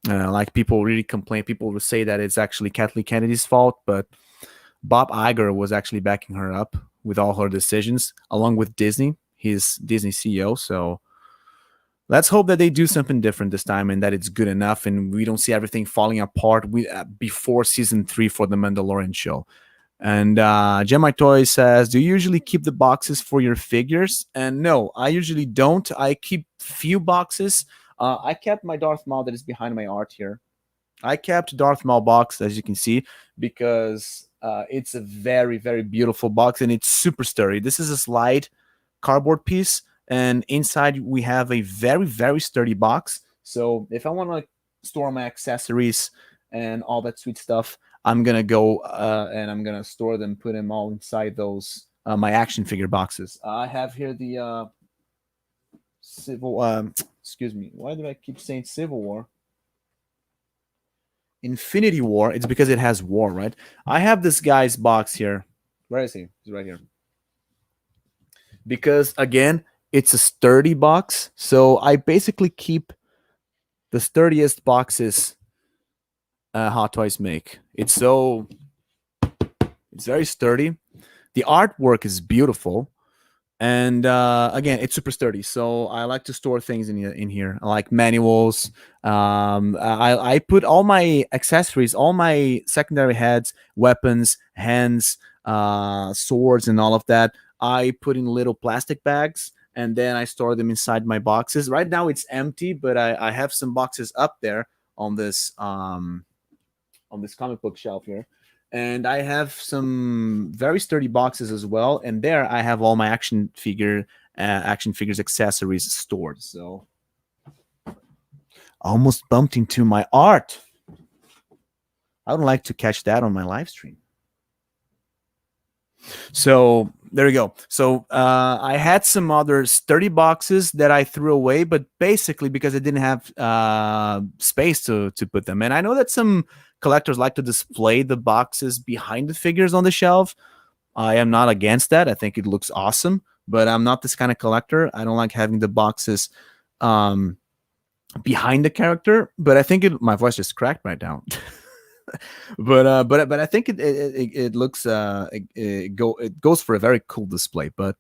like people really complain. People will say that it's actually Kathleen Kennedy's fault, but Bob Iger was actually backing her up with all her decisions, along with Disney, his Disney CEO. So let's hope that they do something different this time and that it's good enough and we don't see everything falling apart before season 3 for the Mandalorian show. And Gemini Toy says, do you usually keep the boxes for your figures? And no, I usually don't. I keep few boxes. I kept my Darth Maul that is behind my art here. I kept Darth Maul box, as you can see, because it's a very, very beautiful box and it's super sturdy. This is a slide cardboard piece, and inside we have a very, very sturdy box. So if I want to store my accessories and all that sweet stuff, I'm gonna go and I'm gonna store them, put them all inside those my action figure boxes. I have here the Excuse me. Why do I keep saying Civil War? Infinity War. It's because it has war, right? I have this guy's box here. Where is he? He's right here. Because again, it's a sturdy box. So I basically keep the sturdiest boxes Hot Toys make. It's very sturdy. The artwork is beautiful, and again, it's super sturdy. So I like to store things in here, like manuals. I put all my accessories, all my secondary heads, weapons, hands, swords, and all of that. I put in little plastic bags, and then I store them inside my boxes. Right now it's empty, but I have some boxes up there on this comic book shelf here. And I have some very sturdy boxes as well. And there I have all my action figures accessories stored. So almost bumped into my art. I would like to catch that on my live stream. So there you go. So I had some other sturdy boxes that I threw away, but basically because I didn't have space to put them. And I know that some collectors like to display the boxes behind the figures on the shelf. I am not against that. I think it looks awesome, but I'm not this kind of collector. I don't like having the boxes behind the character. But I think my voice just cracked right now. but I think it looks it goes for a very cool display. But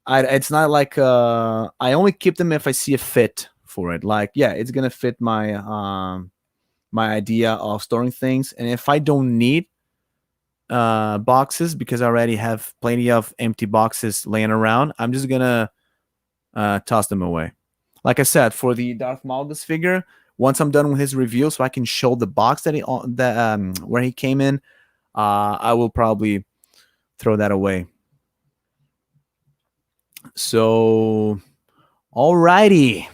it's not like I only keep them if I see a fit for it. Like, yeah, it's gonna fit my my idea of storing things, and if I don't need boxes because I already have plenty of empty boxes laying around, I'm just gonna toss them away. Like I said, for the Darth Malgus figure, once I'm done with his review, so I can show the box where he came in, I will probably throw that away. So, alrighty.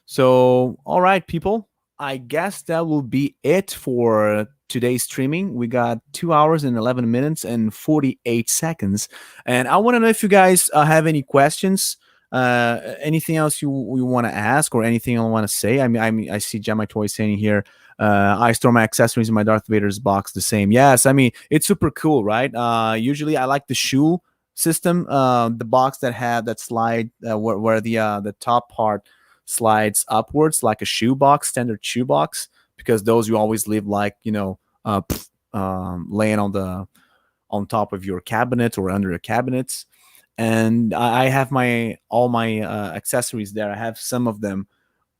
So, all right, people. I guess that will be it for today's streaming. We got 2 hours and 11 minutes and 48 seconds. And I want to know if you guys have any questions, anything else you want to ask, or anything you want to say. I mean, I see Gemma Toy saying here, I store my accessories in my Darth Vader's box the same. Yes, I mean, it's super cool, right? Usually I like the shoe system, the box that slide where the top part slides upwards like a shoebox, standard shoebox, because those you always leave like laying on top of your cabinet or under your cabinets. And I have all my accessories there. I have some of them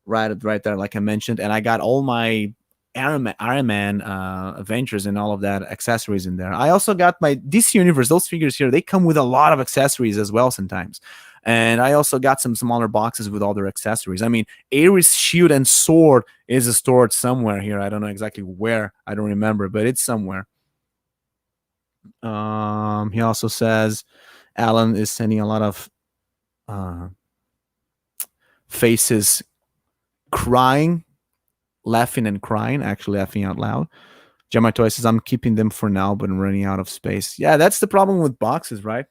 right there, like I mentioned, and I got all my Iron Man Avengers and all of that accessories in there. I also got my DC Universe. Those figures here, they come with a lot of accessories as well sometimes. And I also got some smaller boxes with all their accessories. I mean, Ares' shield and sword is stored somewhere here. I don't know exactly where. I don't remember, but it's somewhere. He also says Alan is sending a lot of faces crying, laughing and crying, actually laughing out loud. Gemma Toy says, I'm keeping them for now, but I'm running out of space. Yeah, that's the problem with boxes, right?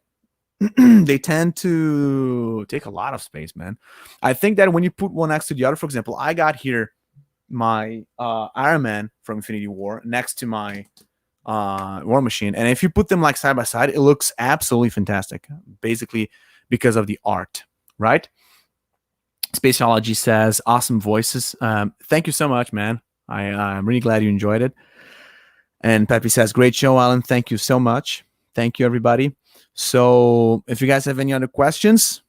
They tend to take a lot of space, man. I think that when you put one next to the other, for example, I got here my Iron Man from Infinity War next to my War Machine, and if you put them like side by side, it looks absolutely fantastic. Basically, because of the art, right? Spaceology says, awesome voices. Thank you so much, man. I'm really glad you enjoyed it. And Pepe says, great show, Alan. Thank you so much. Thank you, everybody. So if you guys have any other questions,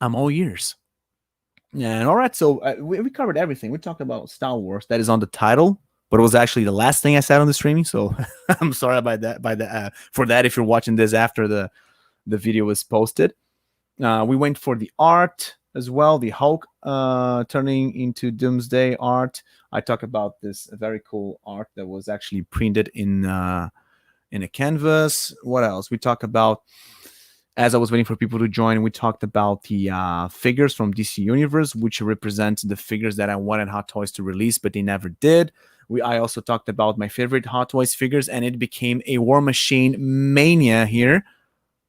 I'm all ears. And all right, so we covered everything. We talked about Star Wars. That is on the title, but it was actually the last thing I said on the streaming. So I'm sorry about that. For that, if you're watching this after the video was posted, we went for the art as well. The Hulk turning into Doomsday art. I talked about this very cool art that was actually printed in a canvas. What else? We talked about, as I was waiting for people to join, we talked about the figures from DC Universe, which represent the figures that I wanted Hot Toys to release, but they never did. I also talked about my favorite Hot Toys figures, and it became a War Machine mania here.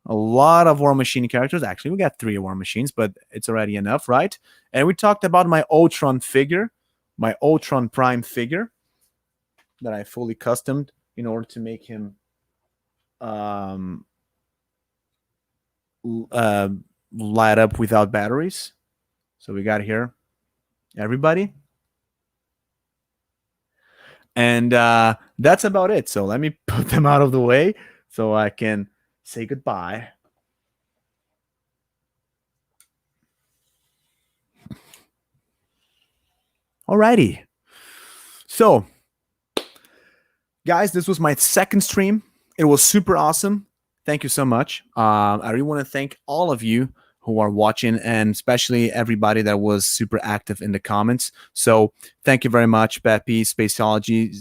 A lot of War Machine characters. Actually, we got 3 War Machines, but it's already enough, right? And we talked about my Ultron figure, my Ultron Prime figure that I fully customed in order to make him um, uh, light up without batteries. So we got here everybody. And that's about it. So let me put them out of the way so I can say goodbye. Alrighty. So, guys, this was my second stream. It was super awesome. Thank you so much. I really want to thank all of you who are watching, and especially everybody that was super active in the comments. So thank you very much, Pepe, Spaceology,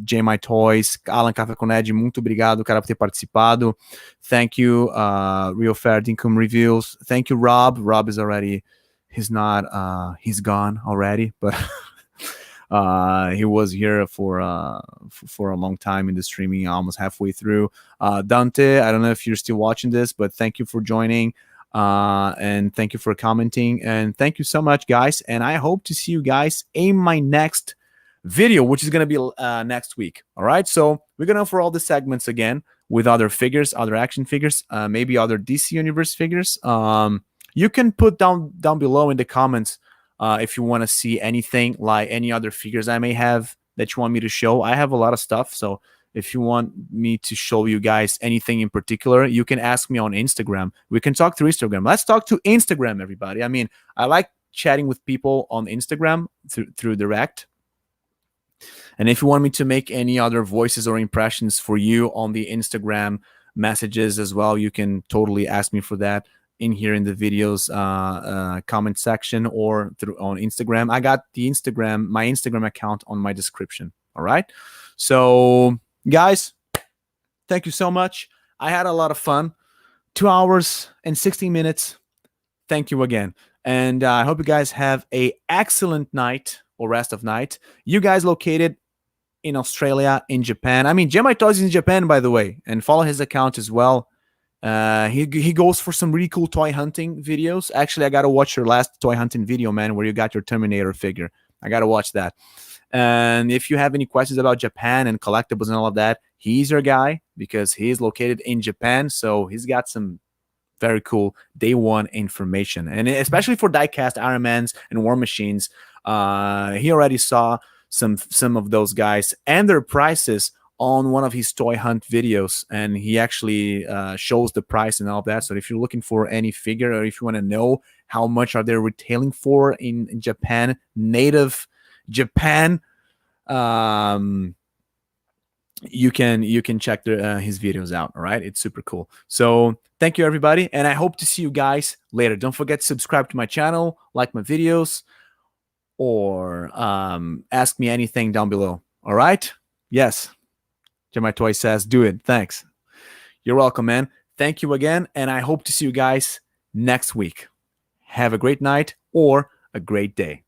J My Toys, Alan Café com Ned, muito obrigado, cara, por ter participado. Thank you, Real Fair Income Reviews. Thank you, Rob. Rob is already, he's he's gone already, but he was here for a long time in the streaming, almost halfway through. Dante, I don't know if you're still watching this, but thank you for joining. And thank you for commenting, and thank you so much, guys, and I hope to see you guys in my next video, which is going to be next week. All right, so we're going to for all the segments again with other figures, other action figures, maybe other DC Universe figures. You can put down below in the comments if you want to see anything, like any other figures I may have that you want me to show. I have a lot of stuff, so if you want me to show you guys anything in particular, you can ask me on Instagram. We can talk through Instagram. Let's talk to Instagram, everybody. I mean, I like chatting with people on Instagram through direct. And if you want me to make any other voices or impressions for you on the Instagram messages as well, you can totally ask me for that in here in the videos comment section or through on Instagram. I got my Instagram account on my description. All right. So guys, thank you so much. I had a lot of fun. 2 hours and 16 minutes. Thank you again. And I hope you guys have a excellent night or rest of night. You guys located in Australia, in Japan. I mean, Gemma Toys is in Japan, by the way, and follow his account as well. He goes for some really cool toy hunting videos. Actually, I got to watch your last toy hunting video, man, where you got your Terminator figure. I got to watch that. And if you have any questions about Japan and collectibles and all of that, he's your guy because he's located in Japan. So he's got some very cool day one information. And especially for diecast Iron Mans and War Machines, he already saw some of those guys and their prices on one of his toy hunt videos. And he actually shows the price and all of that. So if you're looking for any figure, or if you want to know how much are they retailing for in Japan, native Japan, you can check his videos out. All right, it's super cool. So thank you, everybody, and I hope to see you guys later. Don't forget to subscribe to my channel, like my videos, or ask me anything down below. All right? Yes, Jemmy Toy says do it. Thanks. You're welcome, man. Thank you again, and I hope to see you guys next week. Have a great night or a great day.